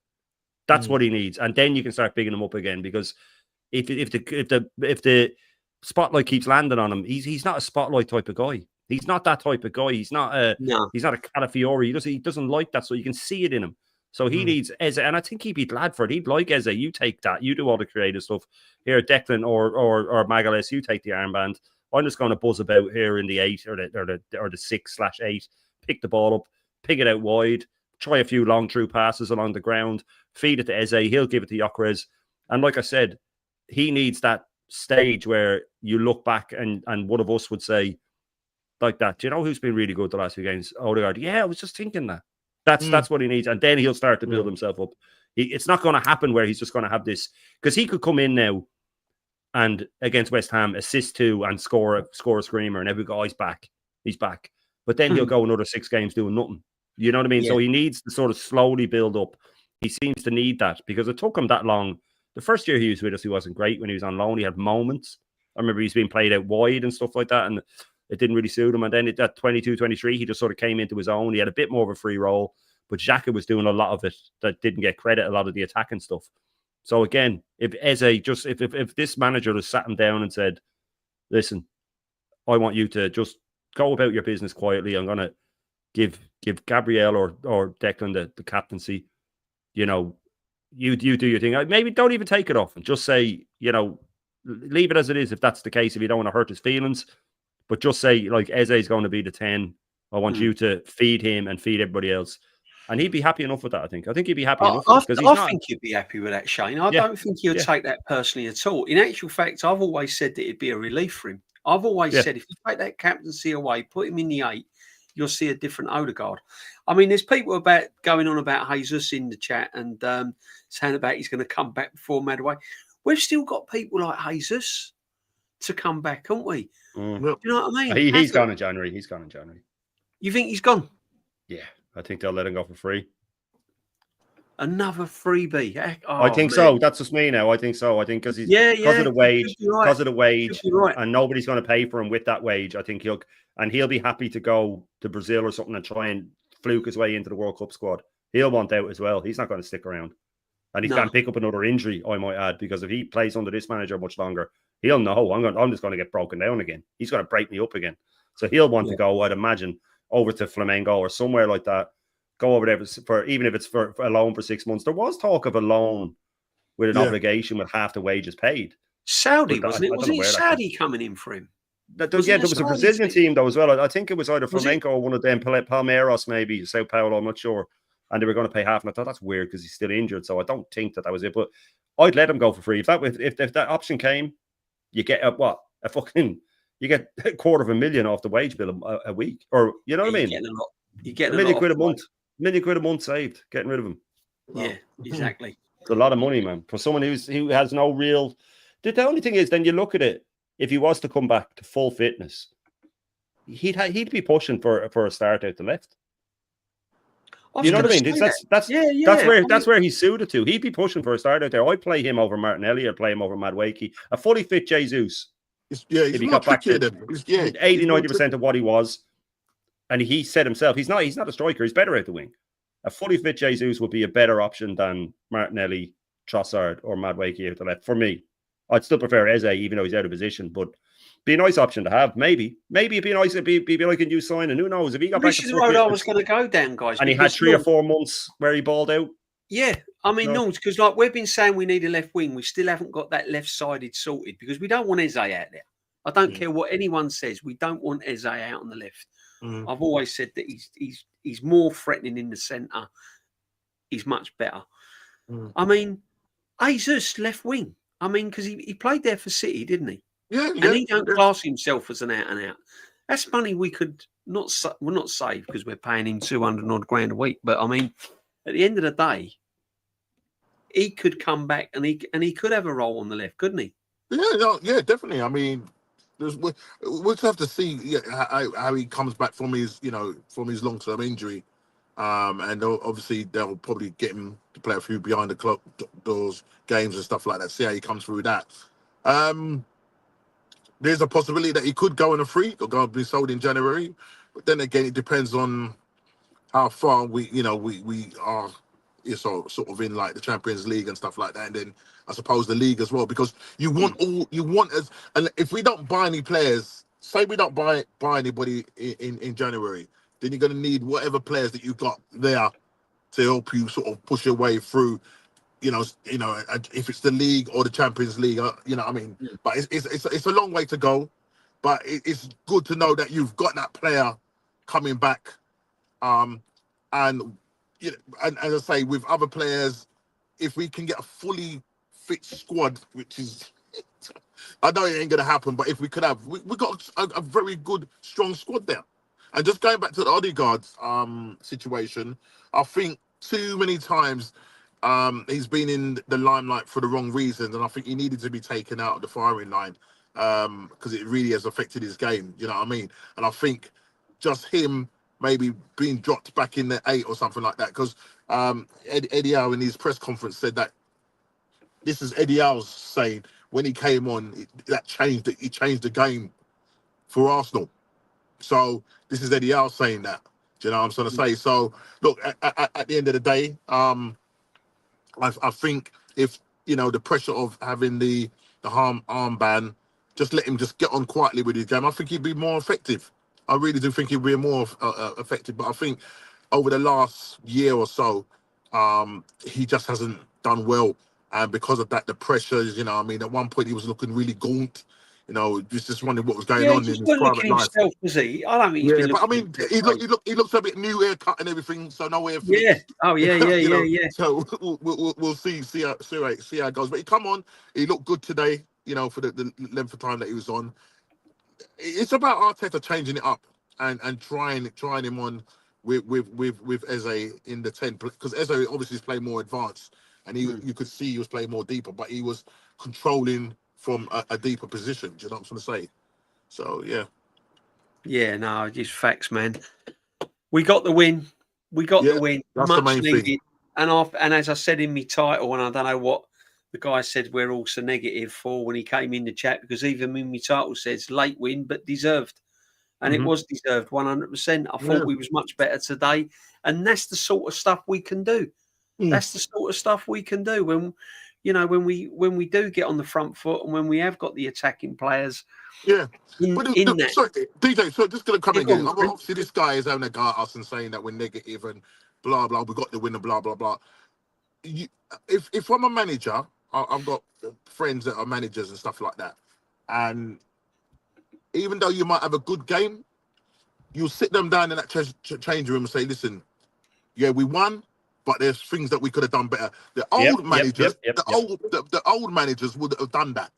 That's what he needs. And then you can start bigging him up again, because if the spotlight keeps landing on him, he's not a spotlight type of guy. He's not that type of guy. He's not a Calafiori. He doesn't like that, so you can see it in him. So he needs Eze, and I think he'd be glad for it. He'd like Eze. You take that. You do all the creative stuff. Here, Declan or Magalhaes, you take the armband. I'm just going to buzz about here in the 8 or the 6/8. Pick the ball up, pick it out wide, try a few long through passes along the ground, feed it to Eze. He'll give it to Gyökeres. And like I said, he needs that stage where you look back and one of us would say, like that, do you know who's been really good the last few games? Odegaard. Yeah, I was just thinking that. That's what he needs. And then he'll start to build himself up. It's not going to happen where he's just going to have this, because he could come in now and against West Ham, assist 2 and score a screamer, and every guy's back. He's back. But then he'll go another 6 games doing nothing. You know what I mean? Yeah. So he needs to sort of slowly build up. He seems to need that, because it took him that long. The first year he was with us, he wasn't great. When he was on loan, he had moments. I remember he's being played out wide and stuff like that, and it didn't really suit him. And then at 22, 23, he just sort of came into his own. He had a bit more of a free role, but Xhaka was doing a lot of it that didn't get credit, a lot of the attacking stuff. So again, if Eze just, if this manager has sat him down and said, listen, I want you to just go about your business quietly. I'm going to give Gabriel or Declan the captaincy. You know, you do your thing. Maybe don't even take it off and just say, you know, leave it as it is if that's the case, if you don't want to hurt his feelings. But just say, like, Eze is going to be the 10. I want you to feed him and feed everybody else. And he'd be happy enough with that, I think. I think he'd be happy enough with it. I think he'd be happy with that, Shane. I don't think he'll take that personally at all. In actual fact, I've always said that it'd be a relief for him. I've always said if you take that captaincy away, put him in the 8, you'll see a different Odegaard. I mean, there's people going on about Jesus in the chat and saying about he's going to come back before Madaway. We've still got people like Jesus to come back, haven't we? Do you know what I mean? He's gone in January. He's gone in January. You think he's gone? Yeah, I think they'll let him go for free. Another freebie. I think so. That's just me now. I think so. I think because of the wage, and nobody's going to pay for him with that wage. I think he'll be happy to go to Brazil or something and try and fluke his way into the World Cup squad. He'll want out as well. He's not going to stick around, and he can't pick up another injury, I might add, because if he plays under this manager much longer, he'll know I'm just going to get broken down again. He's going to break me up again. So he'll want to go, I'd imagine, over to Flamengo or somewhere like that. Go over there for even if it's for a loan for 6 months. There was talk of a loan with an obligation with half the wages paid. Saudi, wasn't it? Wasn't it Saudi coming in for him? There was a Brazilian team though as well. I think it was either Flamengo or one of them, Palmeiras maybe, Sao Paulo, I'm not sure. And they were going to pay half. And I thought that's weird because he's still injured. So I don't think that was it. But I'd let him go for free. If that option came, you get you get $250,000 off the wage bill a week, or you know what I mean? You're getting £1 million a month. million quid a month saved, getting rid of him. Yeah, exactly. It's a lot of money, man, for someone who has no real. The only thing is, then you look at it. If he was to come back to full fitness, he'd be pushing for a start out the left. You know what I mean? That's where he's suited to. He'd be pushing for a start out there. I'd play him over Martinelli or play him over Madueke. A fully fit Jesus. He's if he got back to 80-90% of what he was, and he said himself, he's not a striker. He's better out the wing. A fully fit Jesus would be a better option than Martinelli, Trossard, or Madueke out the left for me. I'd still prefer Eze, even though he's out of position, but be a nice option to have. Maybe it'd be nice. It'd be like a new signing. Who knows? If he got back to the road I was going to go down, guys, and he had 3 or 4 months where he balled out. Yeah, I mean, no, because like we've been saying, we need a left wing. We still haven't got that left-sided sorted because we don't want Eze out there. I don't care what anyone says. We don't want Eze out on the left. I've always said that he's more threatening in the centre. He's much better. I mean, Jesus left wing. I mean, because he played there for City, didn't he? Yeah, and he don't class himself as an out and out. That's money we could not save because we're paying him 200 odd grand a week. But I mean, at the end of the day, he could come back and he could have a role on the left, couldn't he? Yeah, definitely. I mean, we'll have to see how he comes back from his long term injury, and obviously they'll probably get him to play a few behind the clock doors games and stuff like that. See how he comes through that. There's a possibility that he could go on a free or go and be sold in January, but then again, it depends on how far we are. Sort of in like the Champions League and stuff like that, and then I suppose the league as well, because you want and if we don't buy any players, say we don't buy anybody in January, then you're going to need whatever players that you got there to help you sort of push your way through. If it's the league or the Champions League, you know what I mean. Yeah. But it's a long way to go, but it's good to know that you've got that player coming back, and as I say, with other players, if we can get a fully fit squad, which is, I know it ain't going to happen, but if we could have, we got a very good, strong squad there. And just going back to the Odegaard situation, I think too many times he's been in the limelight for the wrong reasons, and I think he needed to be taken out of the firing line because it really has affected his game, you know what I mean? And I think just him maybe being dropped back in the 8 or something like that, because Eddie Howe in his press conference said that this is Eddie Howe's saying when he came on, he changed the game for Arsenal. So this is Eddie Howe saying that. Do you know what I'm trying to say? So look, at the end of the day, I think if the pressure of having the armband, just let him just get on quietly with his game, I think he'd be more effective. I really do think he'd be more effective. But I think over the last year or so, he just hasn't done well. And because of that, the pressures, at one point he was looking really gaunt. Just wondering what was going on in his private life. Himself, was he? I don't mean. Yeah, but I mean, he looks a bit new haircut and everything, so no hair. Yeah. Oh yeah. So we'll see how it goes. But he come on. He looked good today. For the length of time that he was on. It's about Arteta changing it up and trying him on with Eze in the 10, because Eze obviously is playing more advanced, and you could see he was playing more deeper, but he was controlling from a deeper position. Do you know what I'm trying to say? So yeah. Yeah, no, just facts, man. We got the win. The win. That's much the main needed. thing. And as I said in my title, and I don't know what the guy said we're also negative for when he came in the chat, because even in my title says late win but deserved, and it was deserved 100%. I thought we was much better today, and that's the sort of stuff we can do. That's the sort of stuff we can do when we do get on the front foot and when we have got the attacking players. Yeah. Sorry, DJ, so just going to come in again. Obviously, this guy is having a go at us and saying that we're negative and blah, blah, we got the win and blah, blah, blah. If I'm a manager, I've got friends that are managers and stuff like that. And even though you might have a good game, you'll sit them down in that change room and say, listen, yeah, we won, but there's things that we could have done better. The old old managers would have done that.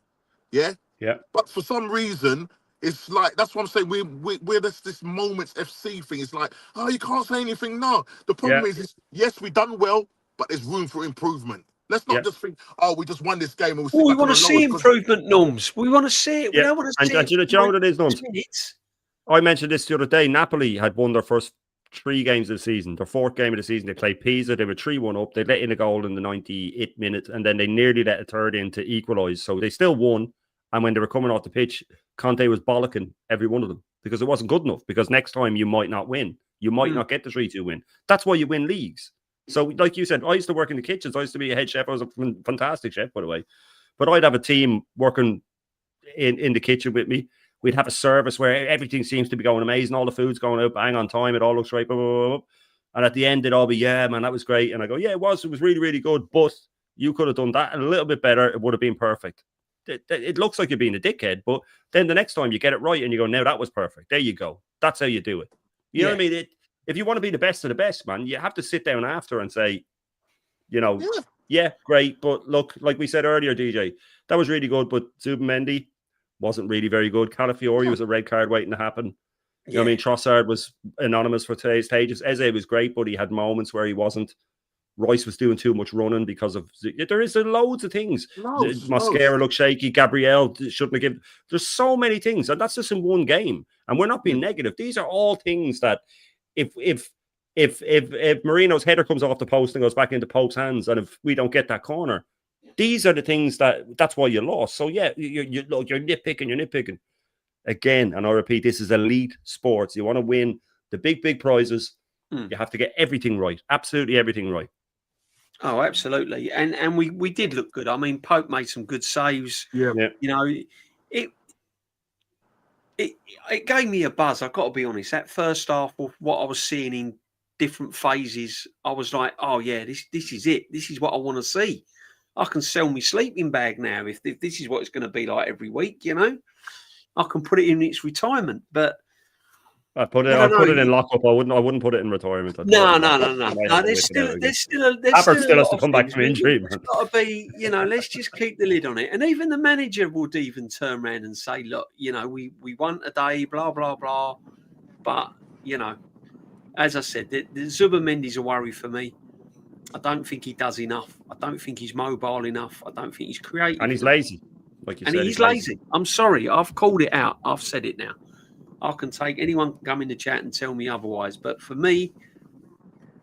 Yeah? Yeah. But for some reason, It's like, that's what I'm saying. We're this Moments FC thing. It's like, oh, you can't say anything. No, the problem is, yes, we done well, but there's room for improvement. Let's not just think, oh, we just won this game and we'll sit we back want on to the see laurels improvement, Norms. We want to see it. We don't want to see it. And you know what it is, Norms? I mentioned this the other day. Napoli had won their first 3 games of the season. Their 4th game of the season, they played Pisa. They were 3-1 up. They let in a goal in the 98th minute, and then they nearly let a third in to equalise. So they still won. And when they were coming off the pitch, Conte was bollocking every one of them because it wasn't good enough. Because next time you might not win. You might not get the 3-2 win. That's why you win leagues. So, like you said, I used to work in the kitchens. I used to be a head chef. I was a fantastic chef, by the way. But I'd have a team working in the kitchen with me. We'd have a service where everything seems to be going amazing. All the food's going out bang on time. It all looks right. Blah, blah, blah. And at the end, it'd all be, yeah, man, that was great. And I go, yeah, it was. It was really, really good. But you could have done that a little bit better. It would have been perfect. It looks like you're being a dickhead. But then the next time you get it right and you go, now that was perfect. There you go. That's how you do it. You know what I mean? If you want to be the best of the best, man, you have to sit down after and say, you know, yeah, great. But look, like we said earlier, DJ, that was really good. But Zubimendi wasn't really very good. Calafiori was a red card waiting to happen. You know what I mean? Trossard was anonymous for today's stages. Eze was great, but he had moments where he wasn't. Royce was doing too much running because of... There is loads of things. Mosquera looked shaky. Gabriel shouldn't have given... There's so many things, and that's just in one game. And we're not being negative. These are all things that if Marino's header comes off the post and goes back into Pope's hands, and if we don't get that corner, these are the things that's why you lost. So yeah, you're nitpicking. Again, and I repeat, this is elite sports. You want to win the big prizes, you have to get everything right. Absolutely everything right. Oh, absolutely. And we did look good. I mean, Pope made some good saves. Yeah. You know, it gave me a buzz. I've got to be honest. That first half of what I was seeing in different phases, I was like, oh yeah, this is it. This is what I want to see. I can sell my sleeping bag now if this is what it's going to be like every week, you know. I can put it in its retirement, but I put it in lockup. I wouldn't put it in retirement. No. There's still still has to come back from injury. It's got to be, you know. Let's just keep the lid on it. And even the manager would even turn around and say, "Look, you know, we won today, blah blah blah." But you know, as I said, the Zubimendi's a worry for me. I don't think he does enough. I don't think he's mobile enough. I don't think he's creative. And he's lazy. Like you said, he's lazy. I'm sorry. I've called it out. I've said it now. I can take anyone can come in the chat and tell me otherwise. But for me,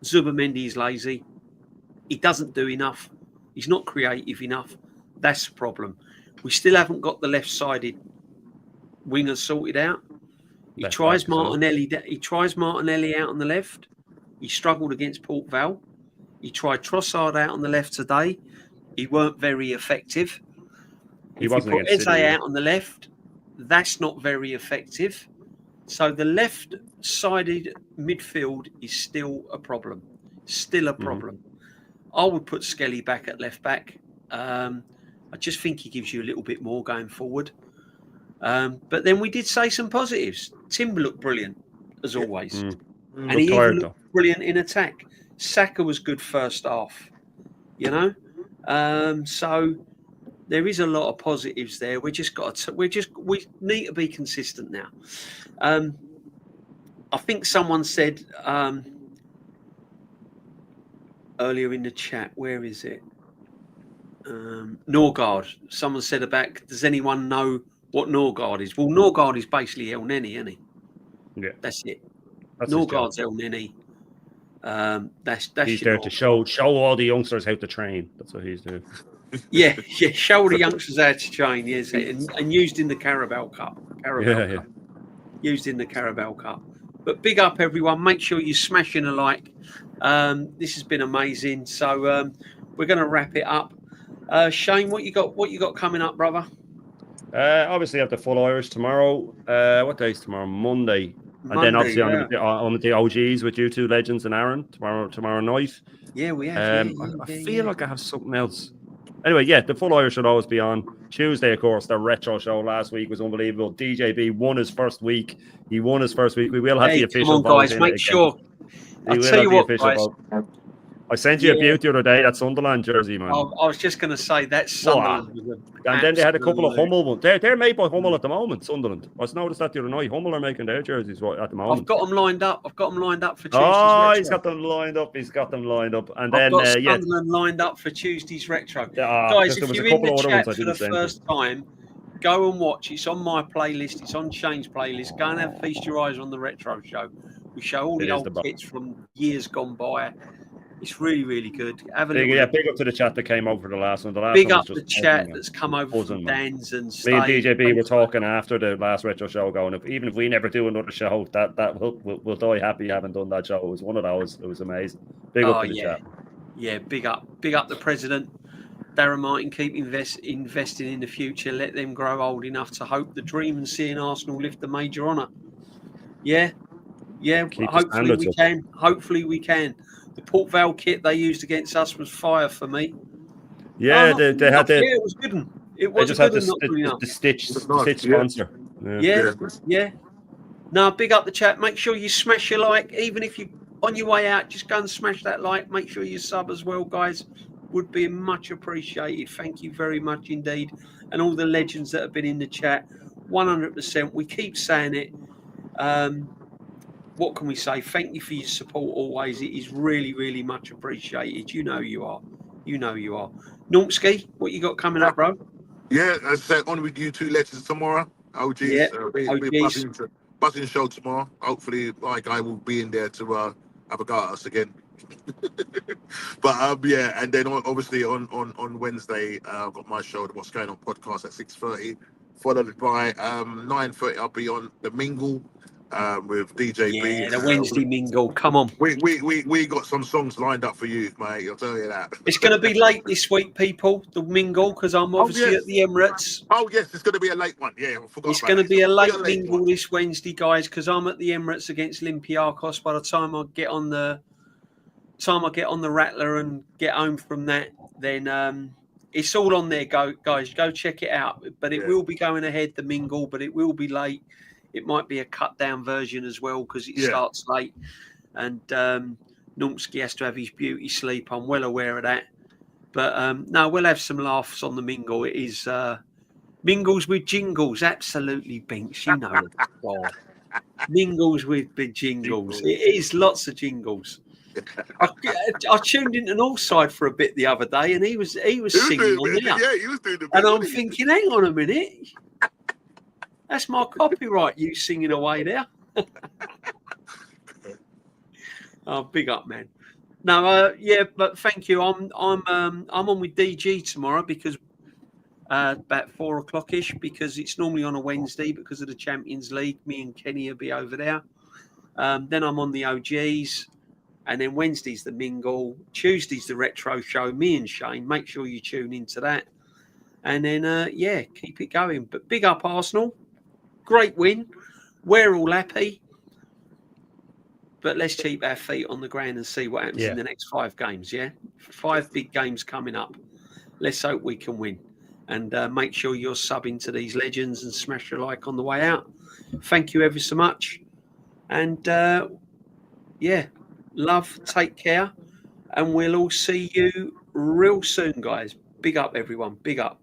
Zubimendi is lazy. He doesn't do enough. He's not creative enough. That's the problem. We still haven't got the left-sided wingers sorted out. He tries Martinelli. He tries Martinelli out on the left. He struggled against Port Vale. He tried Trossard out on the left today. He weren't very effective. If you put Eze out on the left, that's not very effective. So the left-sided midfield is still a problem. Still a problem. I would put Skelly back at left back. I just think he gives you a little bit more going forward. But then we did say some positives. Timber looked brilliant, as always. And he even looked brilliant in attack. Saka was good first half, you know. So there is a lot of positives there. We need to be consistent now. I think someone said earlier in the chat, where is it? Norgard. Someone said about, does anyone know what Norgard is? Well, Norgard is basically El Neni, isn't he? Yeah. That's it. Norgard's El Neni. That's he's there to show all the youngsters how to train. That's what he's doing. Yeah, show the youngsters how to train, yes, and used in the Carabao Cup. Used in the Carabao Cup. But big up everyone. Make sure you're smashing a like. This has been amazing. So we're going to wrap it up. Shane, what you got coming up, brother? Obviously, I have the full Irish tomorrow. What day is tomorrow? Monday. And then obviously on the OGs with you two legends and Aaron tomorrow night. Yeah, we have. I feel like I have something else. Anyway, yeah, the full Irish should always be on. Tuesday, of course, the retro show last week was unbelievable. DJB won his first week. He won his first week. We will have the official vote. Guys, make sure. I'll tell you what, guys. I sent you a beaut the other day, that Sunderland jersey, man. I was just going to say that Sunderland. And then they had a couple of Hummel ones. They're made by Hummel at the moment, Sunderland. I just noticed that the other night. Hummel are making their jerseys at the moment. I've got them lined up. For Tuesday's retro. He's got them lined up. And then, I've got Sunderland lined up for Tuesday's retro. Guys, if you're in the chat for the first time, go and watch. It's on my playlist. It's on Shane's playlist. Go and feast your eyes on the retro show. We show all the old kits from years gone by. It's really, really good. Have a big up to the chat that came over the last one. Big up the chat that's come over from Dan's and me and DJB were talking after the last retro show, going, even if we never do another show, that we'll die happy having done that show. It was one of those. It was amazing. Big up to the chat. Yeah, big up the president. Darren Martin, keep investing in the future. Let them grow old enough to hope the dream and seeing Arsenal lift the major honour. Yeah. Hopefully we can. The Port Vale kit they used against us was fire for me. Yeah, they had the. Yeah, it was good. It was just had the stitch sponsor. Yeah. No, big up the chat. Make sure you smash your like. Even if you on your way out, just go and smash that like. Make sure you sub as well, guys. Would be much appreciated. Thank you very much indeed. And all the legends that have been in the chat, 100%. We keep saying it. What can we say? Thank you for your support always. It is really, really much appreciated. You know you are. Normski, what you got coming up, bro? Yeah, as I said, on with you two legends tomorrow. OGs. Yeah, be buzzing show tomorrow. Hopefully, my guy will be in there to have a go at us again. But yeah, and then obviously on Wednesday, I've got my show, the What's Going On podcast at 6:30, followed by 9:30. I'll be on the Mingle. With DJB. Yeah, the Wednesday mingle. Come on. We got some songs lined up for you, mate. I'll tell you that. It's going to be late this week, people, the mingle, because I'm obviously at the Emirates. Oh, yes, it's going to be a late one. Yeah, I forgot. It's going to be a late mingle this Wednesday, guys, because I'm at the Emirates against Olympiacos. By the time I get on the Rattler and get home from that, then it's all on there. Guys, go check it out. But it will be going ahead, the mingle, but it will be late. It might be a cut down version as well because it starts late, and Normski has to have his beauty sleep. I'm well aware of that, but no, we'll have some laughs on the mingle. It is mingles with jingles, absolutely, Binks. You know it. Mingles with big jingles. It is lots of jingles. I tuned into Northside for a bit the other day, and he was singing on there. Yeah, he was doing the. And I'm thinking, hang on a minute. That's my copyright, you singing away there. Oh, big up, man. No, yeah, but thank you. I'm on with DG tomorrow because about 4:00ish because it's normally on a Wednesday because of the Champions League. Me and Kenny will be over there. Then I'm on the OGs, and then Wednesday's the mingle. Tuesday's the retro show. Me and Shane. Make sure you tune into that. And then keep it going. But big up Arsenal. Great win. We're all happy. But let's keep our feet on the ground and see what happens in the next 5 games, 5 big games coming up. Let's hope we can win. And make sure you're subbing to these legends and smash your like on the way out. Thank you ever so much. And, love, take care. And we'll all see you real soon, guys. Big up, everyone. Big up.